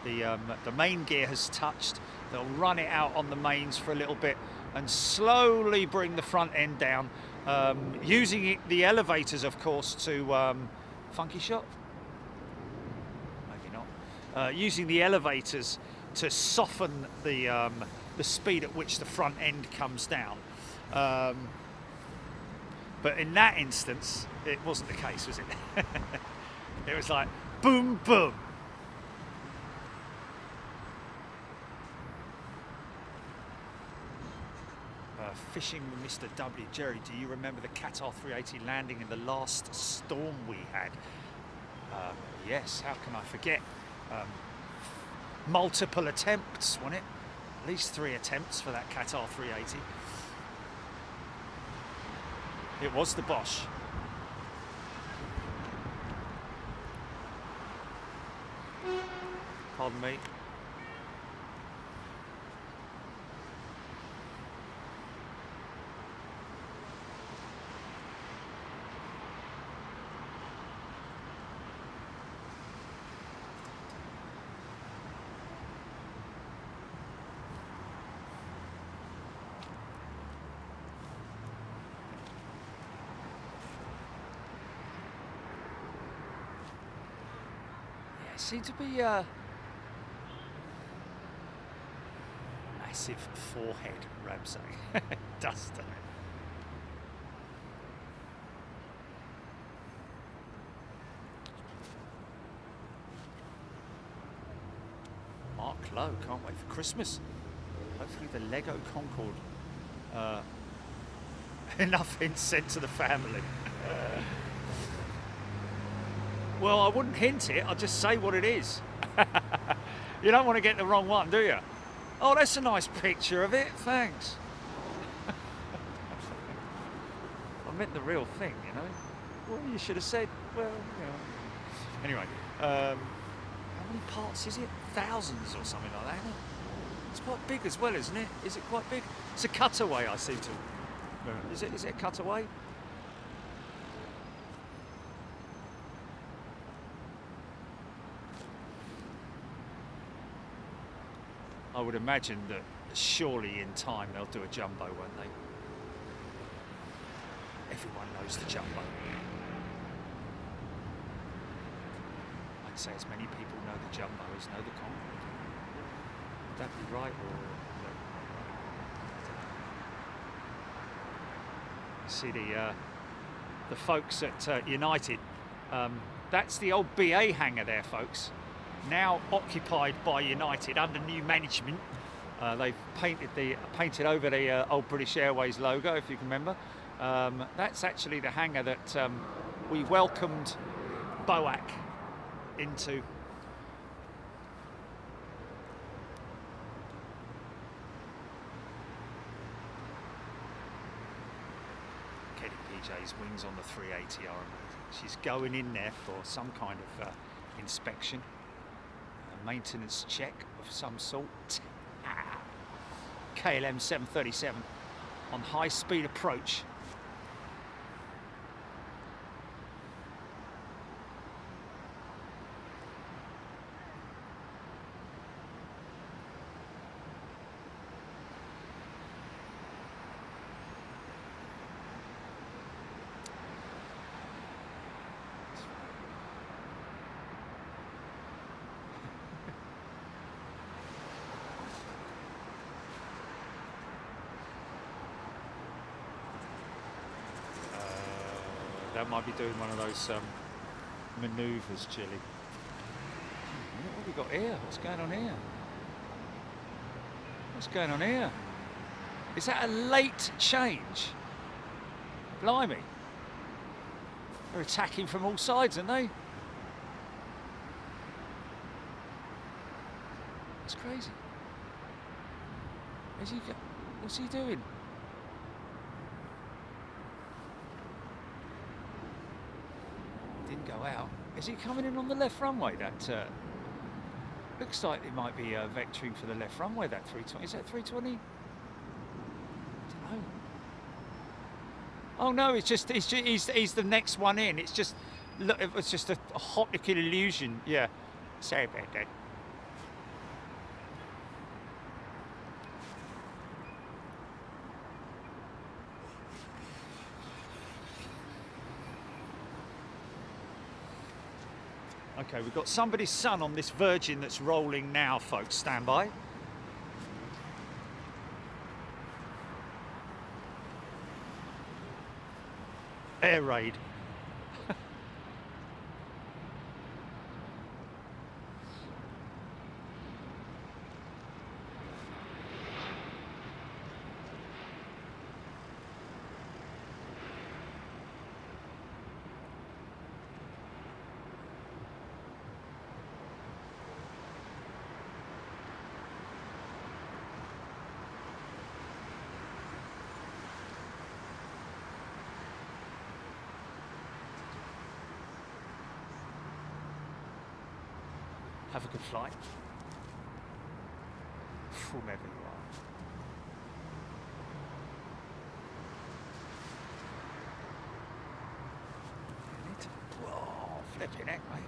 the main gear has touched, they'll run it out on the mains for a little bit and slowly bring the front end down, using the elevators, of course, to funky shot? Maybe not. Using the elevators to soften the speed at which the front end comes down. But in that instance, it wasn't the case, was it? It was like boom, boom. Fishing with Mr. W. Jerry, do you remember the Qatar 380 landing in the last storm we had? Yes, how can I forget? Multiple attempts, wasn't it? At least 3 attempts for that Qatar 380. It was the Bosch. Pardon me. seem to be massive forehead, Ramsay. Doesn't it? Mark Lowe, can't wait for Christmas. Hopefully the Lego Concorde. Enough hints sent to the family. Well, I wouldn't hint it, I'd just say what it is. You don't want to get the wrong one, do you? Oh, that's a nice picture of it, thanks. I meant the real thing, you know. Well, you should have said, well, you know. Anyway, how many parts is it? Thousands or something like that, isn't it? It's quite big as well, isn't it? Is it quite big? It's a cutaway, I seem to. Is it a cutaway? I would imagine that surely in time they'll do a jumbo, won't they? Everyone knows the jumbo. I'd say as many people know the jumbo as know the Concorde. Would that be right? Or you see the folks at United. That's the old BA hangar there, folks. Now occupied by United under new management. They've painted over the old British Airways logo, if you can remember. That's actually the hangar that we welcomed Boeing into. Kelly PJ's wings on the 380 are amazing. She's going in there for some kind of inspection. Maintenance check of some sort. KLM 737 on high speed approach. That might be doing one of those manoeuvres, Chile. What have we got here? What's going on here? What's going on here? Is that a late change? Blimey. They're attacking from all sides, aren't they? It's crazy. Where's he go? What's he doing? Didn't go out. Is he coming in on the left runway? That looks like it might be vectoring for the left runway. That 320. Is that 320? I don't know. Oh no, it's just he's the next one in. It's just look, it's just a optical illusion. Yeah. Sorry about that. Okay, we've got somebody's son on this Virgin that's rolling now, folks. Stand by. Air raid. Have a good flight. Whomever you are. You need to... Whoa, flipping heck, mate.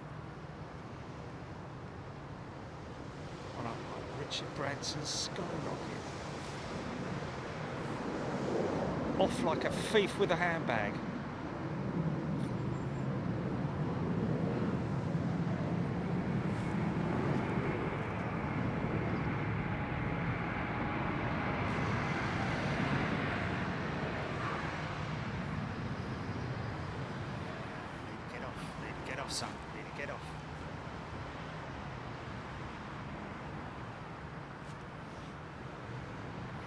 On up like Richard Branson's skyrocket. Off like a thief with a handbag. off, son. Really get off.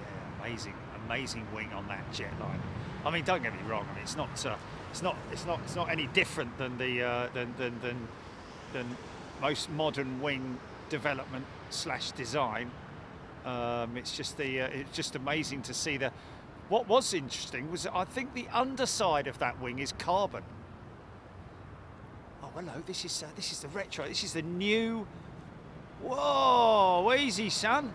Yeah, amazing wing on that jet line. I mean, don't get me wrong. I mean, it's not any different than the than most modern wing development / design. It's just amazing to see the. What was interesting was I think the underside of that wing is carbon. Oh hello, this is the retro. This is the new. Whoa, easy, son.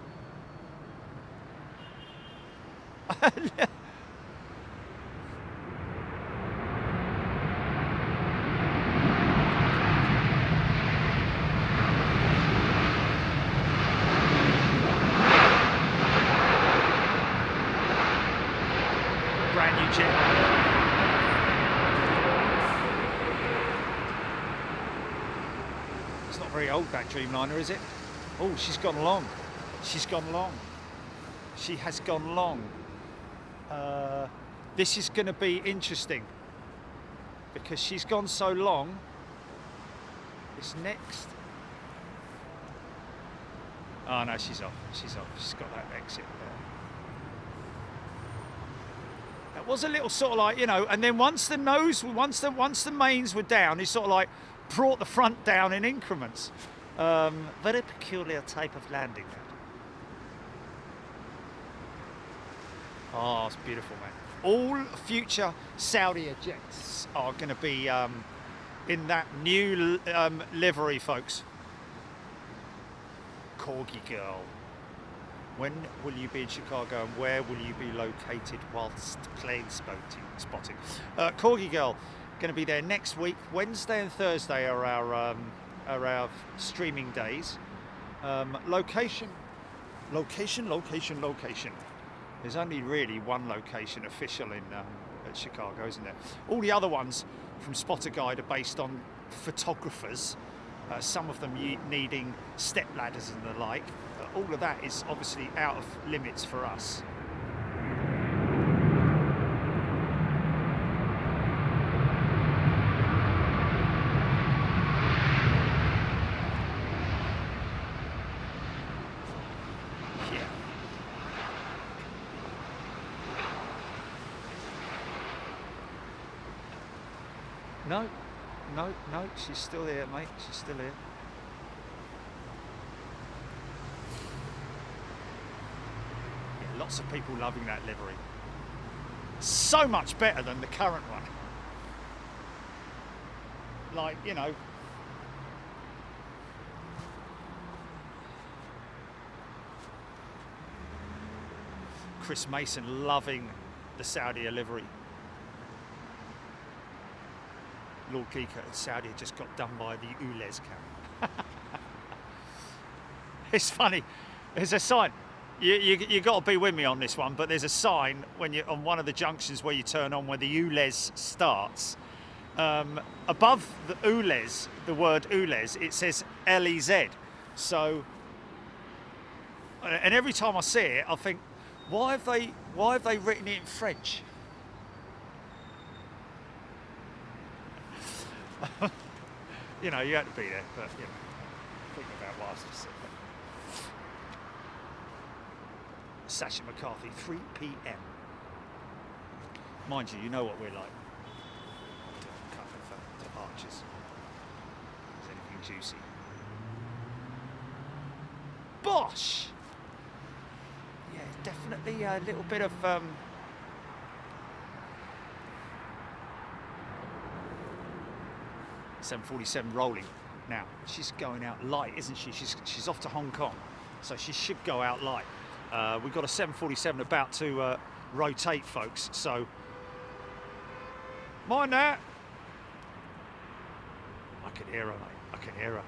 It's not very old, that Dreamliner, is it? Oh, she's gone long. She's gone long. She has gone long. This is going to be interesting because she's gone so long. This next. Oh no, she's off. She's off. She's got that exit there. That was a little sort of like, you know, and then once the mains were down, it sort of like brought the front down in increments. Very peculiar type of landing that. Oh, it's beautiful, man. All future Saudi jets are going to be in that new livery, folks. Corgi girl. When will you be in Chicago and where will you be located whilst Planespotting? Corgi girl, going to be there next week. Wednesday and Thursday are our streaming days. Location. There's only really one location official in at Chicago, isn't there? All the other ones from Spotter Guide are based on photographers. Some of them needing step ladders and the like. All of that is obviously out of limits for us. Yeah. No, she's still here, mate. She's still here. Yeah, lots of people loving that livery. So much better than the current one. Like, you know. Chris Mason loving the Saudi livery. Lord Geeker at Saudi just got done by the ULEZ camp. It's funny. There's a sign. You got to be with me on this one, but there's a sign when you're on one of the junctions where you turn on where the ULEZ starts. Above the ULEZ, the word ULEZ, it says LEZ. So, and every time I see it, I think, why have they written it in French? You know, you had to be there, but you know, thinking about what I was just saying. Sasha McCarthy, 3 p.m. Mind you, you know what we're like. Cut for departures. Is anything juicy? Bosh! Yeah, definitely a little bit of 747 rolling. Now, she's going out light, isn't she? She's off to Hong Kong, so she should go out light. We've got a 747 about to rotate, folks, so mind that. I can hear her, mate. I can hear her.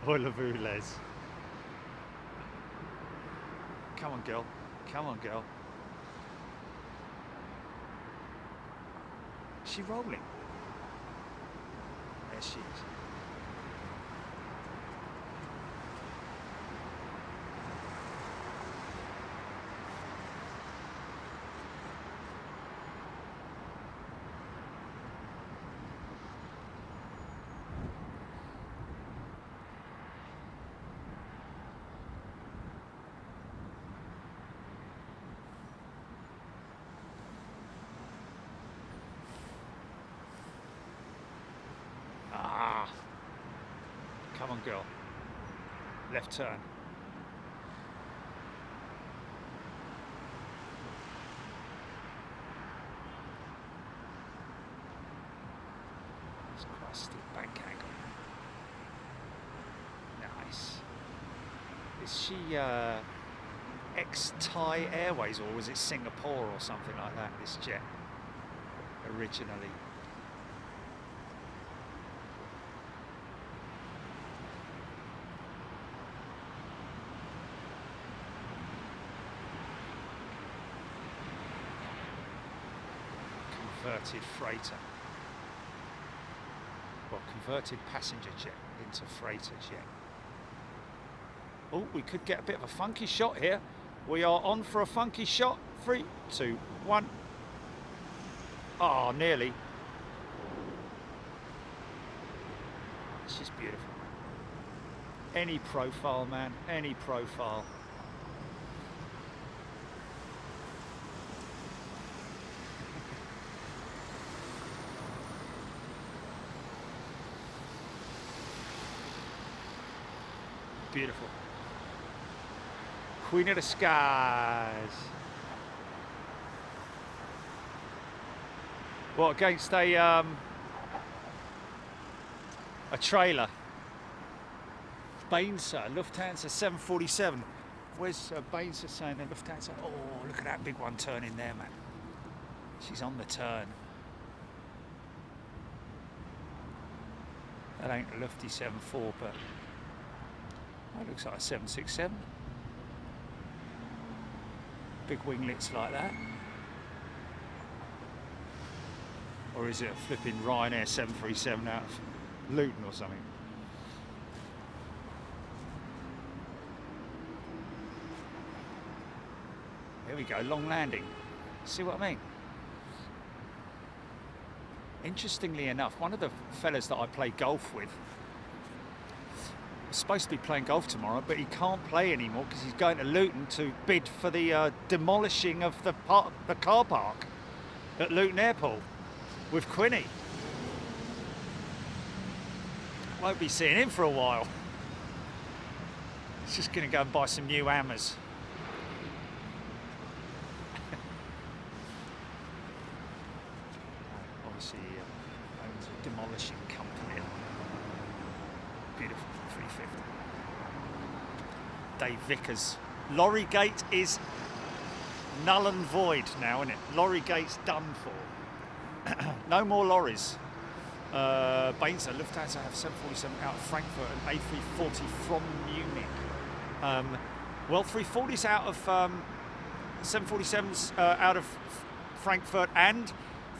Voulez-vous, Les? Come on, girl. Come on, girl. Is she rolling? There she is. Come on, girl. Left turn. It's quite a steep bank angle. Nice. Is she ex-Thai Airways, or was it Singapore or something like that, this jet, originally? Converted freighter. Well, converted passenger jet into freighter jet. Oh, we could get a bit of a funky shot here. We are on for a funky shot. 3, 2, 1. Oh, nearly. It's just beautiful. Any profile, man. Any profile. Beautiful. Queen of the skies. What, against a trailer? Bainser, Lufthansa 747. Where's Bainser saying that Lufthansa? Oh, look at that big one turning there, man. She's on the turn. That ain't a Lufty 74, but that looks like a 767. Big winglets like that. Or is it a flipping Ryanair 737 out of Luton or something? There we go, long landing. See what I mean? Interestingly enough, one of the fellas that I play golf with was supposed to be playing golf tomorrow, but he can't play anymore because he's going to Luton to bid for the demolishing of the car park at Luton Airport with Quinny. Won't be seeing him for a while. He's just going to go and buy some new hammers. Obviously, owns a demolishing company. Beautiful 350. Dave Vickers. Lorry Gate is null and void now, isn't it? Lorry Gate's done for. No more lorries. Bainser, Lufthansa have 747 out of Frankfurt and A340 from Munich. Well, 340s out of 747s out of Frankfurt and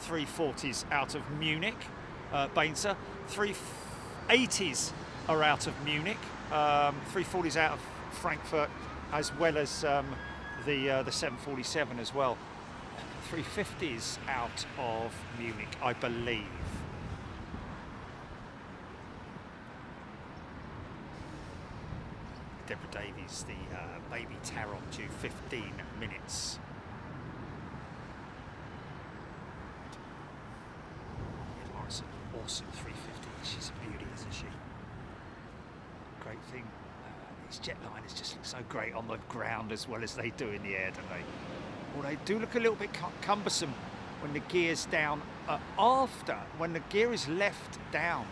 340s out of Munich. Bainser. 380s are out of Munich. 340s out of Frankfurt, as well as the 747 as well. 350s out of Munich, I believe. Deborah Davies, the baby Taron, due 15 minutes. Yeah, Morrison, awesome 350. She's a beauty, isn't she? Great thing. These jetliners just look so great on the ground as well as they do in the air, don't they? Well, they do look a little bit cumbersome when the gear's down when the gear is left down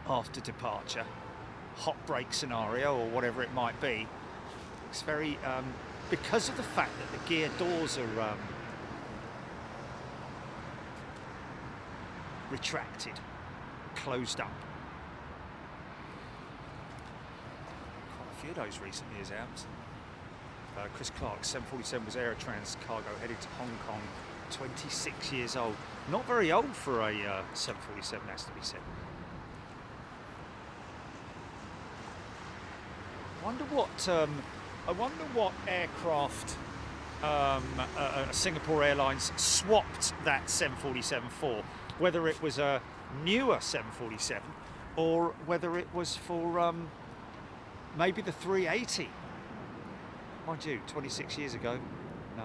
after departure, hot brake scenario or whatever it might be. It's very, because of the fact that the gear doors are retracted, closed up. Quite a few of those recently as AIRBUS. Chris Clark, 747 was Aerotrans cargo headed to Hong Kong, 26 years old. Not very old for a 747, has to be said. I wonder what aircraft Singapore Airlines swapped that 747 for. Whether it was a newer 747 or whether it was for maybe the 380. Mind you, 26 years ago, no,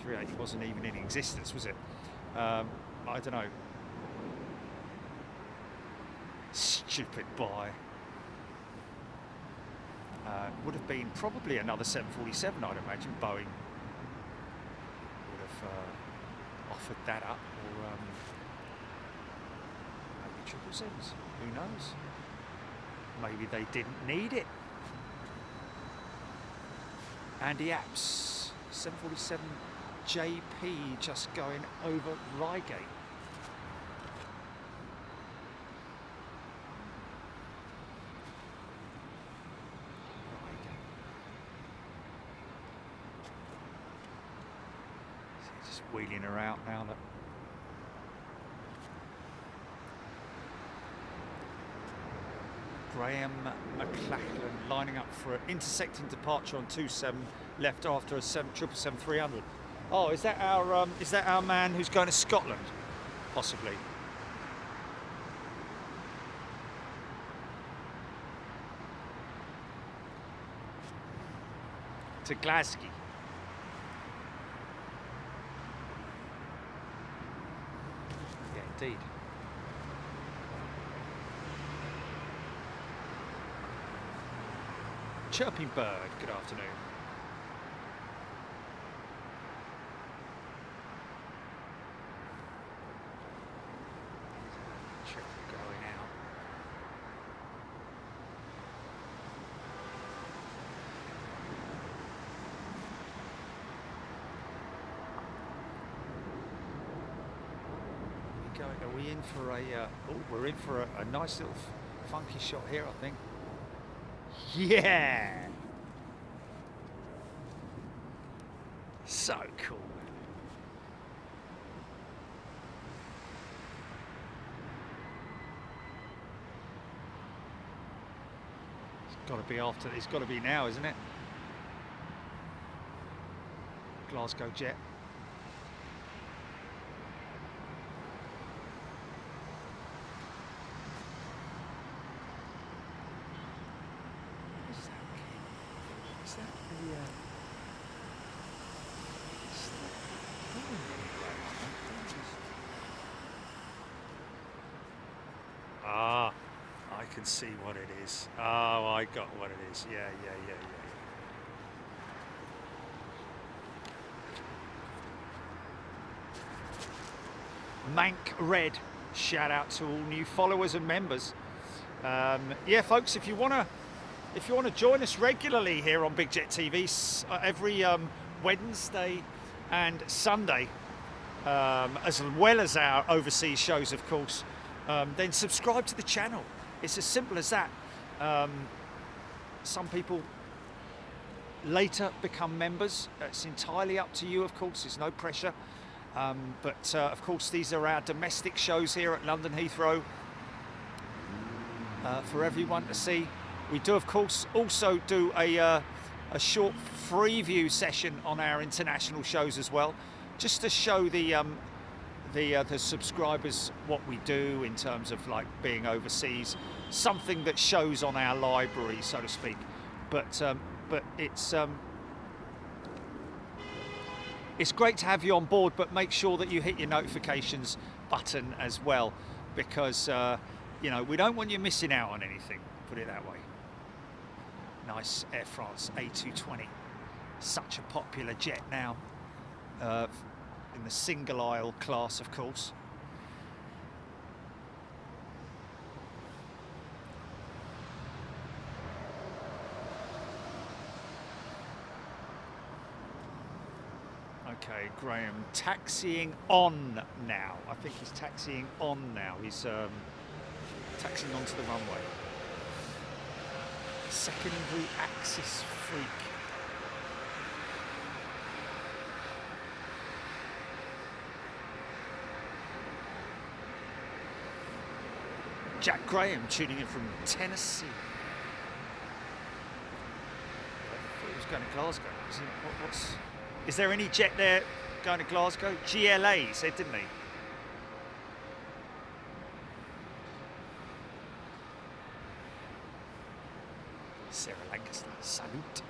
380 wasn't even in existence, was it? I don't know. stupid buy. Would have been probably another 747, I'd imagine. Boeing would have offered that up, or maybe 777s. Who knows? Maybe they didn't need it. Andy Apps, 747 JP, just going over Reigate. Wheeling her out now. Look. Graham McLachlan lining up for an intersecting departure on 27 left after a 777-300. Oh, is that our man who's going to Scotland? Possibly. To Glasgow. Indeed. Chirping bird, good afternoon. Triple going out. Are we in for a? Oh, we're in for a nice little funky shot here, I think. Yeah, so cool. It's got to be after. It's got to be now, isn't it? Glasgow jet. Ah, I can see what it is. Oh, I got what it is. Yeah. Mank Red, shout out to all new followers and members. Yeah, folks, if you wanna join us regularly here on Big Jet TV every Wednesday and Sunday, as well as our overseas shows, of course, then subscribe to the channel. It's as simple as that. Some people later become members. It's entirely up to you, of course. There's no pressure. But of course, these are our domestic shows here at London Heathrow for everyone to see. We do, of course, also do a short preview session on our international shows as well, just to show the subscribers what we do in terms of like being overseas, something that shows on our library, so to speak. But it's great to have you on board, but make sure that you hit your notifications button as well, because you know, we don't want you missing out on anything, put it that way. Nice Air France A220, such a popular jet now, in the single aisle class, of course. Okay, Graham taxiing on now. I think he's taxiing on now. He's taxiing onto the runway. Secondary axis freak. Jack Graham tuning in from Tennessee. I thought he was going to Glasgow. Is there any jet there going to Glasgow? GLA, he said, didn't he? Sarah Lancaster, salute.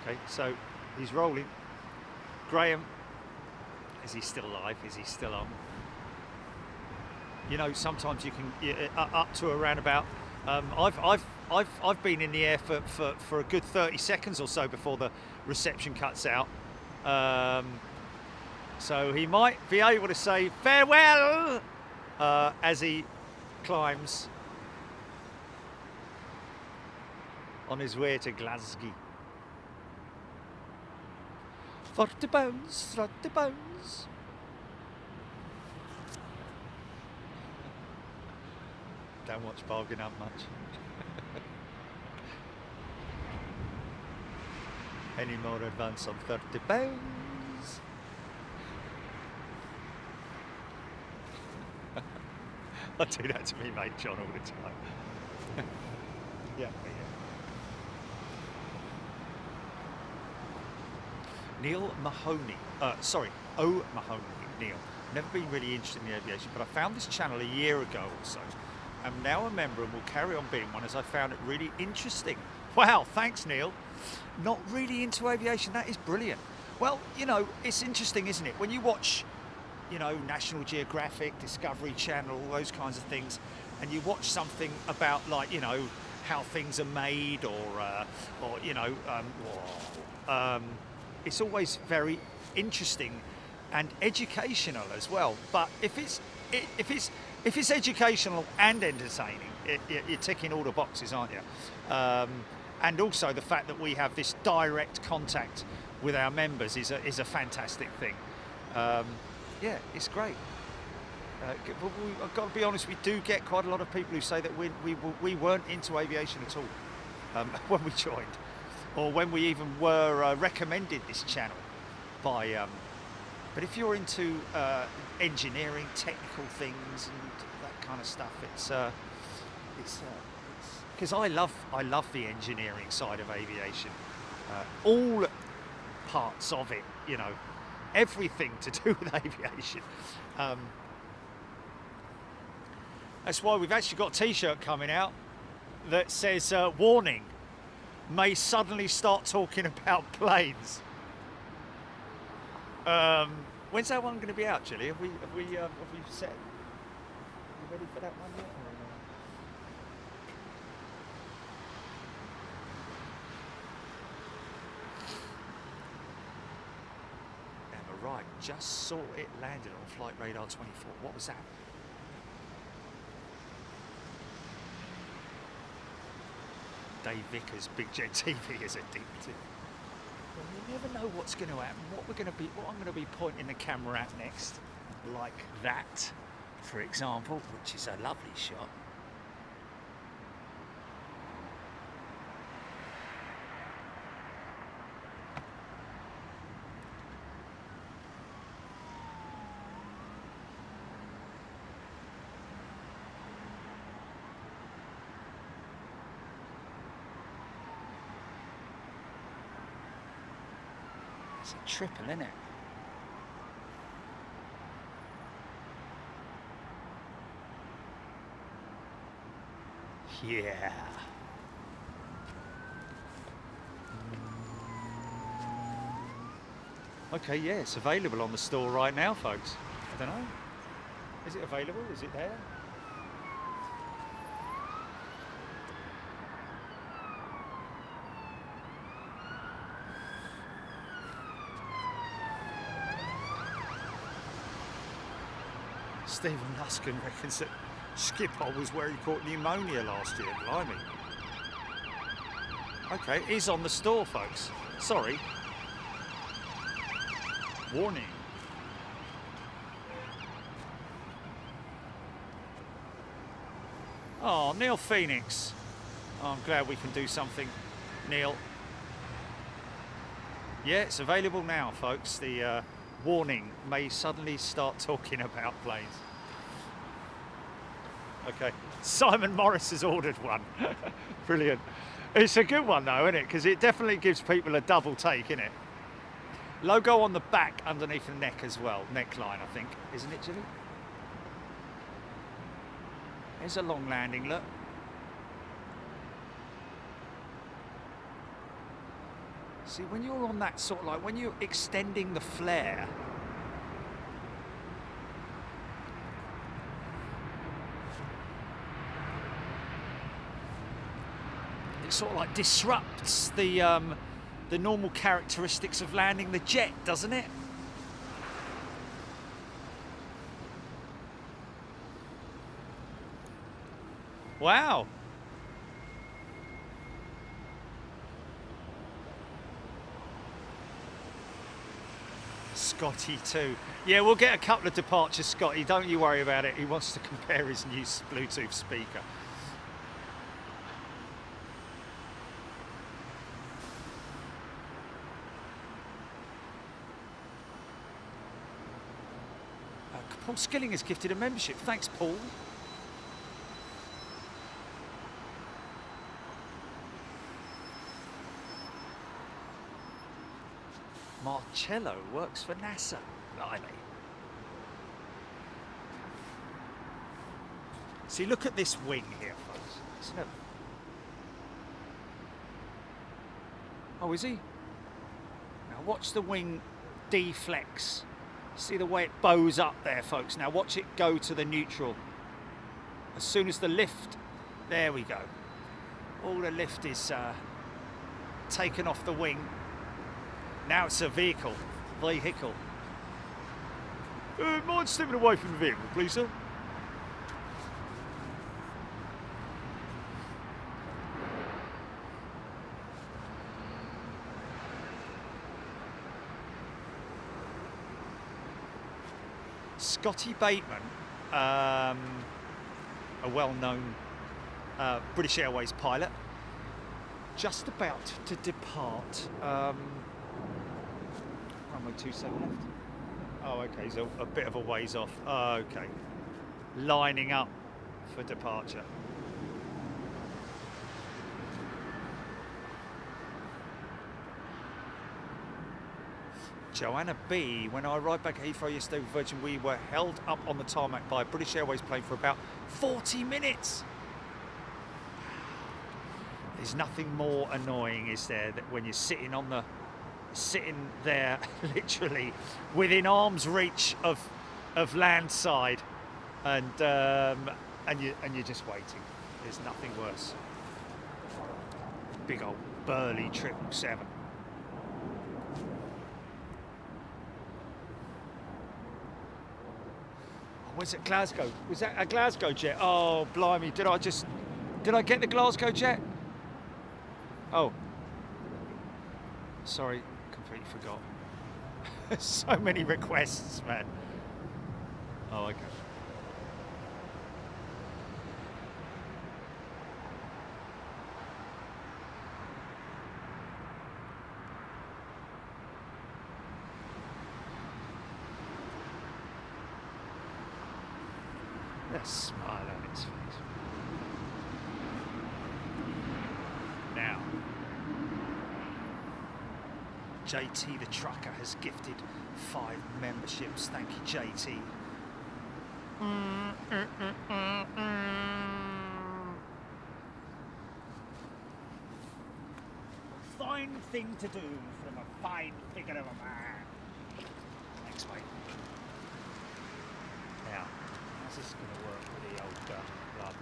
Okay, so he's rolling. Graham, is he still alive? Is he still on? You know, sometimes you can up to around about. I've been in the air for a good 30 seconds or so before the reception cuts out. So he might be able to say farewell as he climbs on his way to Glasgow. 40 pounds, 30 pounds. Don't watch Bargain Up much. Any more advance on 30 pounds? I do that to me mate John all the time. Yeah. Neil Mahoney, Mahoney, Neil. Never been really interested in the aviation, but I found this channel a year ago or so. I'm now a member and will carry on being one as I found it really interesting. Wow, thanks Neil. Not really into aviation, that is brilliant. Well, you know, it's interesting, isn't it? When you watch, you know, National Geographic, Discovery Channel, all those kinds of things, and you watch something about, like, you know, how things are made, or you know, it's always very interesting and educational as well. But if it's educational and entertaining, you're ticking all the boxes, aren't you? And also the fact that we have this direct contact with our members is a fantastic thing. Yeah, it's great. But I've got to be honest, we do get quite a lot of people who say that we weren't into aviation at all when we joined, or when we even were recommended this channel by. But if you're into engineering, technical things, and that kind of stuff, it's because I love the engineering side of aviation, all parts of it, you know, everything to do with aviation. That's why we've actually got a t-shirt coming out that says warning, may suddenly start talking about planes. When's that one going to be out, Julie? Have we set? Are you ready for that one yet? Emma, right, just saw it landed on Flight Radar 24. What was that? Dave Vickers, Big Jet TV is addicted. Well, you never know what's going to happen. What I'm going to be pointing the camera at next, like that, for example, which is a lovely shot. It's a triple, isn't it? Yeah. Okay, yeah, it's available on the store right now, folks. I don't know. Is it available? Is it there? Stephen Luskin reckons that Schiphol was where he caught pneumonia last year. Blimey. Okay, it is on the store, folks. Sorry. Warning. Oh, Neil Phoenix. Oh, I'm glad we can do something, Neil. Yeah, it's available now, folks. The warning, may suddenly start talking about planes. Okay, Simon Morris has ordered one. Brilliant. It's a good one though, isn't it? Because it definitely gives people a double take, isn't it? Logo on the back underneath the neck as well. Neckline, I think. Isn't it, Jimmy? There's a long landing, look. See, when you're on that sort of, like, when you're extending the flare, sort of like disrupts the normal characteristics of landing the jet, doesn't it? Wow. Scotty too. Yeah, we'll get a couple of departures, Scotty. Don't you worry about it. He wants to compare his new Bluetooth speaker. Paul Skilling has gifted a membership. Thanks, Paul. Marcello works for NASA. Blimey. See, look at this wing here, folks. Isn't it? Oh, is he? Now watch the wing deflex. See the way it bows up there, folks. Now watch it go to the neutral. As soon as the lift, there we go. All the lift is taken off the wing. Now it's a vehicle. Mind stepping away from the vehicle, please, sir? Scotty Bateman, a well-known British Airways pilot, just about to depart. Runway 27 left. Oh, okay, he's a bit of a ways off. Okay, lining up for departure. Joanna B, when I arrived back at Heathrow yesterday with Virgin, we were held up on the tarmac by a British Airways plane for about 40 minutes. There's nothing more annoying, is there, that when you're sitting there literally within arm's reach of landside, and you're just waiting. There's nothing worse. Big old burly 777. Was it Glasgow? Was that a Glasgow jet? Oh, blimey, did I get the Glasgow jet? Oh. Sorry, completely forgot. So many requests, man. Oh, okay. A smile on its face. Now, JT the trucker has gifted 5 memberships. Thank you, JT. Fine thing to do from a fine figure of a man. Thanks, mate. Now, how's this going to work with the old blah blah?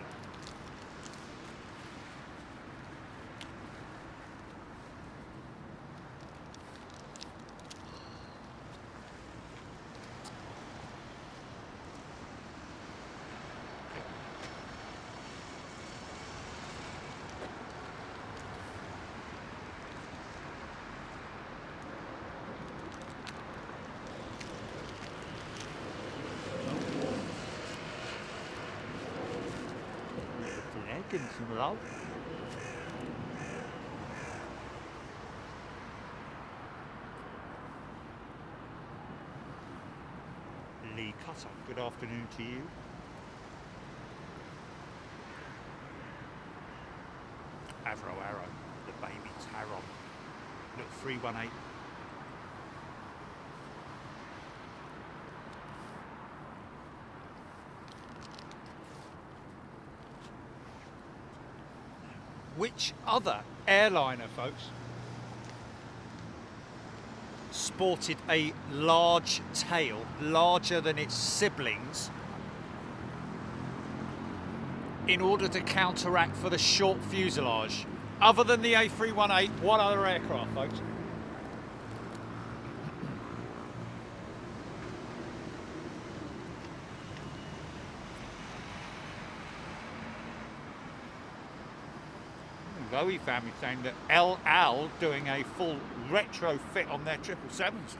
Some love. Lee Cutter, good afternoon to you. Avro Arrow, the baby Taron. Look, 318. Which other airliner, folks, sported a large tail, larger than its siblings, in order to counteract for the short fuselage? Other than the A318, what other aircraft, folks? Boeing family saying that El Al doing a full retrofit on their 777s.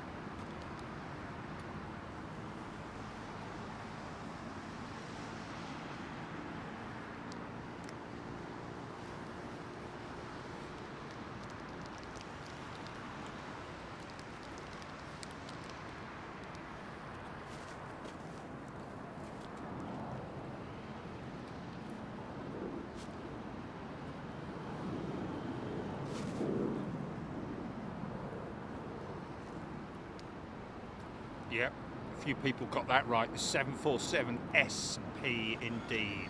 Yep, a few people got that right. The 747 SP indeed.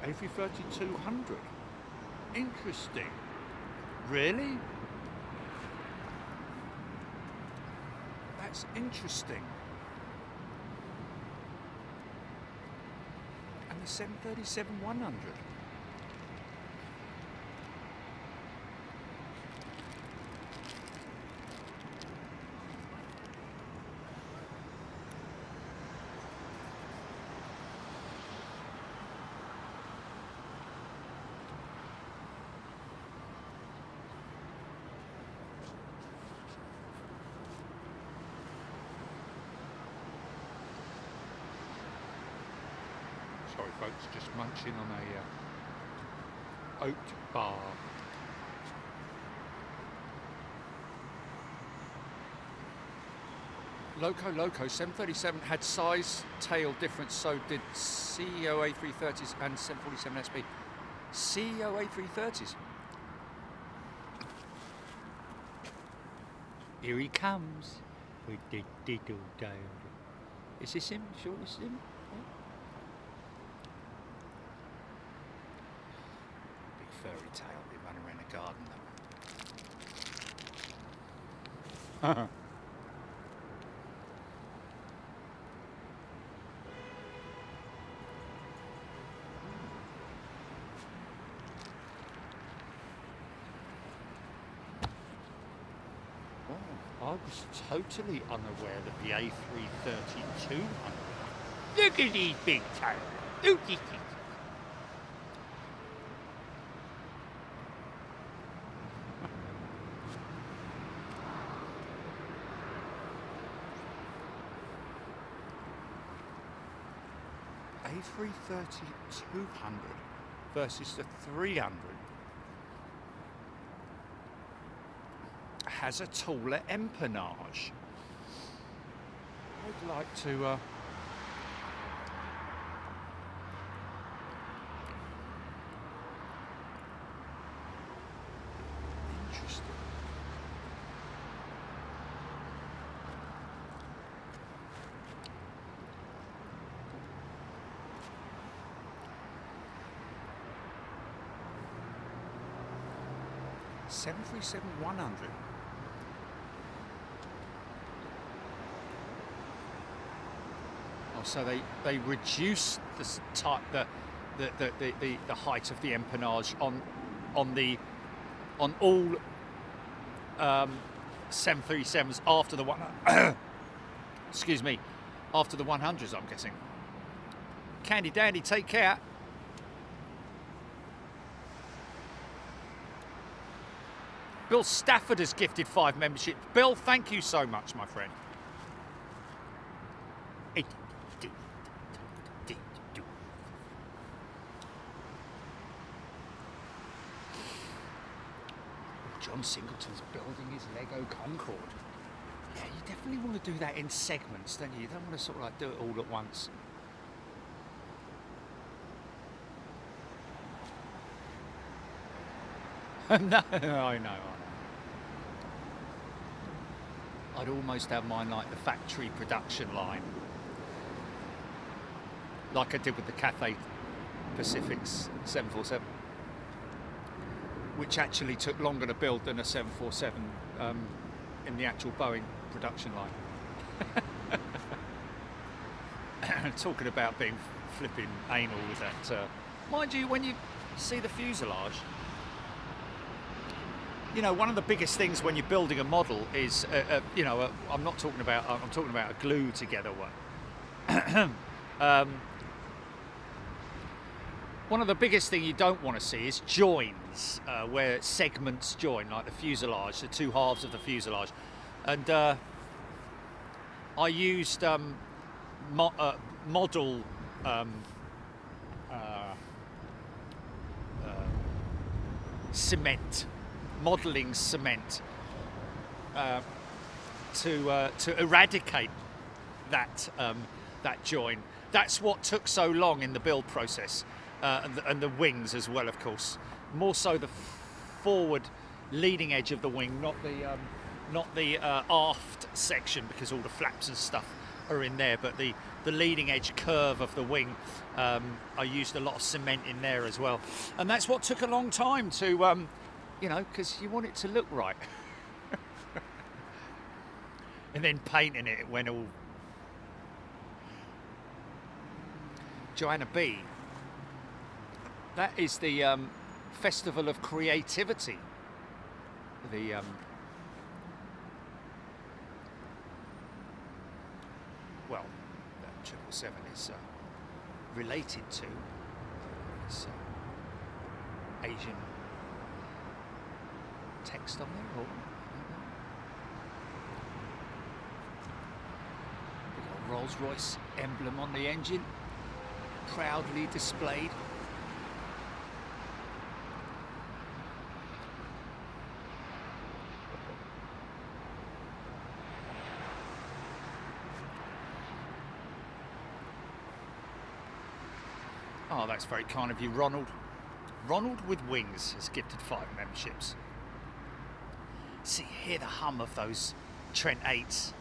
A330-200. Interesting. Really? That's interesting. And the 737-100. Sorry folks, just munching on a oat bar. Loco, 737 had size tail difference, so did CEO A330s and 747 SP. CEO A330s. Here he comes with the diddle dale. Is this him? Sure this is him? Fairy tale, they run around a garden though. Oh, I was totally unaware that the A330-200. Look at these big tails. Look at these. A330-200 versus the 300 has a taller empennage. I'd like to interesting. .737-100. Oh, so they reduced the type the height of the empennage on all 737s after the one. Excuse me, after the 100s, I'm guessing. Candy Dandy, take care. Bill Stafford has gifted 5 memberships. Bill, thank you so much, my friend. John Singleton's building his Lego Concorde. Yeah, you definitely want to do that in segments, don't you? You don't want to sort of like do it all at once. No, I know. I'd almost have mine like the factory production line, like I did with the Cathay Pacific's 747, which actually took longer to build than a 747 in the actual Boeing production line. talking about being flipping anal with that. Mind you, when you see the fuselage, you know, one of the biggest things when you're building a model is, you know, I'm talking about a glue together one. One of the biggest thing you don't want to see is joins, where segments join, like the fuselage, the two halves of the fuselage. And I used model cement, modelling cement, to eradicate that that join. That's what took so long in the build process, and the wings as well, of course. More so the forward leading edge of the wing, not the aft section, because all the flaps and stuff are in there, but the leading edge curve of the wing, I used a lot of cement in there as well, and that's what took a long time to, you know, because you want it to look right. And then painting it went all. Joanna B. That is the Festival of Creativity. The well, that 777 is related to this Asian text on there, or big old Rolls-Royce emblem on the engine, proudly displayed. Oh, that's very kind of you, Ronald. Ronald with Wings has gifted 5 memberships. See, hear the hum of those Trent 8s.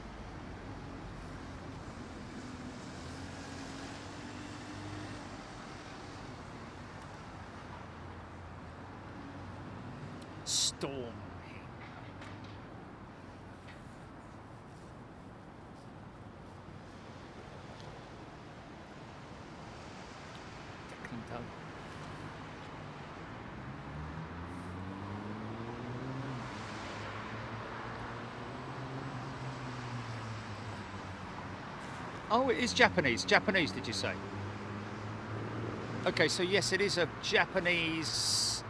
Storm. Oh, it is Japanese. Japanese, did you say? Okay, so yes, it is a Japanese.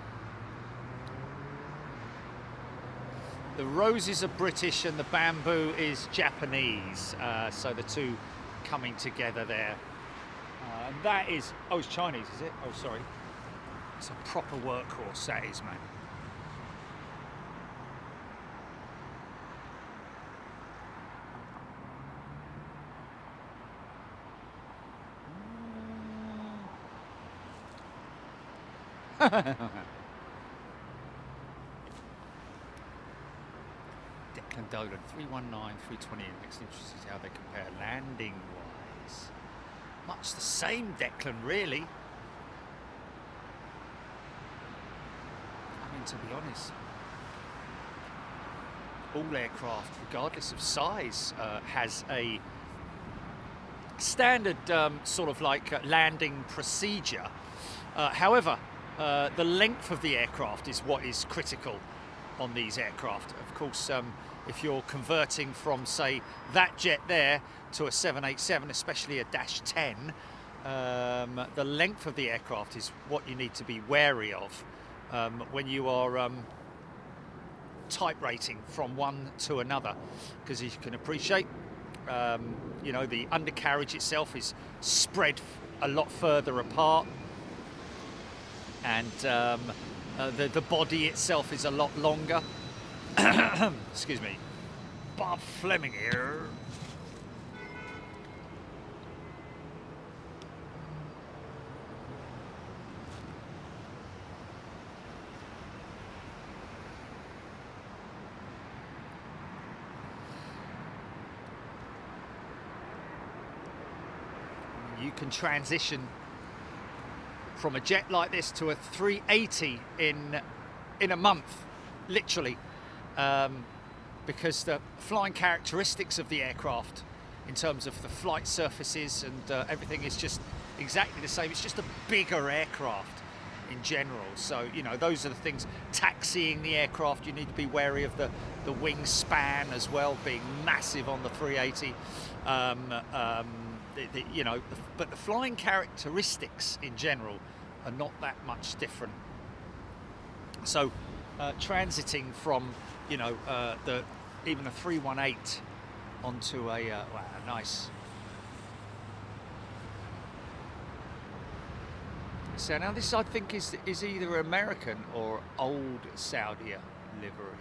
The roses are British and the bamboo is Japanese. So the two coming together there. And that is, oh, it's Chinese, is it? Oh, sorry. It's a proper workhorse, that is, man. Declan Dolan, 319, 320 index. Interested to see how they compare landing wise. Much the same, Declan, really. I mean, to be honest, all aircraft, regardless of size, has a standard sort of like landing procedure. However, the length of the aircraft is what is critical on these aircraft. Of course, if you're converting from, say, that jet there to a 787, especially a -10, the length of the aircraft is what you need to be wary of when you are type rating from one to another, because as you can appreciate, you know, the undercarriage itself is spread a lot further apart, and the body itself is a lot longer. Excuse me, Bob Fleming here. You can transition from a jet like this to a 380 in a month, literally, because the flying characteristics of the aircraft in terms of the flight surfaces, and everything is just exactly the same. It's just a bigger aircraft in general. So, you know, those are the things. Taxiing the aircraft, you need to be wary of the wingspan as well, being massive on the 380. You know, but the flying characteristics in general are not that much different. So transiting from, you know, even a 318 onto a wow, nice. So now this, I think, is either American or old Saudi livery.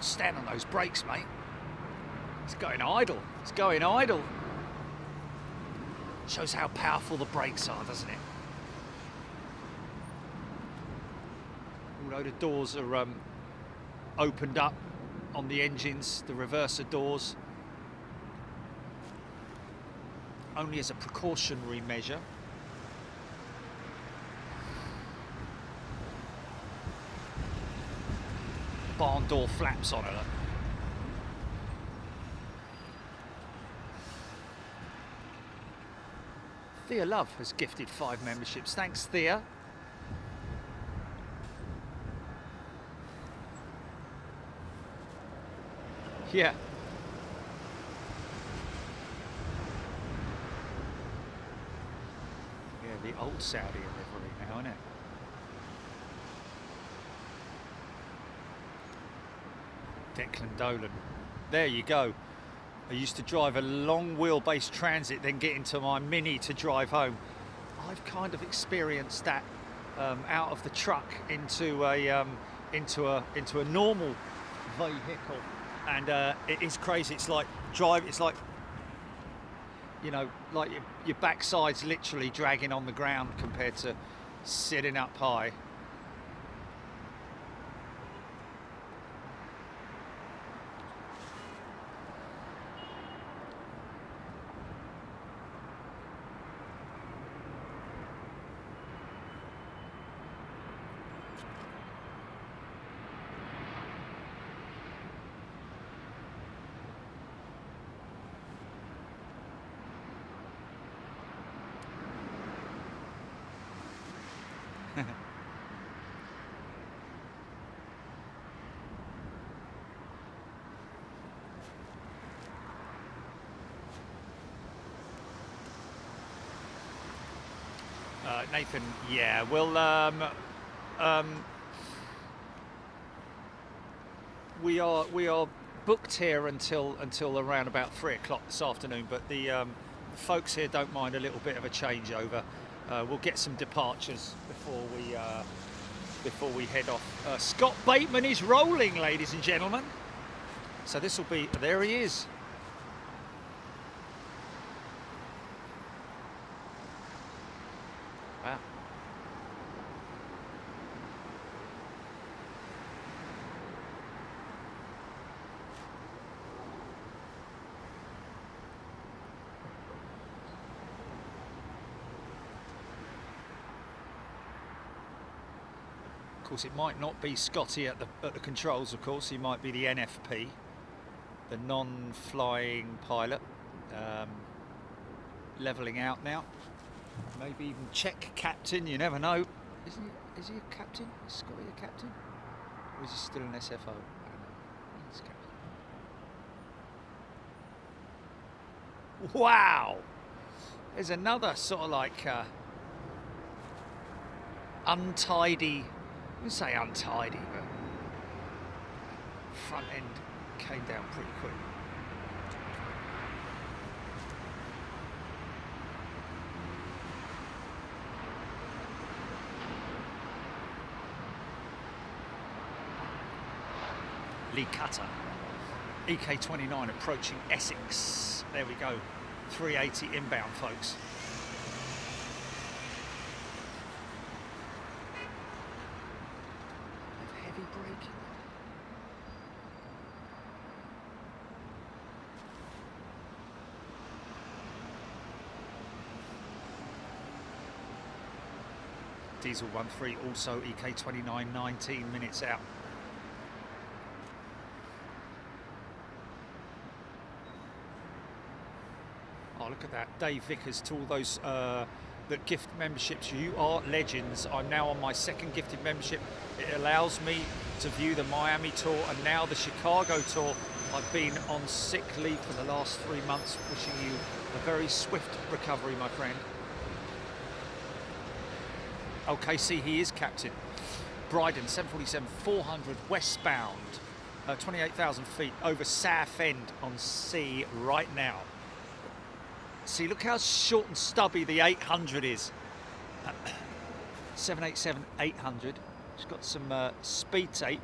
Stand on those brakes, mate. It's going idle. It's going idle. Shows how powerful the brakes are, doesn't it? Although the doors are opened up on the engines, the reverser doors, only as a precautionary measure. Barn door flaps on it. Thea Love has gifted 5 memberships. Thanks, Thea. Yeah. Yeah, the old Saudi livery now, isn't it? Declan Dolan. There you go. I used to drive a long wheelbase Transit, then get into my Mini to drive home. I've kind of experienced that out of the truck into a normal vehicle, and it is crazy. It's like it's like, you know, like your backside's literally dragging on the ground compared to sitting up high. Nathan, yeah, well, we are booked here until around about 3 o'clock this afternoon, but the folks here don't mind a little bit of a changeover. We'll get some departures before we head off. Scott Bateman is rolling, ladies and gentlemen. So this will be, there he is. Wow. Of course, it might not be Scotty at the controls. Of course, he might be the NFP, the non-flying pilot, levelling out now. Maybe even check captain. You never know. Is he a captain? Is Scotty a captain, or is he still an SFO? I don't know. He's captain. Wow! There's another sort of like untidy. I wouldn't say untidy, but front end came down pretty quick. Lee Cutter, EK29 approaching Essex. There we go, 380 inbound, folks. Heavy braking. Diesel 13, also EK29, 19 minutes out. Oh, look at that. Dave Vickers, to all those that gift memberships. You are legends. I'm now on my second gifted membership. It allows me to view the Miami tour and now the Chicago tour. I've been on sick leave for the last 3 months. Wishing you a very swift recovery, my friend. Okay, see, he is captain. Bryden, 747, 400 westbound, 28,000 feet over Southend on sea right now. See, look how short and stubby the 800 is. 787 800. It's got some speed tape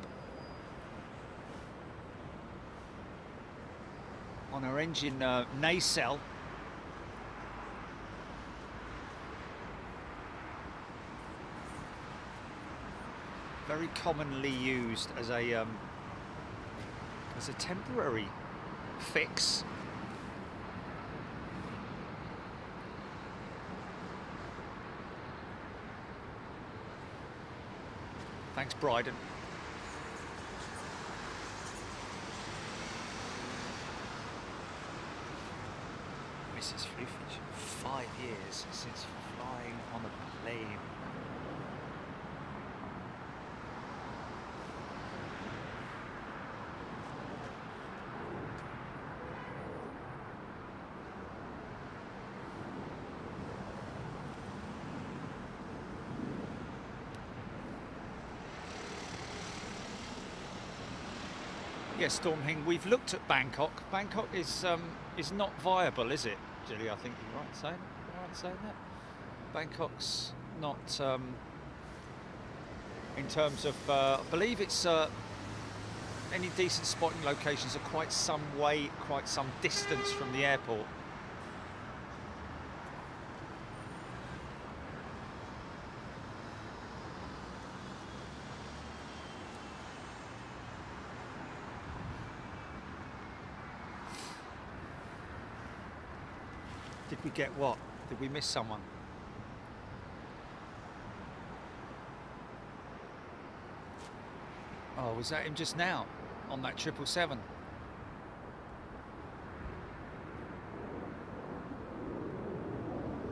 on our engine nacelle. Very commonly used as a temporary fix. Thanks, Bryden. Mrs. Flufage, 5 years since flying on a plane. Yes, Stormhing, we've looked at Bangkok. Bangkok is not viable, is it, Julie? I think you're right in saying that. Bangkok's not, in terms of, I believe it's, any decent spotting locations are quite some distance from the airport. Did we get what? Did we miss someone? Oh, was that him just now on that 777?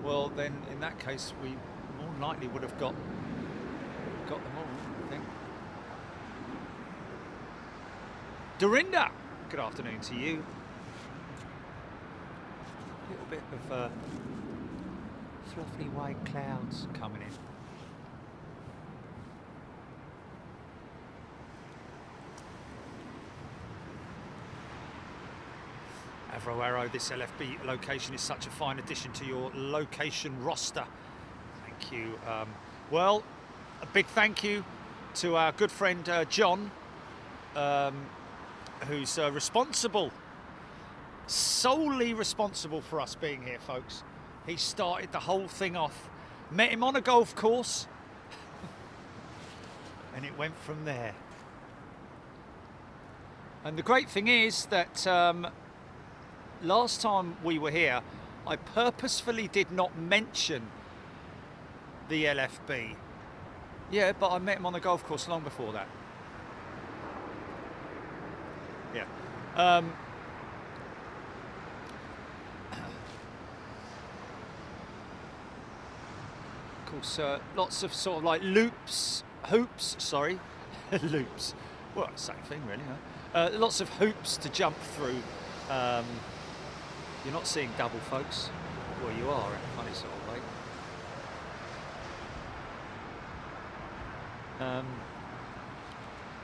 Well, then in that case, we more than likely would have got them all, I think. Dorinda, good afternoon to you. A little bit of fluffy white clouds coming in. Avro Arrow, this LFB location is such a fine addition to your location roster. Thank you. Well, a big thank you to our good friend John, who's solely responsible for us being here, folks. He started the whole thing off. Met him on a golf course and it went from there. And the great thing is that last time we were here, I purposefully did not mention the LFB. Yeah, but I met him on the golf course long before that. Yeah. Of course, lots of sort of like hoops, loops. Well, same thing really, huh? Lots of hoops to jump through. You're not seeing double, folks. Well, you are in a funny sort of way.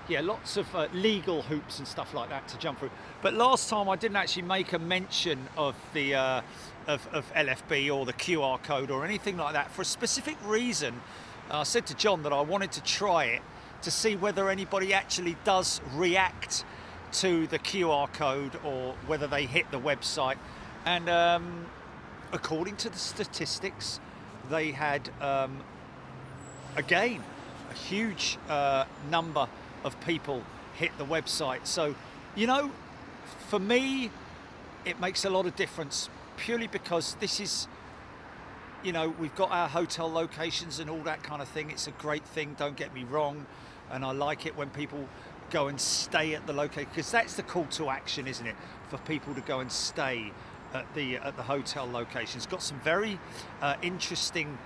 Yeah, lots of legal hoops and stuff like that to jump through. But last time I didn't actually make a mention of the of LFB or the QR code or anything like that for a specific reason. I said to John that I wanted to try it to see whether anybody actually does react to the QR code or whether they hit the website. And according to the statistics, they had again a huge number of people hit the website. So, you know, for me, it makes a lot of difference purely because this is you know, we've got our hotel locations and all that kind of thing. It's a great thing, don't get me wrong, and I like it when people go and stay at the location, because that's the call to action, isn't it, for people to go and stay at the hotel locations. Got some very interesting,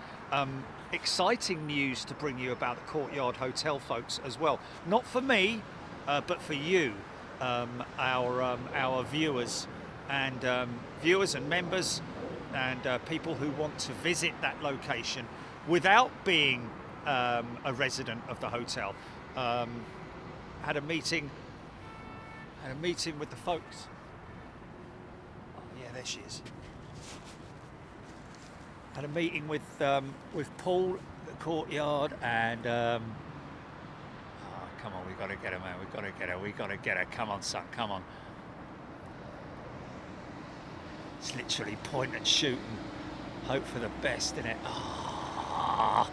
exciting news to bring you about the Courtyard Hotel, folks, as well. Not for me, but for you, our viewers and members, and people who want to visit that location without being a resident of the hotel. Had a meeting with the folks. Oh, yeah, there she is. Had a meeting with Paul at the Courtyard, and oh, come on, we got to get her, man. We got to get her. Come on, son, come on. It's literally point and shoot and hope for the best, innit? Oh,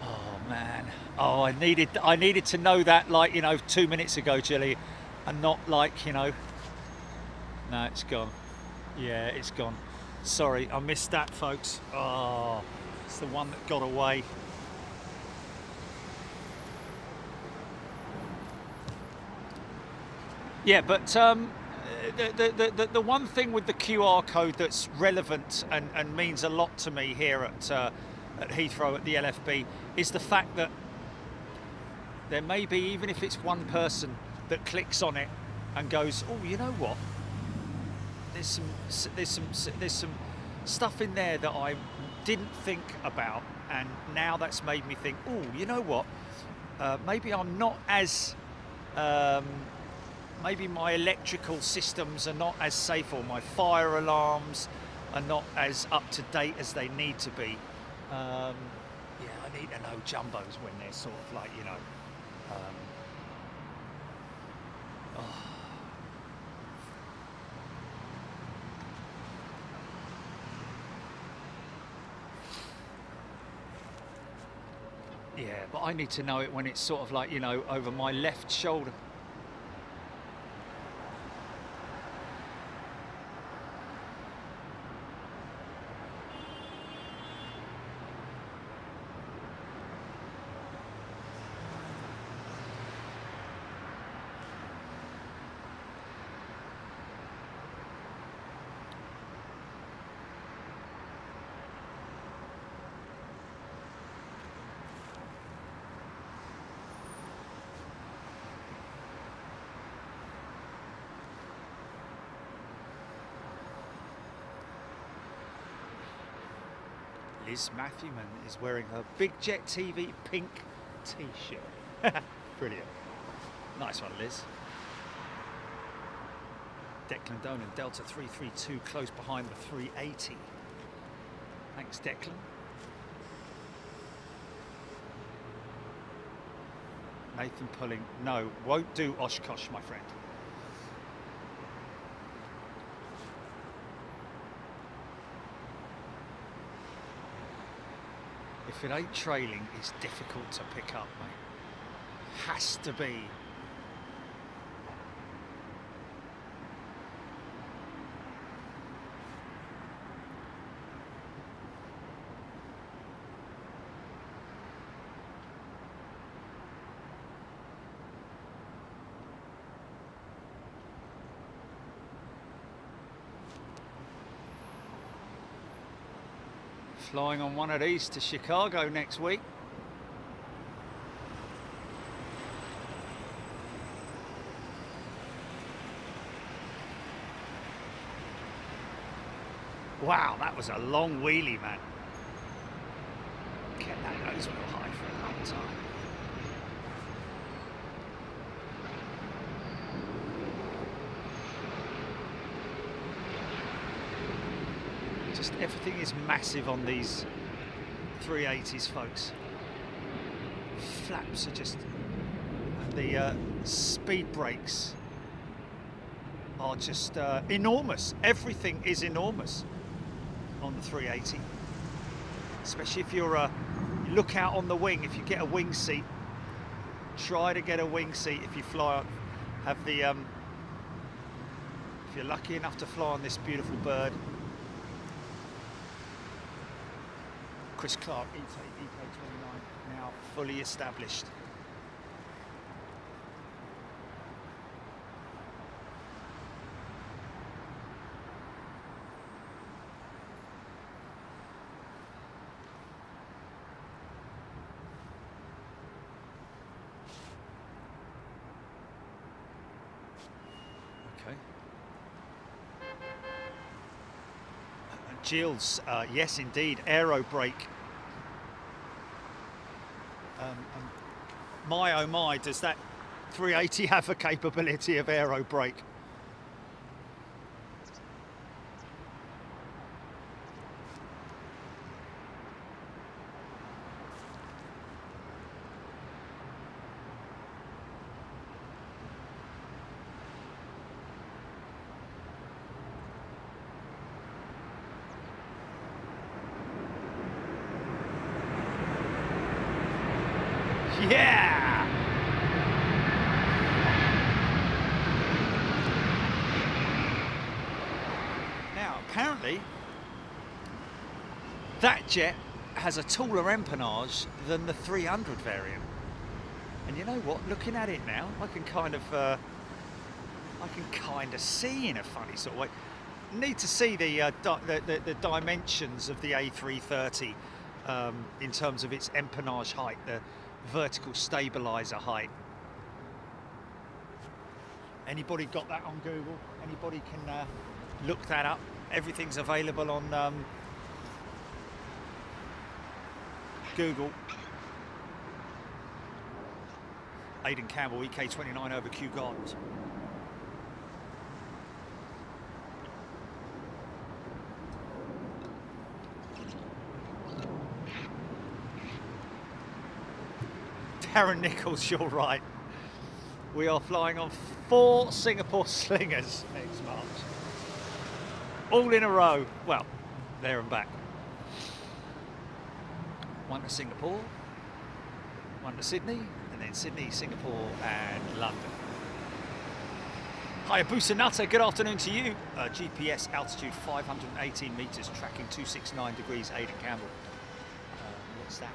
oh man. Oh, I needed to know that, like, you know, 2 minutes ago, Jilly, and not like, you know. No, it's gone. Yeah, it's gone. Sorry, I missed that, folks. Oh, it's the one that got away. Yeah, but the one thing with the QR code that's relevant and means a lot to me here at Heathrow at the LFB is the fact that there may be, even if it's one person that clicks on it and goes, oh, you know what? There's some stuff in there that I didn't think about, and now that's made me think, oh, you know what? Maybe I'm not as maybe my electrical systems are not as safe, or my fire alarms are not as up to date as they need to be. Yeah, I need to know jumbos when they're sort of like, you know. Oh. Yeah, but I need to know it when it's sort of like, you know, over my left shoulder. Liz Matthewman is wearing her Big Jet TV pink t-shirt. Brilliant. Nice one, Liz. Declan Donan, Delta 332, close behind the 380. Thanks, Declan. Nathan Pulling, no, won't do Oshkosh, my friend. If it ain't trailing, it's difficult to pick up, mate. Has to be. Flying on one of these to Chicago next week. Wow, that was a long wheelie, man. Kept that nose wheel high for a long time. Just everything is massive on these 380s, folks. Flaps are just, and the speed brakes are just enormous. Everything is enormous on the 380, especially if you're you look out on the wing. If you get a wing seat, try to get a wing seat if you fly. Have the if you're lucky enough to fly on this beautiful bird. Chris Clark, EK29, now fully established. Okay. Gilles, yes indeed, aero brake. My oh my, does that 380 have a capability of aero brake? Yeah! Now, apparently, that jet has a taller empennage than the 300 variant. And you know what? Looking at it now, I can kind of see in a funny sort of way. Need to see the dimensions of the A330 in terms of its empennage height, the vertical stabilizer height. Anybody got that on Google? Anybody can look that up? Everything's available on Google. Aidan Campbell, EK29 over Q Gardens. Darren Nichols, you're right. We are flying on 4 Singapore Slingers next March. All in a row. Well, there and back. One to Singapore, one to Sydney, and then Sydney, Singapore, and London. Hayabusa Nutter, good afternoon to you. GPS altitude 518 metres, tracking 269 degrees, Aidan Campbell. What's that?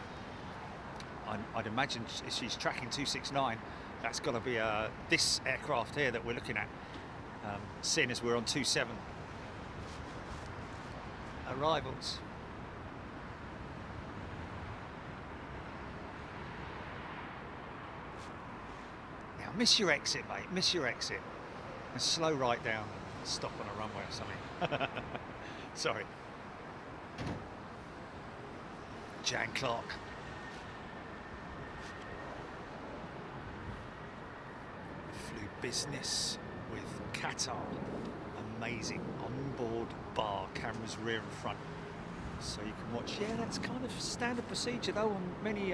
I'd imagine if she's tracking 269, that's got to be this aircraft here that we're looking at, seeing as we're on 27. Arrivals. Now miss your exit, mate, miss your exit. And slow right down, stop on a runway or something. Sorry. Jan Clark. Flew business with Qatar. Amazing onboard bar, cameras rear and front, so you can watch. Yeah, that's kind of standard procedure though on many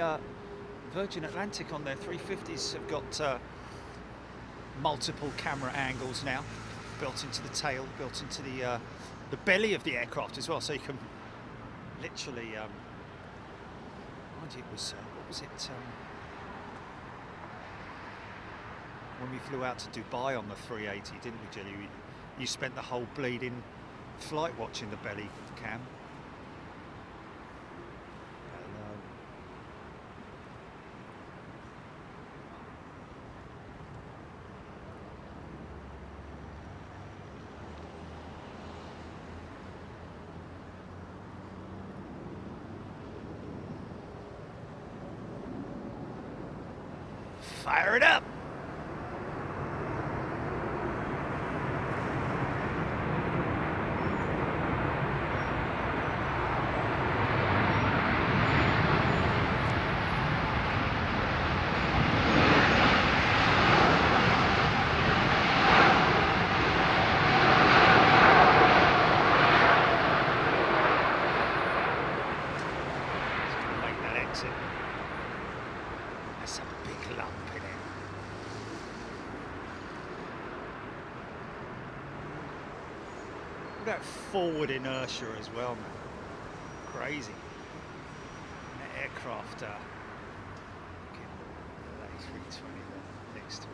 Virgin Atlantic on their 350s have got multiple camera angles now built into the tail, built into the belly of the aircraft as well, so you can literally mind you, it was what was it when we flew out to Dubai on the 380, didn't we, Jelly? You spent the whole bleeding flight watching the belly cam. Fire it up! That's a big lump in it. Look at that forward inertia as well, man. Crazy. And that aircraft, the A320 next to it.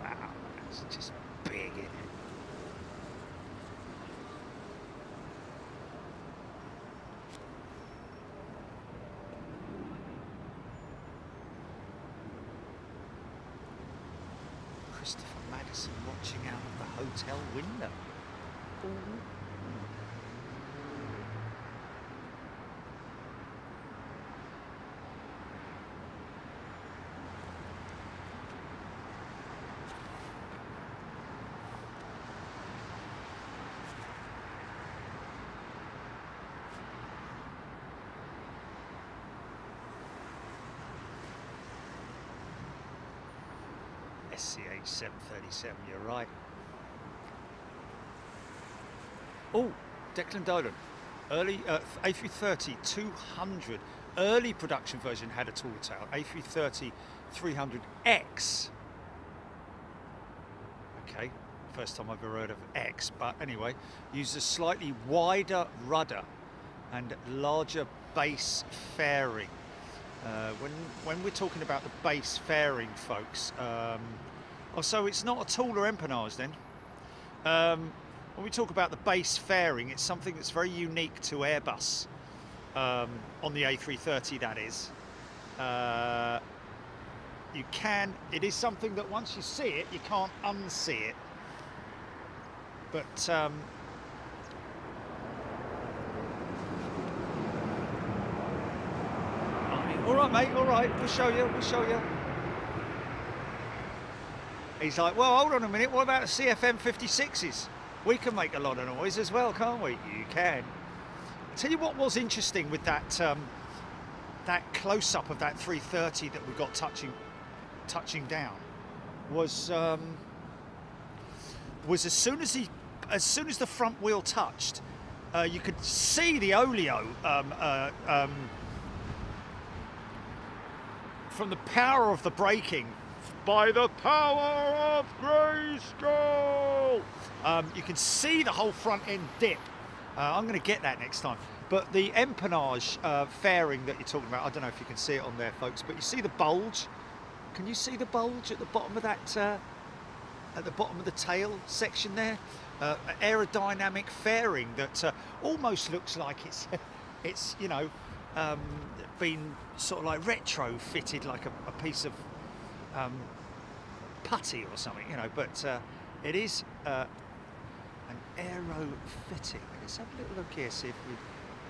Wow, that's just big, isn't it? nice and watching out of the hotel window. Ooh. SCH 737, you're right. Oh, Declan Dolan, early A330 200, early production version had a taller tail. A330 300X. Okay, first time I've ever heard of X, but anyway, uses a slightly wider rudder and larger base fairing. When we're talking about the base fairing, folks, so it's not a taller empennage then. When we talk about the base fairing, it's something that's very unique to Airbus, on the A330 that is. It is something that once you see it, you can't unsee it. But all right, mate, all right, we'll show you. He's like, well, hold on a minute, what about the CFM 56s? We can make a lot of noise as well, can't we? You can. I'll tell you what was interesting with that that close-up of that 330 that we got touching down was as soon as the front wheel touched, you could see the oleo from the power of the braking. By the power of Grayskull! You can see the whole front end dip. I'm going to get that next time. But the empennage fairing that you're talking about, I don't know if you can see it on there, folks, but you see the bulge? Can you see the bulge at the bottom of that, at the bottom of the tail section there? Aerodynamic fairing that almost looks like it's you know, been sort of like retrofitted, like a piece of putty or something, you know, but it is an aero fitting. Let's have a little look here, see if we,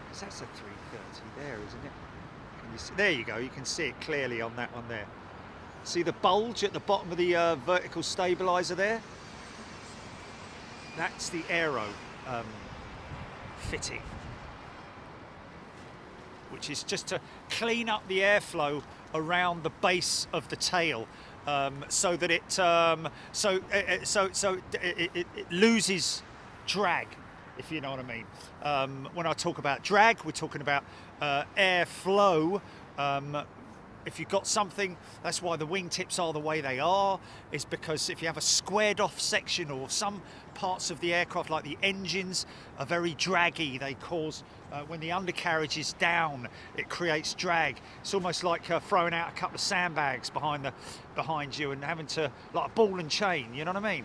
because that's a 330 there, isn't it? Can you see? There you go, you can see it clearly on that one there. See the bulge at the bottom of the vertical stabilizer there? That's the aero fitting, which is just to clean up the airflow around the base of the tail, so that it it loses drag, if you know what I mean. When I talk about drag, we're talking about airflow. If you've got something, that's why the wingtips are the way they are, is because if you have a squared off section, or some parts of the aircraft, like the engines, are very draggy. They cause, when the undercarriage is down, it creates drag. It's almost like throwing out a couple of sandbags behind you and having to, like a ball and chain, you know what I mean?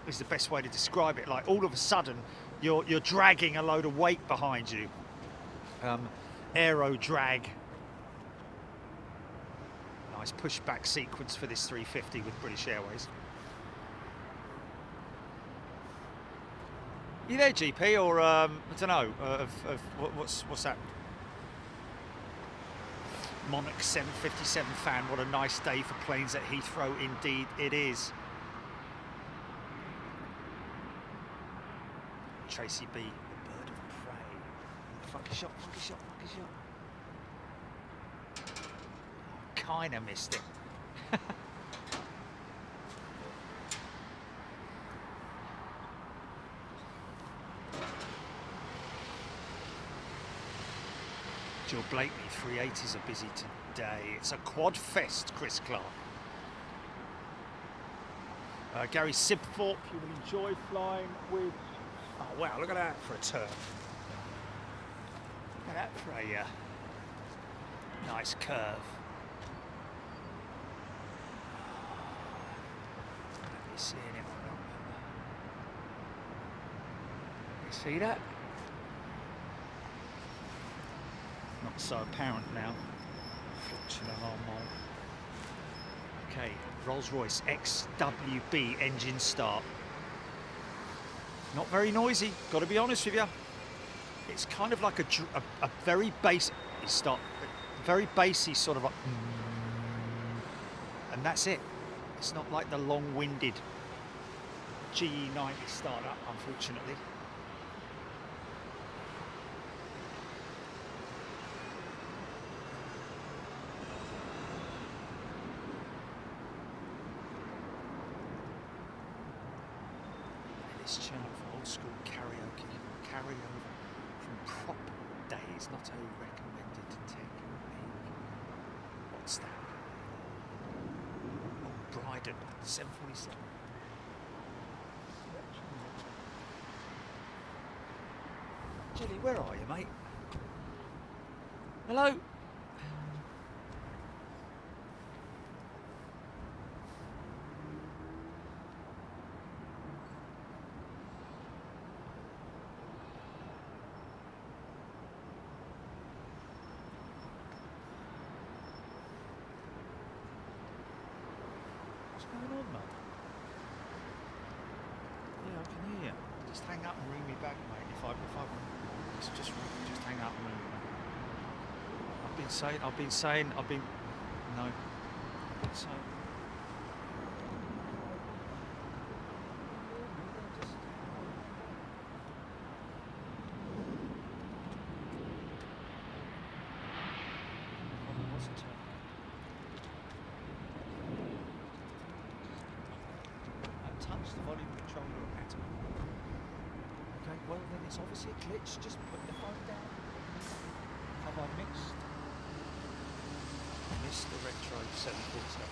Is the best way to describe it. Like all of a sudden, you're dragging a load of weight behind you. Aero drag. Nice pushback sequence for this 350 with British Airways. You there, GP, or I don't know, what's that? Monarch 757 fan. What a nice day for planes at Heathrow, indeed it is. Tracy B, the bird of prey. Funky shot, funky shot, funky shot. Kinda missed it. Jill Blakely, 380s are busy today. It's a quad fest, Chris Clark. Gary Sibthorpe, you will enjoy flying with... Oh wow, look at that for a turn. Look at that for a nice curve. Seeing it or not. You see that? Not so apparent now. Fortune of our mole. Okay, Rolls-Royce XWB engine start. Not very noisy, got to be honest with you. It's kind of like a very basic start, very bassy sort of like, and that's it. It's not like the long-winded GE90 startup, unfortunately. This channel for old school karaoke, carryover from prop days, not a recommended technique. What's that? Oh, Bryden, 747. Jilly, where are you, mate? Hello? What's going on, mate? Yeah, I can hear you. Just hang up and ring me back, mate. If I just hang up and ring me back. I've been saying, no. I've been saying. Touch the volume controller at all. Okay, well then it's obviously a glitch. Just put the phone down. Have I missed the retro 747?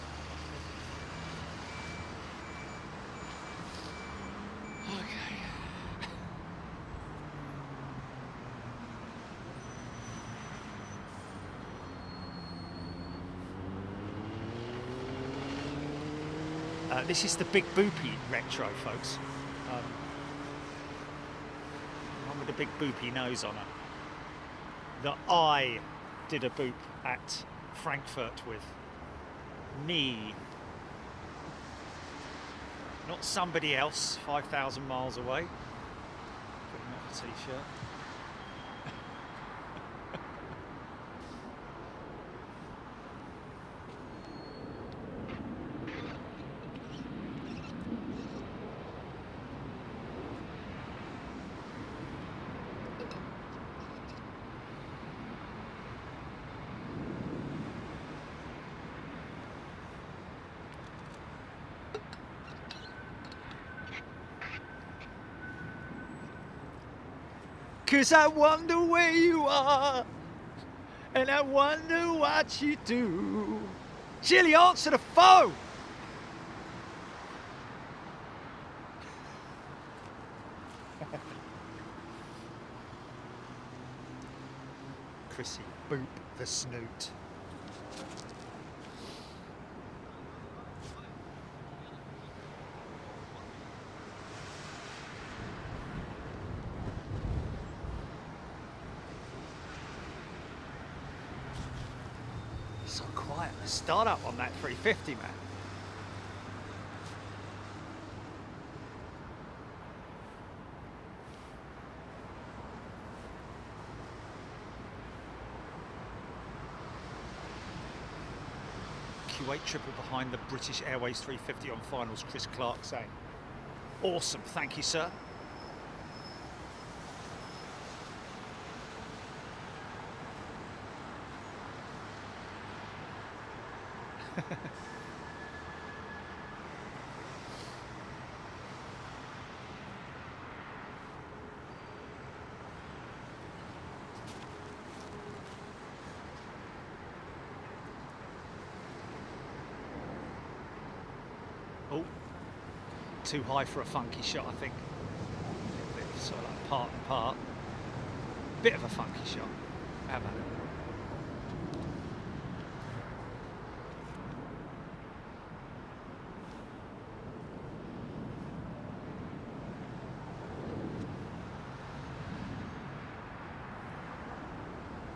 Okay. This is the big boopy retro, folks. One with the big boopy nose on it. That I did a boop at Frankfurt with. Me. Not somebody else 5,000 miles away. Putting up a t-shirt. Cause I wonder where you are, and I wonder what you do. Jilly, answer the phone! Chrissy, boop the snoot. So quiet. The startup on that 350, man. Q8 triple behind the British Airways 350 on finals, Chris Clark saying. Awesome, thank you, sir. Oh, too high for a funky shot, I think. A bit sort of like part and part. Bit of a funky shot. How about it?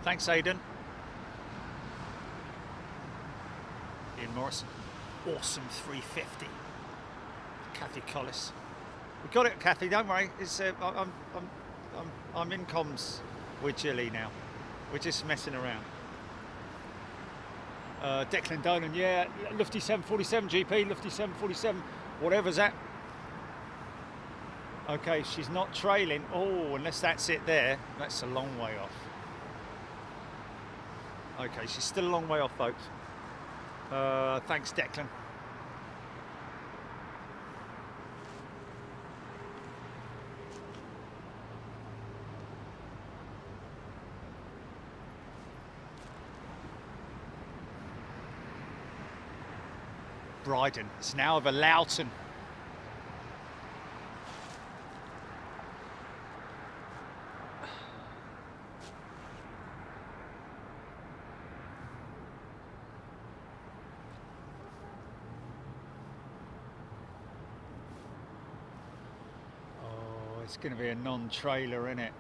Thanks, Aidan. Ian Morrison. awesome 350. Kathy Collis. We got it, Kathy. Don't worry. It's I'm in comms with Jilly now. We're just messing around. Declan Dolan, yeah, Lufty 747 GP, Lufty 747, whatever's that. Okay, she's not trailing. Oh, unless that's it there. That's a long way off. Okay, she's still a long way off, folks. Thanks, Declan. Bryden, it's now over Loughton. Oh, it's going to be a non-trailer, isn't it?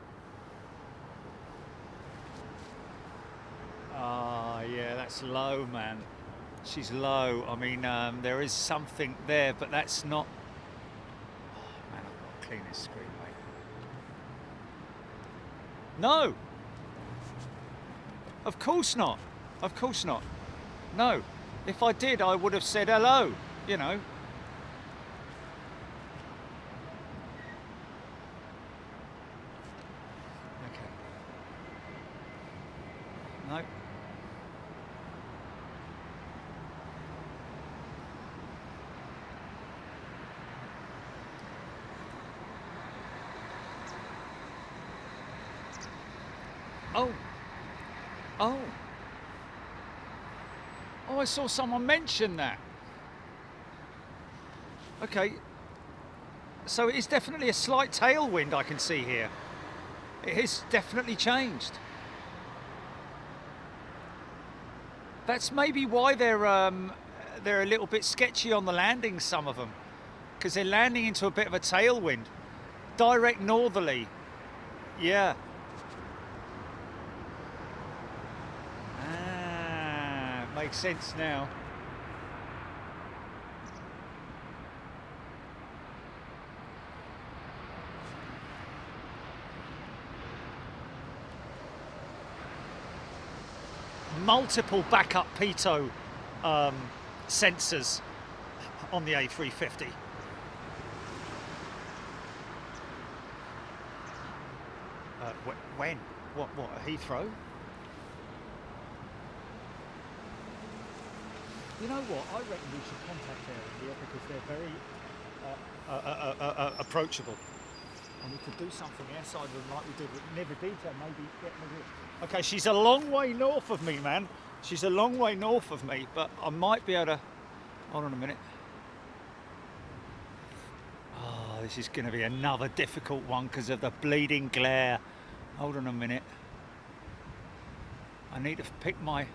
Ah, yeah, that's low, man. She's low. I mean, there is something there, but that's not. Oh, man, I've got to clean this screen, mate. No. Of course not. Of course not. No. If I did, I would have said hello. You know. Okay. No. Oh. Oh. Oh, I saw someone mention that. Okay. So it is definitely a slight tailwind I can see here. It has definitely changed. That's maybe why they're a little bit sketchy on the landings, some of them. Because they're landing into a bit of a tailwind. Direct northerly. Yeah. Makes sense now. Multiple backup pitot sensors on the A350. When? What? Heathrow? You know what? I reckon we should contact AIRBUS because they're very approachable, and we could do something outside of them like we did with Nivedita. Maybe get Nivedita. Okay, she's a long way north of me, man. She's a long way north of me, but I might be able to. Hold on a minute. Oh, this is going to be another difficult one because of the bleeding glare. Hold on a minute. I need to pick my.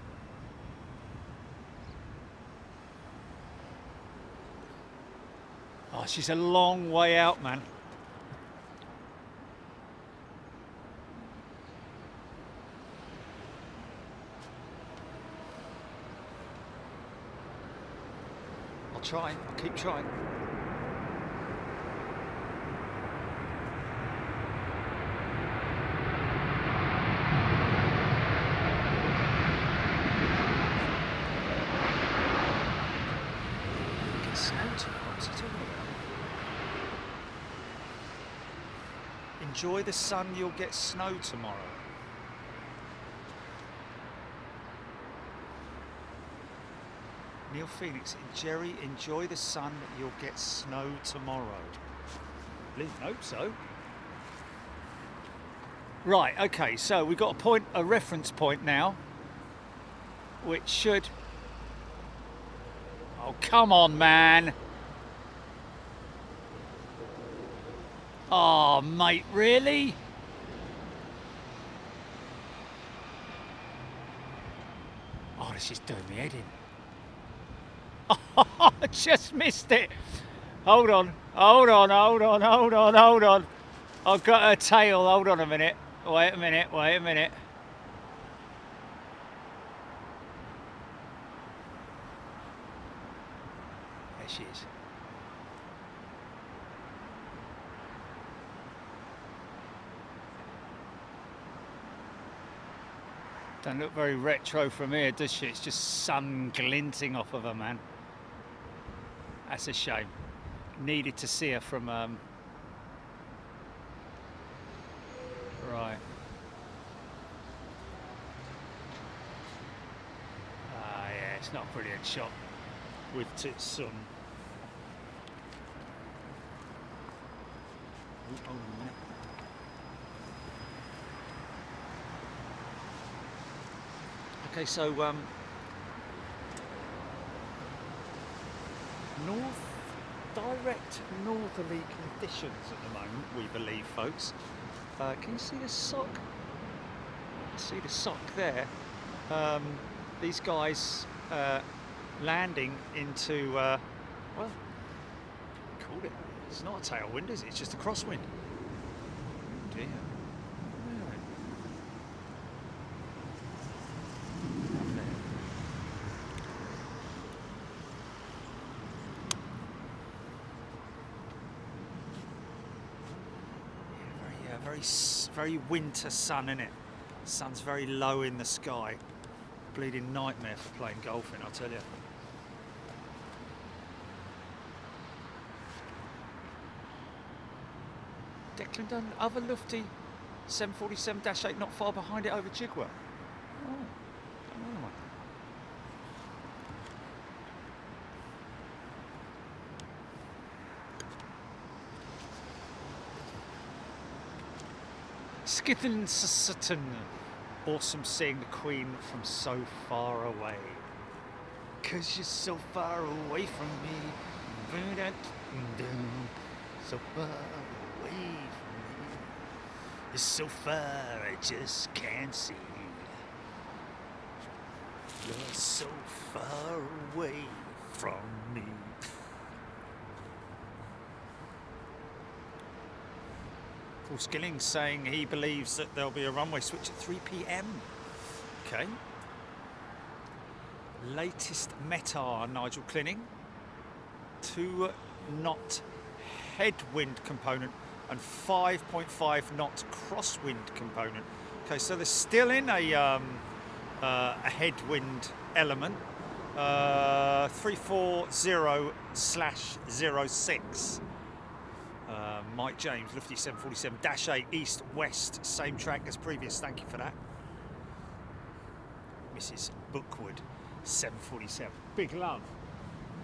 Oh, she's a long way out, man. I'll try. I'll keep trying. Enjoy the sun, you'll get snow tomorrow. Neil Phoenix, Jerry, enjoy the sun, you'll get snow tomorrow. Liz, hope so. Right, okay, so we've got a reference point now, which should. Oh, come on, man. Oh, mate, really? Oh, this is doing me head in. Oh, I just missed it. Hold on. I've got a tail. Hold on a minute. Wait a minute. she is. Don't look very retro from here, does she? It's just sun glinting off of her, man. That's a shame. Needed to see her from right. Yeah, it's not a brilliant shot with its sun. Oh, no. Okay, so direct northerly conditions at the moment, we believe, folks. Can you see the sock? See the sock there? These guys landing into, well, call it. It's not a tailwind, is it? It's just a crosswind. Oh dear. Very winter sun, innit? Sun's very low in the sky. Bleeding nightmare for playing golf in, I'll tell you. Declan done other lufty 747-8 not far behind it over Chigwell. Oh, another one. Skithin Sutton. Awesome seeing the Queen from so far away. 'Cause you're so far away from me. So far away from me. You're so far I just can't see. You're so far away from me. Paul Skilling's saying he believes that there'll be a runway switch at 3 p.m. Okay. Latest METAR, Nigel Clinning. 2 knot headwind component and 5.5 knot crosswind component. Okay, so they're still in a headwind element. 340/06. Mike James, Lufty 747-8, east, west, same track as previous, thank you for that. Mrs. Bookwood, 747, big love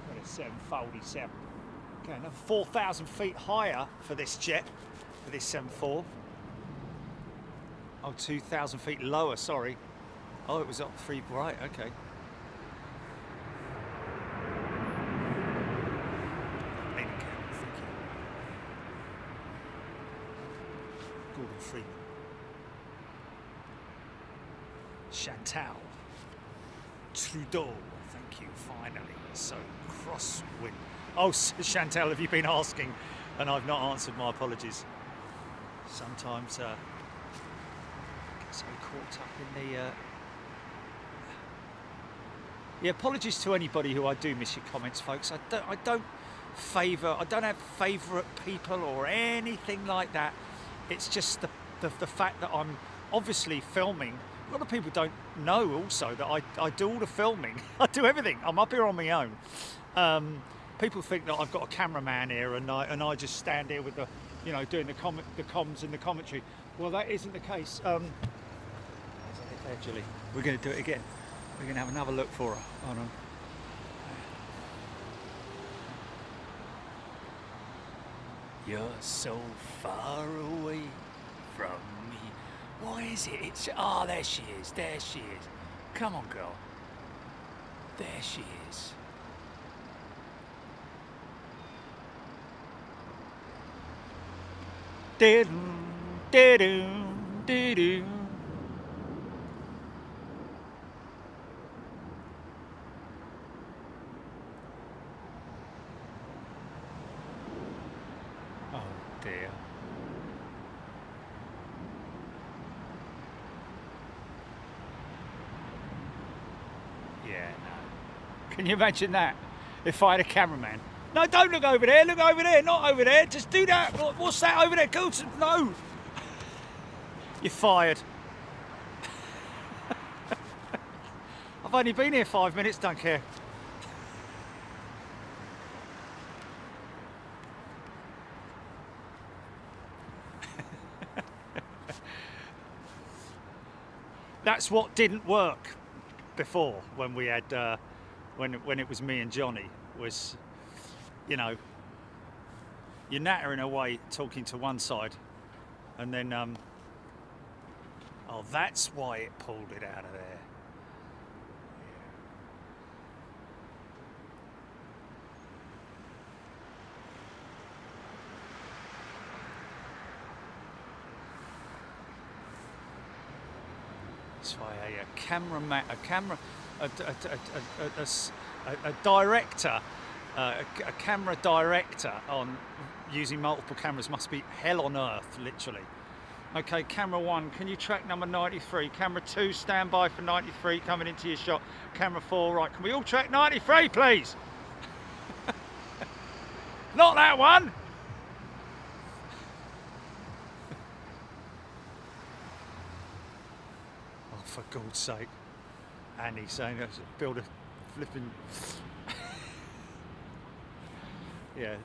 for the 747. Okay, another 4,000 feet higher for this jet, for this 74. Oh, 2,000 feet lower, sorry. Oh, it was up 3, right, okay. Freeman. Chantal. Trudeau. Thank you, finally. So, crosswind. Oh, Chantal, have you been asking? And I've not answered, my apologies. Sometimes get so caught up in the... Yeah, apologies to anybody who I do miss your comments, folks. I don't have favourite people or anything like that. It's just the fact that I'm obviously filming. A lot of people don't know also that I do all the filming. I do everything. I'm up here on my own. People think that I've got a cameraman here and I just stand here with the, you know, doing the comms and the commentary. Well, that isn't the case. Actually, we're going to do it again. We're going to have another look for her. Hold on. You're so far away from me. What is it? It's, oh, there she is. There she is. Come on, girl. There she is. Didum, didum, didum. Dear. Yeah, no. Can you imagine that? If I had a cameraman No, don't look over there. Look over there. Not over there. Just do that. What's that over there? Go to... No. You're fired. I've only been here 5 minutes. Don't care. That's what didn't work before when we had when it was me and Johnny, was, you know, you're nattering away talking to one side, and then oh, that's why it pulled it out of there. That's why a director, a camera director on using multiple cameras must be hell on earth, literally. Okay, camera 1, can you track number 93? Camera 2, stand by for 93 coming into your shot. Camera 4, right, can we all track 93, please? Not that one! Oh, for God's sake. Andy saying let's build a flipping... Yeah.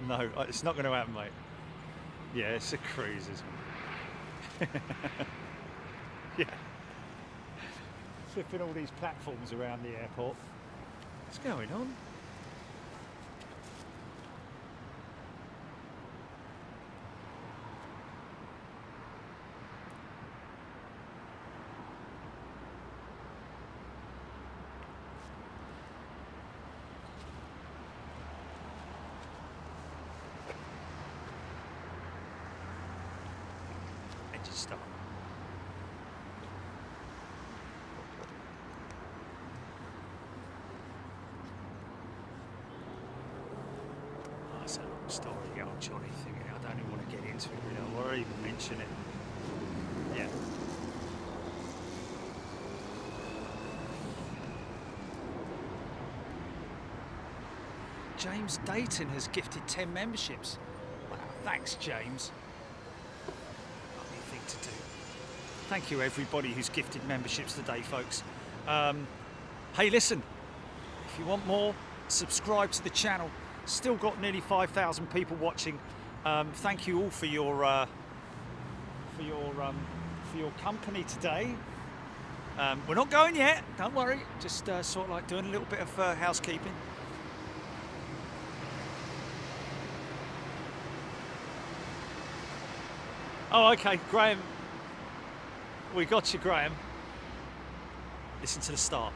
No, it's not going to happen, mate. Yeah, it's a cruise, isn't it? Yeah. Flipping all these platforms around the airport. What's going on? Stop. Oh, that's a long story, old Johnny thing. I don't even want to get into it, you know, or even mention it. Yeah. James Dayton has gifted 10 memberships. Wow, thanks, James. To do. Thank you everybody who's gifted memberships today, folks. Hey, listen, if you want more, subscribe to the channel. Still got nearly 5,000 people watching. Thank you all for your company today. We're not going yet, don't worry. Just sort of like doing a little bit of housekeeping. Oh, okay, Graham. We got you, Graham. Listen to the start.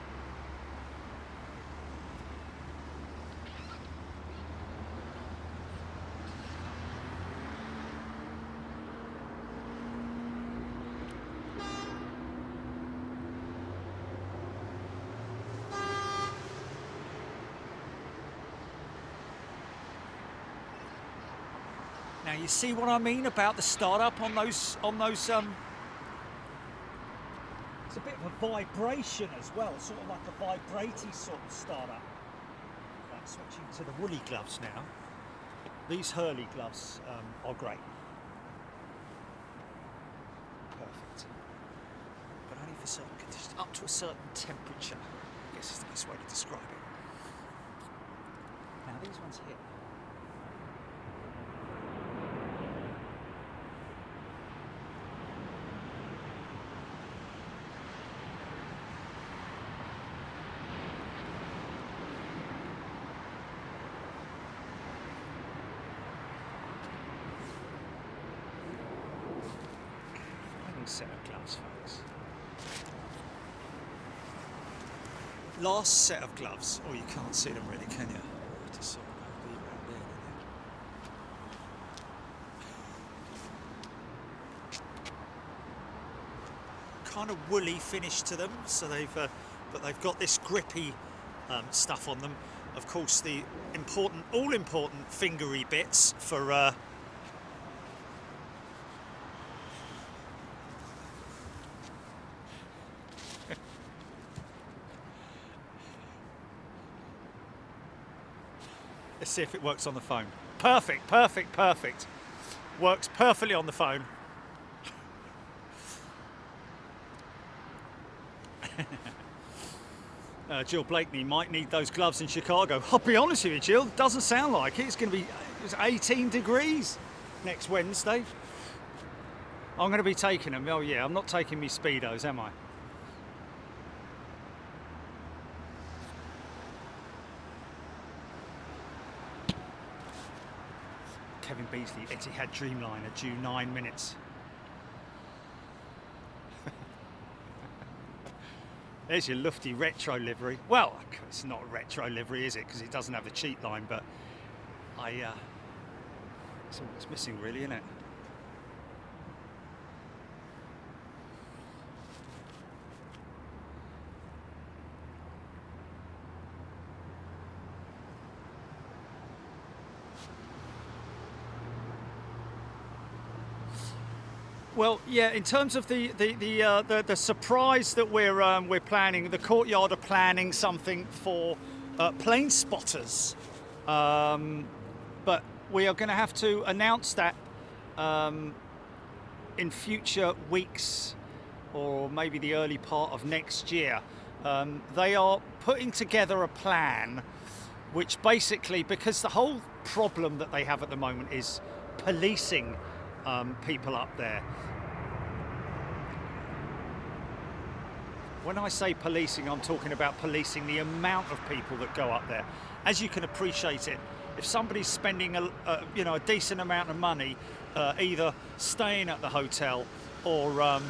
Now you see what I mean about the startup on those it's a bit of a vibration as well, sort of like a vibrating sort of startup. Right, switching to the woolly gloves now. These Hurley gloves are great. Perfect. But only for certain conditions, up to a certain temperature, I guess is the best way to describe it. Now these ones here. Set of gloves, folks. Last set of gloves. Oh, you can't see them really, can you? Just sort of be around there. Kind of woolly finish to them, so but they've got this grippy stuff on them. Of course, the all important fingery bits for. Let's see if it works on the phone. Perfect, perfect, perfect. Works perfectly on the phone. Jill Blakeney might need those gloves in Chicago. I'll be honest with you, Jill, doesn't sound like it. It's going to be 18 degrees next Wednesday. I'm going to be taking them. Oh yeah, I'm not taking me Speedos, am I? Kevin Beasley, Etihad Dreamliner, due 9 minutes. There's your lufty retro livery. Well, it's not a retro livery, is it? Because it doesn't have the cheat line, but it's all it's missing, really, isn't it? Well, yeah. In terms of the surprise that we're planning, the Courtyard are planning something for plane spotters, but we are going to have to announce that in future weeks, or maybe the early part of next year. They are putting together a plan, which basically, because the whole problem that they have at the moment is policing people up there. When I say policing, I'm talking about policing the amount of people that go up there. As you can appreciate it, if somebody's spending a decent amount of money, either staying at the hotel or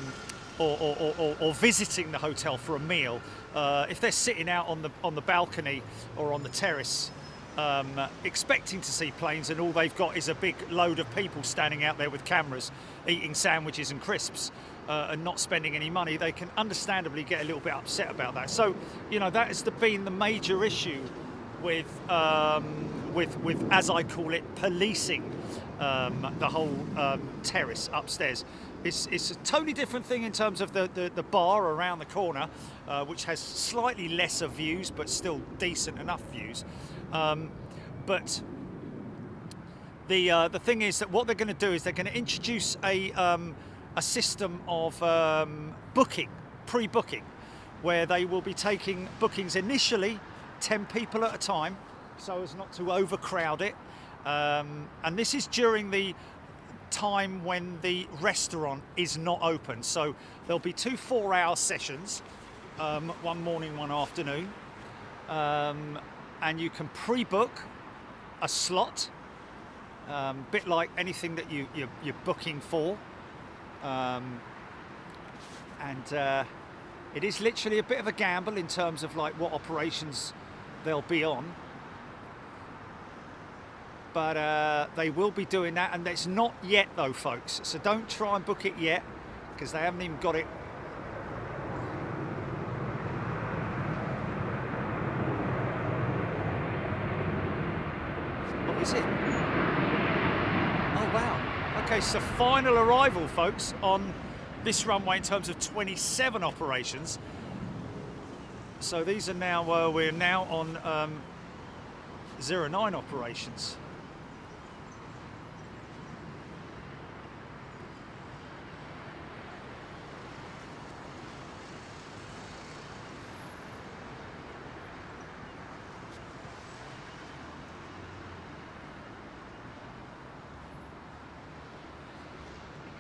visiting the hotel for a meal, if they're sitting out on the balcony or on the terrace, expecting to see planes, and all they've got is a big load of people standing out there with cameras eating sandwiches and crisps and not spending any money, they can understandably get a little bit upset about that. So, that has been the major issue with as I call it, policing the whole terrace upstairs. It's a totally different thing in terms of the bar around the corner, which has slightly lesser views but still decent enough views. But the thing is that what they're going to do is they're going to introduce a system of pre-booking, where they will be taking bookings initially 10 people at a time, so as not to overcrowd it. And this is during the time when the restaurant is not open. So there'll be 2 4-hour sessions, one morning, one afternoon. And you can pre-book a slot, bit like anything that you're booking for. It is literally a bit of a gamble in terms of like what operations they'll be on. But they will be doing that, and it's not yet though, folks. So don't try and book it yet, because they haven't even got it. What is it? Oh wow. Okay, so final arrival, folks, on this runway in terms of 27 operations. So these are now, we're now on 09 operations.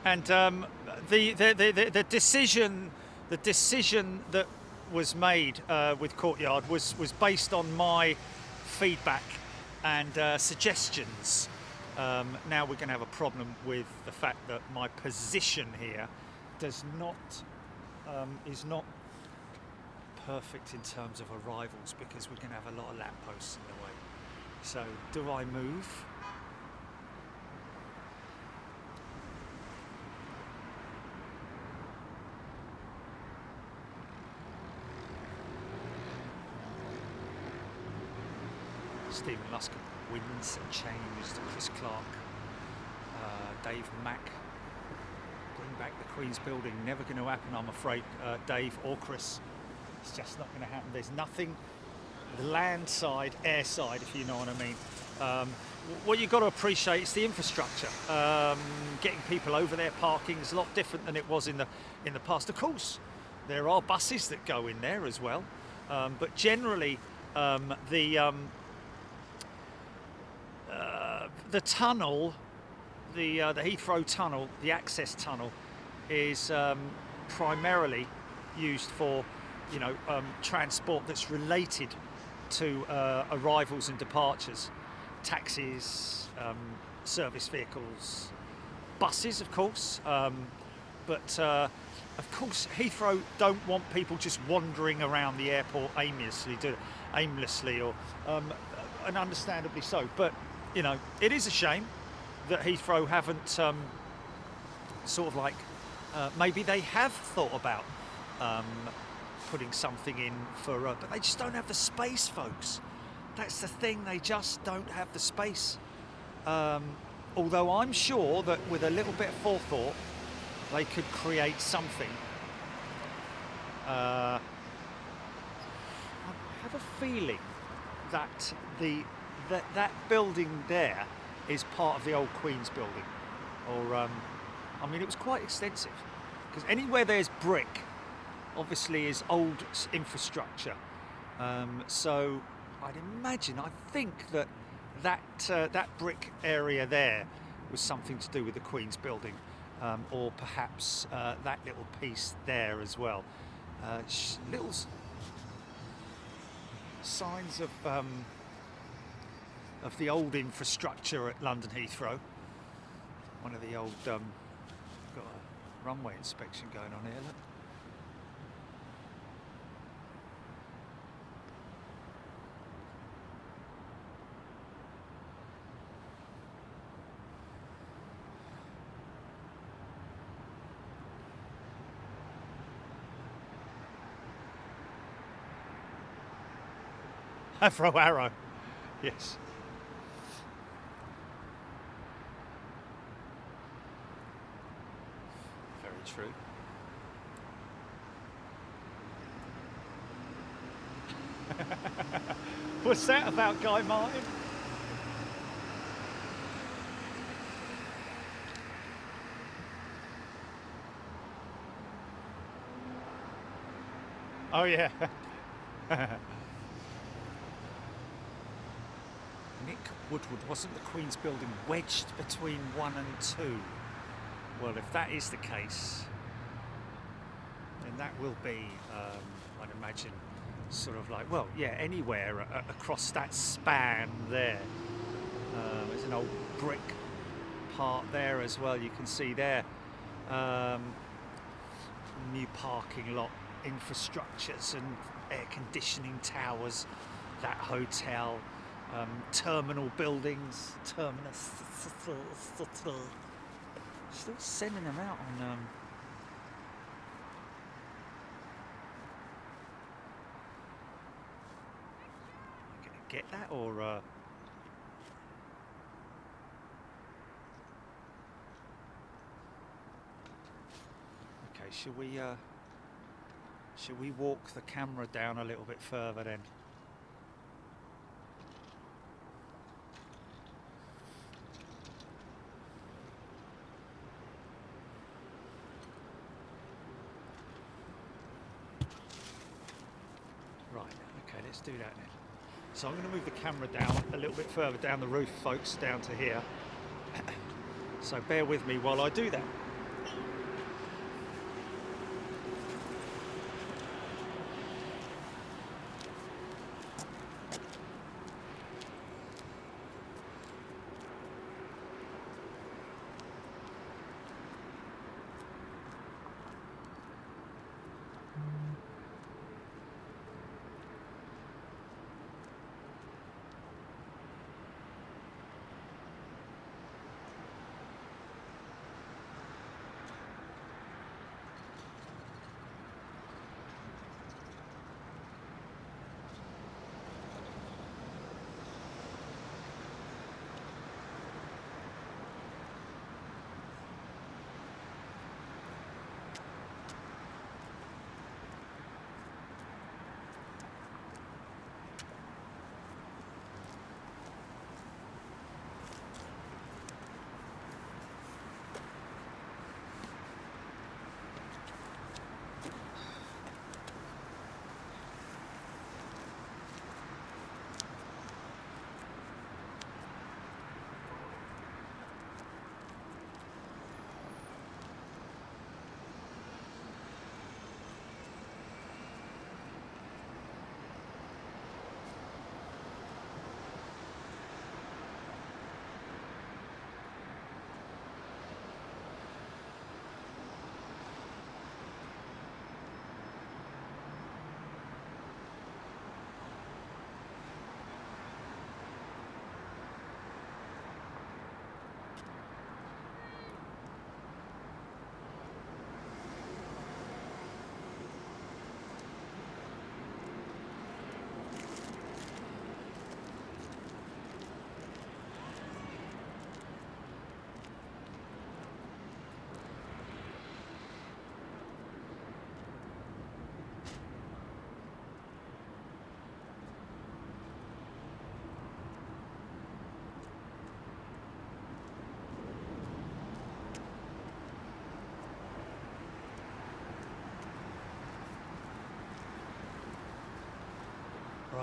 And the decision that was made with Courtyard was based on my feedback and suggestions. Now we're going to have a problem with the fact that my position here is not perfect in terms of arrivals, because we're going to have a lot of lampposts in the way. So do I move? Stephen Luscombe wins and changed. Chris Clark, Dave Mack, bring back the Queen's Building. Never going to happen, I'm afraid, Dave or Chris. It's just not going to happen. There's nothing the land side, air side, if you know what I mean. What you've got to appreciate is the infrastructure. Getting people over there, parking is a lot different than it was in the past. Of course, there are buses that go in there as well, but generally the tunnel, the Heathrow tunnel, the access tunnel, is primarily used for, you know, transport that's related to arrivals and departures, taxis, service vehicles, buses, of course. But of course, Heathrow don't want people just wandering around the airport aimlessly, or and understandably so. But you know, it is a shame that Heathrow haven't sort of like maybe they have thought about putting something in for, but they just don't have the space, folks. That's the thing, they just don't have the space. Although I'm sure that with a little bit of forethought, they could create something. I have a feeling that that building there is part of the old Queen's building, or I mean, it was quite extensive, because anywhere there's brick obviously is old infrastructure. So I'd imagine, I think that brick area there was something to do with the Queen's building, or perhaps that little piece there as well. Little signs of the old infrastructure at London Heathrow. One of the old, got a runway inspection going on here, look. Heathrow Arrow, yes. Very true. What's that about, Guy Martin? Oh yeah. Nick Woodward, wasn't the Queen's building wedged between 1 and 2? Well, if that is the case, then that will be, I'd imagine, sort of like, well, yeah, anywhere across that span there. There's an old brick part there as well, you can see there. New parking lot, infrastructures and air conditioning towers, that hotel. Terminal buildings, terminus, still sending them out on get that, or okay, should we walk the camera down a little bit further then? Let's do that then. So I'm going to move the camera down a little bit further down the roof, folks, down to here. So bear with me while I do that.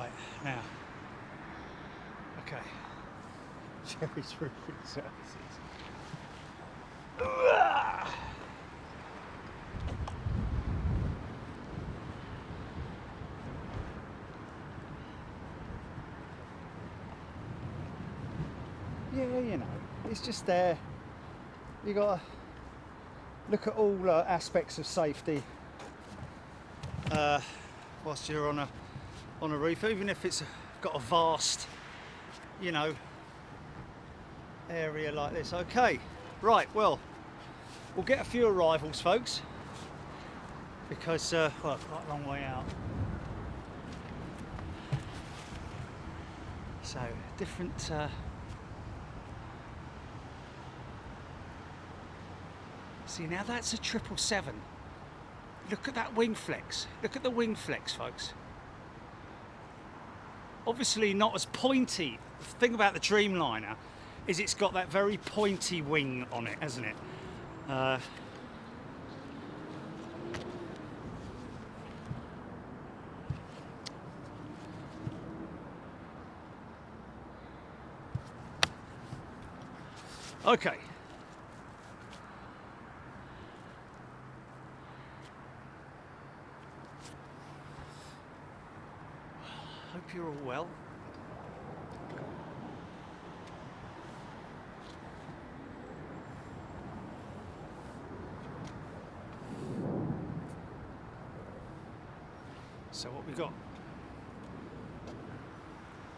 Right, now. Okay. Jerry's roofing services. Yeah, you know, it's just there. You gotta look at all aspects of safety whilst you're on a roof, even if it's got a vast, you know, area like this. Okay, right, well, we'll get a few arrivals, folks, because well, quite a long way out. So different see, now that's a 777. Look at that wing flex. Look at the wing flex, folks. Obviously not as pointy. The thing about the Dreamliner is it's got that very pointy wing on it, hasn't it? Okay. Hope you're all well. So what we got?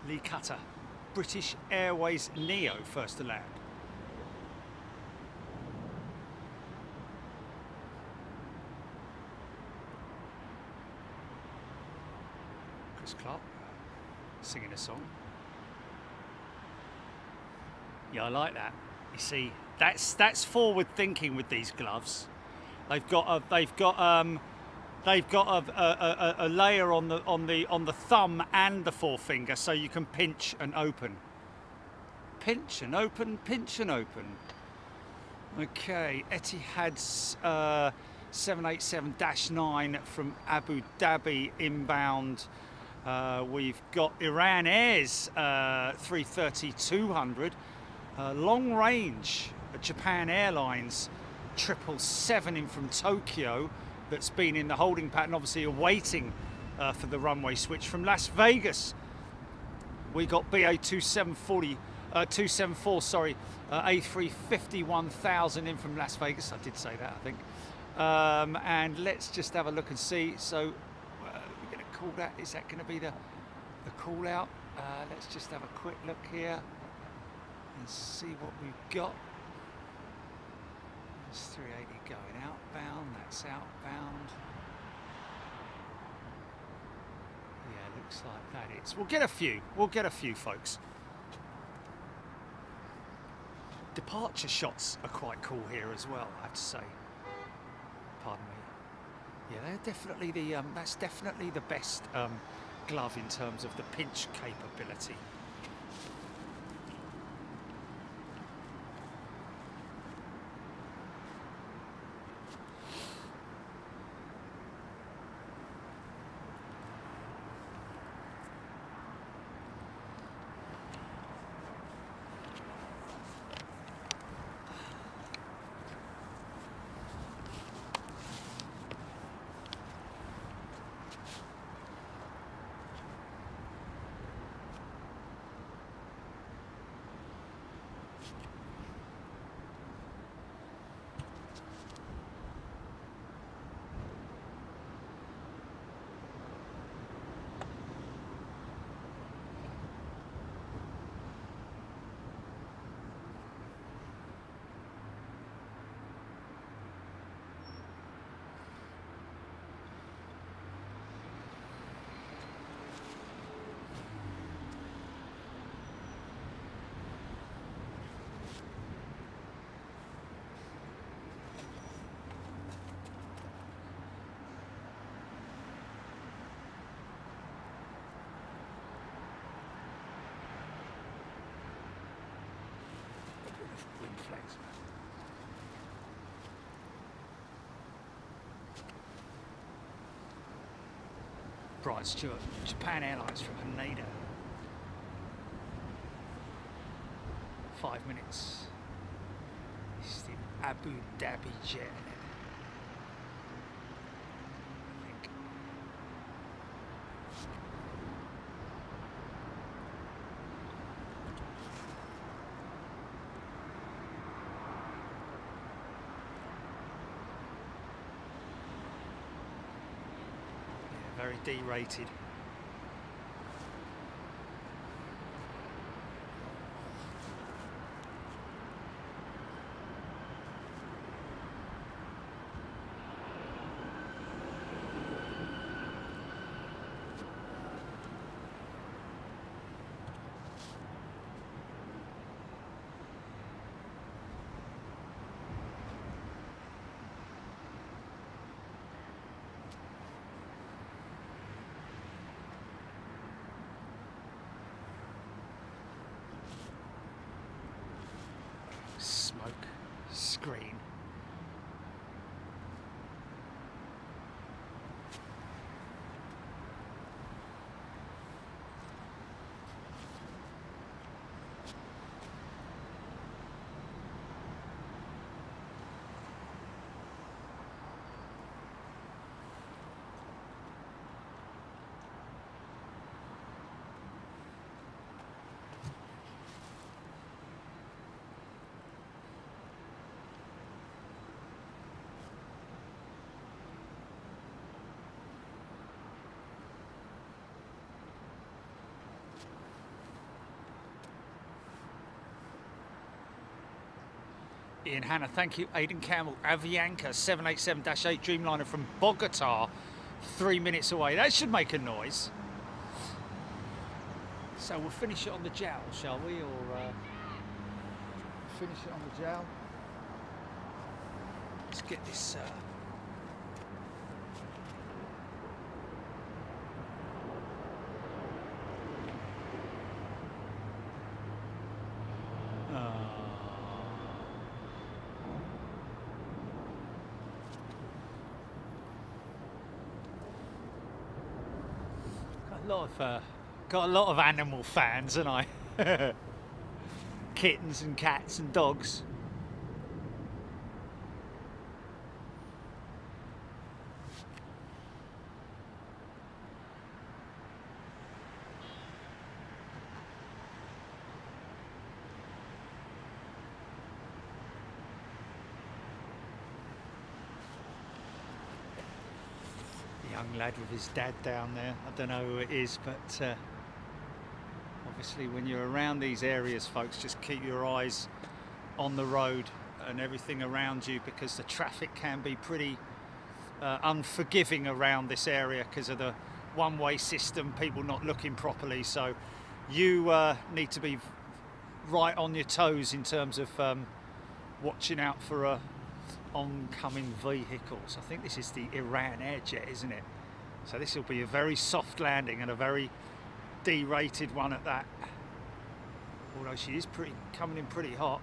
Lee Cutter, British Airways Neo, first to land. Chris Clark singing a song. Yeah, I like that. You see, that's forward thinking with these gloves. They've got a layer on the thumb and the forefinger, so you can pinch and open. Pinch and open, pinch and open. Okay, Etihad's 787-9 from Abu Dhabi inbound. We've got Iran Air's 330-200, long range Japan Airlines 777 in from Tokyo that's been in the holding pattern, obviously awaiting for the runway switch. From Las Vegas, we got BA 274, sorry, A350-1000 in from Las Vegas. I did say that, I think. And let's just have a look and see. So we're going to call that. Is that going to be the call out? Let's just have a quick look here and see what we've got. It's 380 going outbound. That's outbound. Yeah, looks like that is. We'll get a few. We'll get a few, folks. Departure shots are quite cool here as well, I have to say. Pardon me. Yeah, they're definitely the that's definitely the best glove in terms of the pinch capability. Flex. Bright Stewart, Japan Airlines from Haneda. 5 minutes. This is the Abu Dhabi jet, I think. Yeah, very D-rated. Smoke screen. Ian Hanna, thank you. Aidan Campbell, Avianca 787-8 Dreamliner from Bogota, 3 minutes away. That should make a noise. So we'll finish it on the jowl, shall we? Or finish it on the jowl. Let's get this. Got a lot of animal fans, and I kittens and cats and dogs. Young lad with his dad down there. I don't know who it is, but obviously when you're around these areas, folks, just keep your eyes on the road and everything around you, because the traffic can be pretty unforgiving around this area because of the one-way system, people not looking properly. So you need to be right on your toes in terms of watching out for oncoming vehicles. I think this is the Iran Air Jet, isn't it? So this will be a very soft landing and a very D-rated one at that. Although she is coming in pretty hot.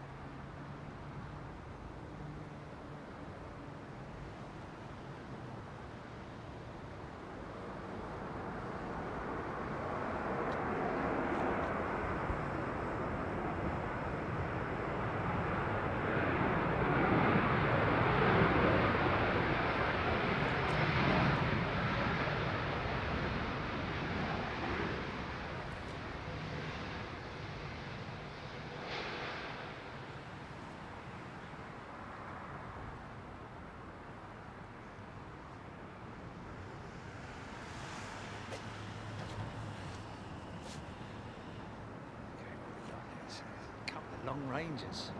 Long ranges.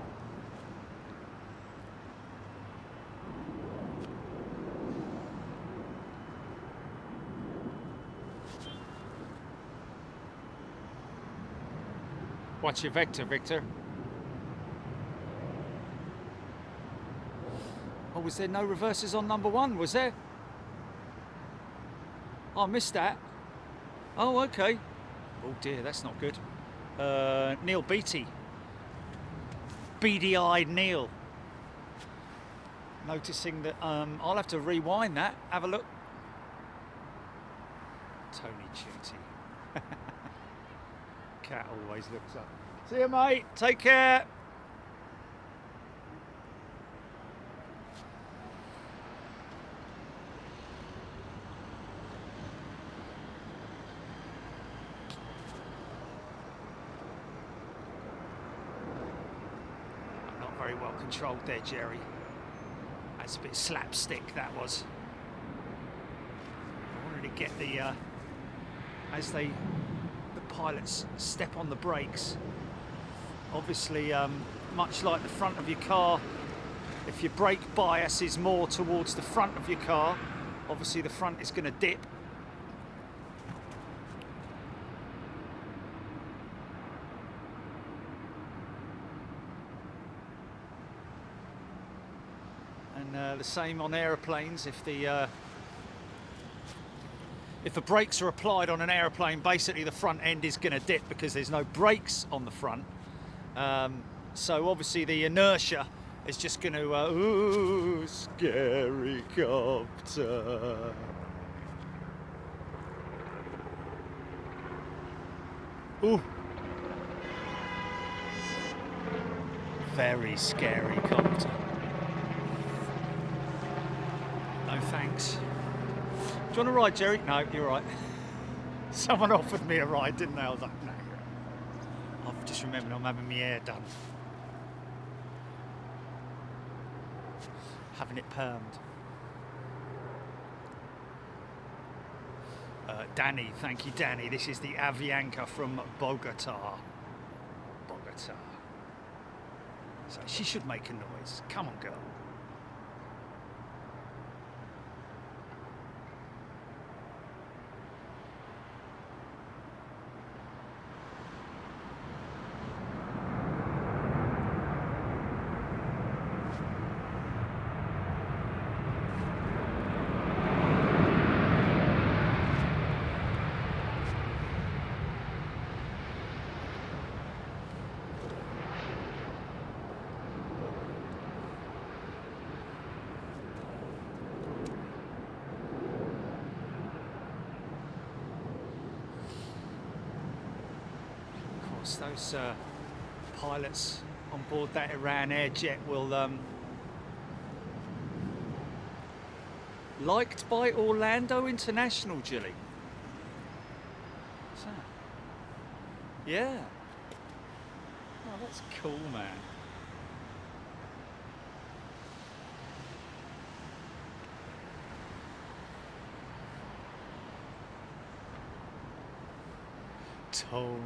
Watch your vector, Victor. Oh, was there no reverses on number one? Was there? Oh, I missed that. Oh, okay. Oh dear, that's not good. Neil Beattie. Beady-eyed Neil. Noticing that I'll have to rewind that. Have a look. Tony Chuty. Cat always looks up. See you, mate. Take care. Not very well controlled there, Jerry. That's a bit slapstick, that was. I wanted to get the as the pilots step on the brakes. Obviously, much like the front of your car, if your brake bias is more towards the front of your car, obviously the front is going to dip. And the same on aeroplanes. If the brakes are applied on an aeroplane, basically the front end is going to dip because there's no brakes on the front. So obviously the inertia is just going to, ooh, scary copter. Ooh. Very scary copter. No thanks. Do you want a ride, Jerry? No, you're right. Someone offered me a ride, didn't they? I was like, no. I've just remembered I'm having my hair done. Having it permed. Danny, thank you, Danny. This is the Avianca from Bogota. Bogota. So she should make a noise. Come on, girl. Those pilots on board that Iran Air jet will liked by Orlando International, Jilly. What's that? Yeah. Oh, that's cool, man. Tony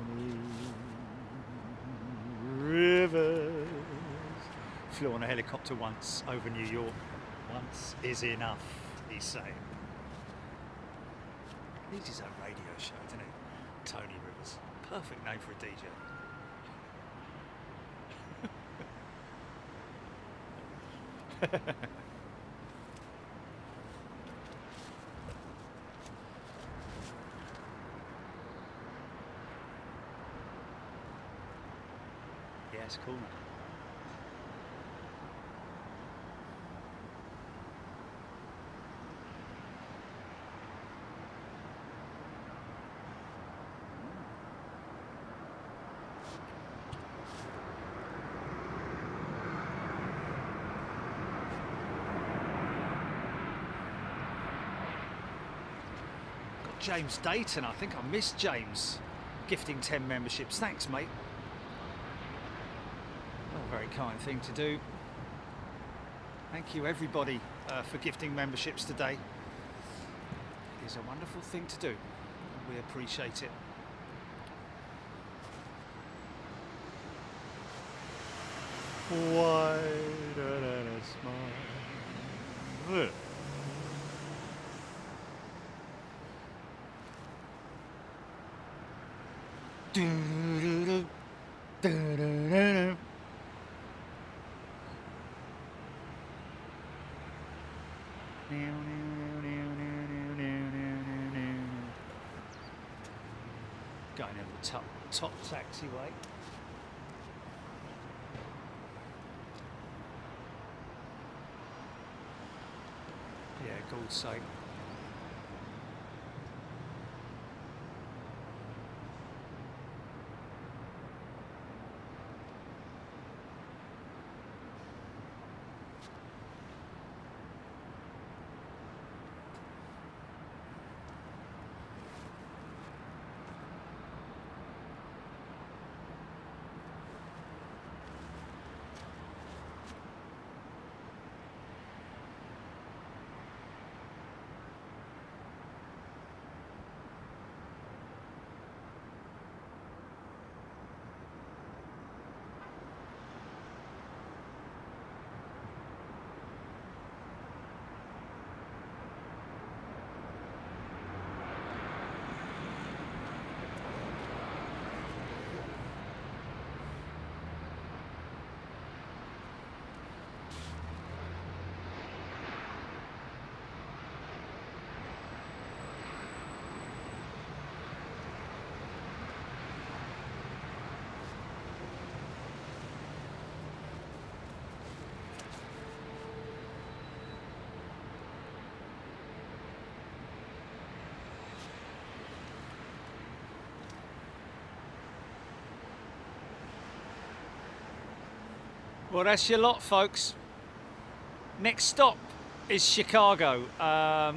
Rivers flew on a helicopter once over New York. Once is enough, he's saying. He's his own radio show, isn't it? Tony Rivers. Perfect name for a DJ. Yeah, it's cool, man. Got James Dayton. I think I missed James gifting 10 memberships. Thanks, mate. A very kind thing to do. Thank you, everybody, for gifting memberships today. It is a wonderful thing to do. We appreciate it. Wider than a smile. Going over the top taxiway. Yeah, God's sake. Well, that's your lot, folks. Next stop is Chicago.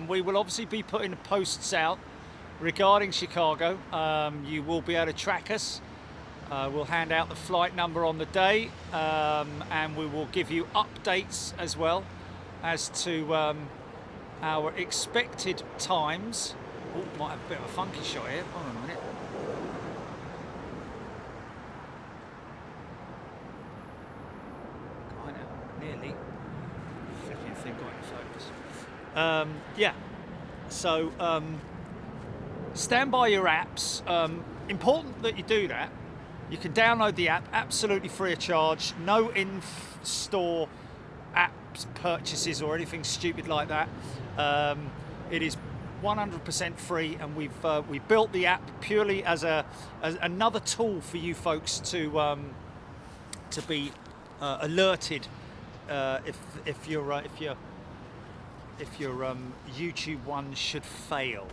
We will obviously be putting the posts out regarding Chicago. You will be able to track us. We'll hand out the flight number on the day, and we will give you updates as well as to our expected times. Oh, might have a bit of a funky shot here. Hold on a minute. Kind of, nearly. Flipping thing got in focus. Yeah. So stand by your apps. Important that you do that. You can download the app absolutely free of charge. No in-store apps purchases or anything stupid like that. It is 100% free, and we built the app purely as another tool for you folks to be alerted if your YouTube one should fail.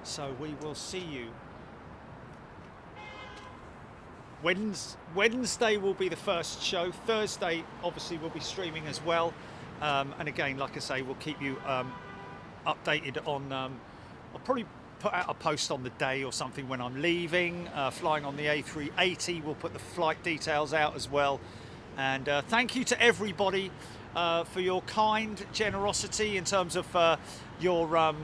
So we will see you. Wednesday will be the first show. Thursday, obviously, we'll be streaming as well. And again, like I say, we'll keep you updated on. I'll probably put out a post on the day or something when I'm leaving, flying on the A380. We'll put the flight details out as well. And thank you to everybody for your kind generosity in terms of your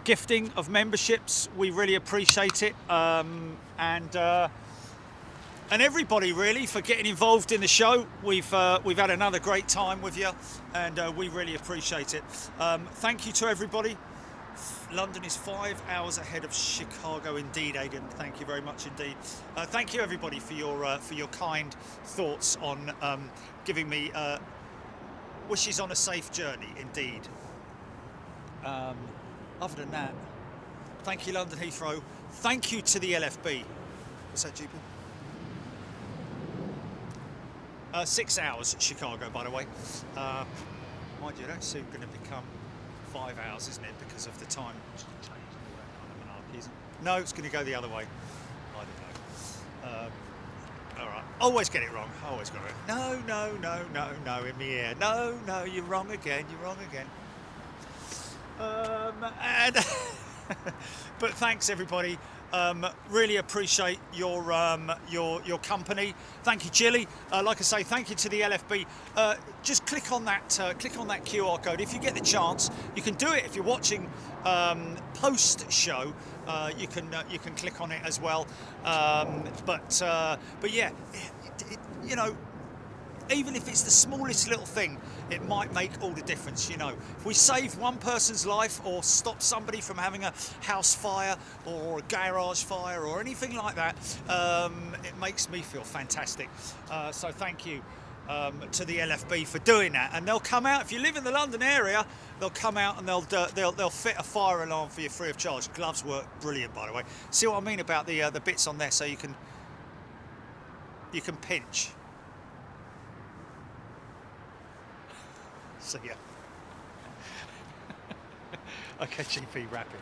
gifting of memberships. We really appreciate it, and everybody really for getting involved in the show. We've had another great time with you, and we really appreciate it. Thank you to everybody. London is 5 hours ahead of Chicago indeed, Aidan. Thank you very much indeed. Thank you everybody for your kind thoughts on giving me wishes on a safe journey indeed. Other than that, thank you London Heathrow. Thank you to the LFB. What's that, GP? 6 hours at Chicago, by the way. Mind you, that's soon going to become 5 hours, isn't it? Because of the time change and all that kind of malarkey, isn't it? No, it's going to go the other way. I don't know. All right. Always get it wrong. Always got it. No, in the air. No, you're wrong again. You're wrong again. But thanks everybody. Really appreciate your company. Thank you, Jilly. Like I say, thank you to the LFB. Just click on that QR code if you get the chance. You can do it if you're watching post show. You can click on it as well. But yeah, you know, even if it's the smallest little thing, it might make all the difference. You know, if we save one person's life or stop somebody from having a house fire or a garage fire or anything like that, it makes me feel fantastic. So thank you to the LFB for doing that. And they'll come out, if you live in the London area, they'll come out and they'll fit a fire alarm for you free of charge. Gloves work brilliant, by the way. See what I mean about the bits on there, so you can pinch. So yeah. Okay, GP, wrap it.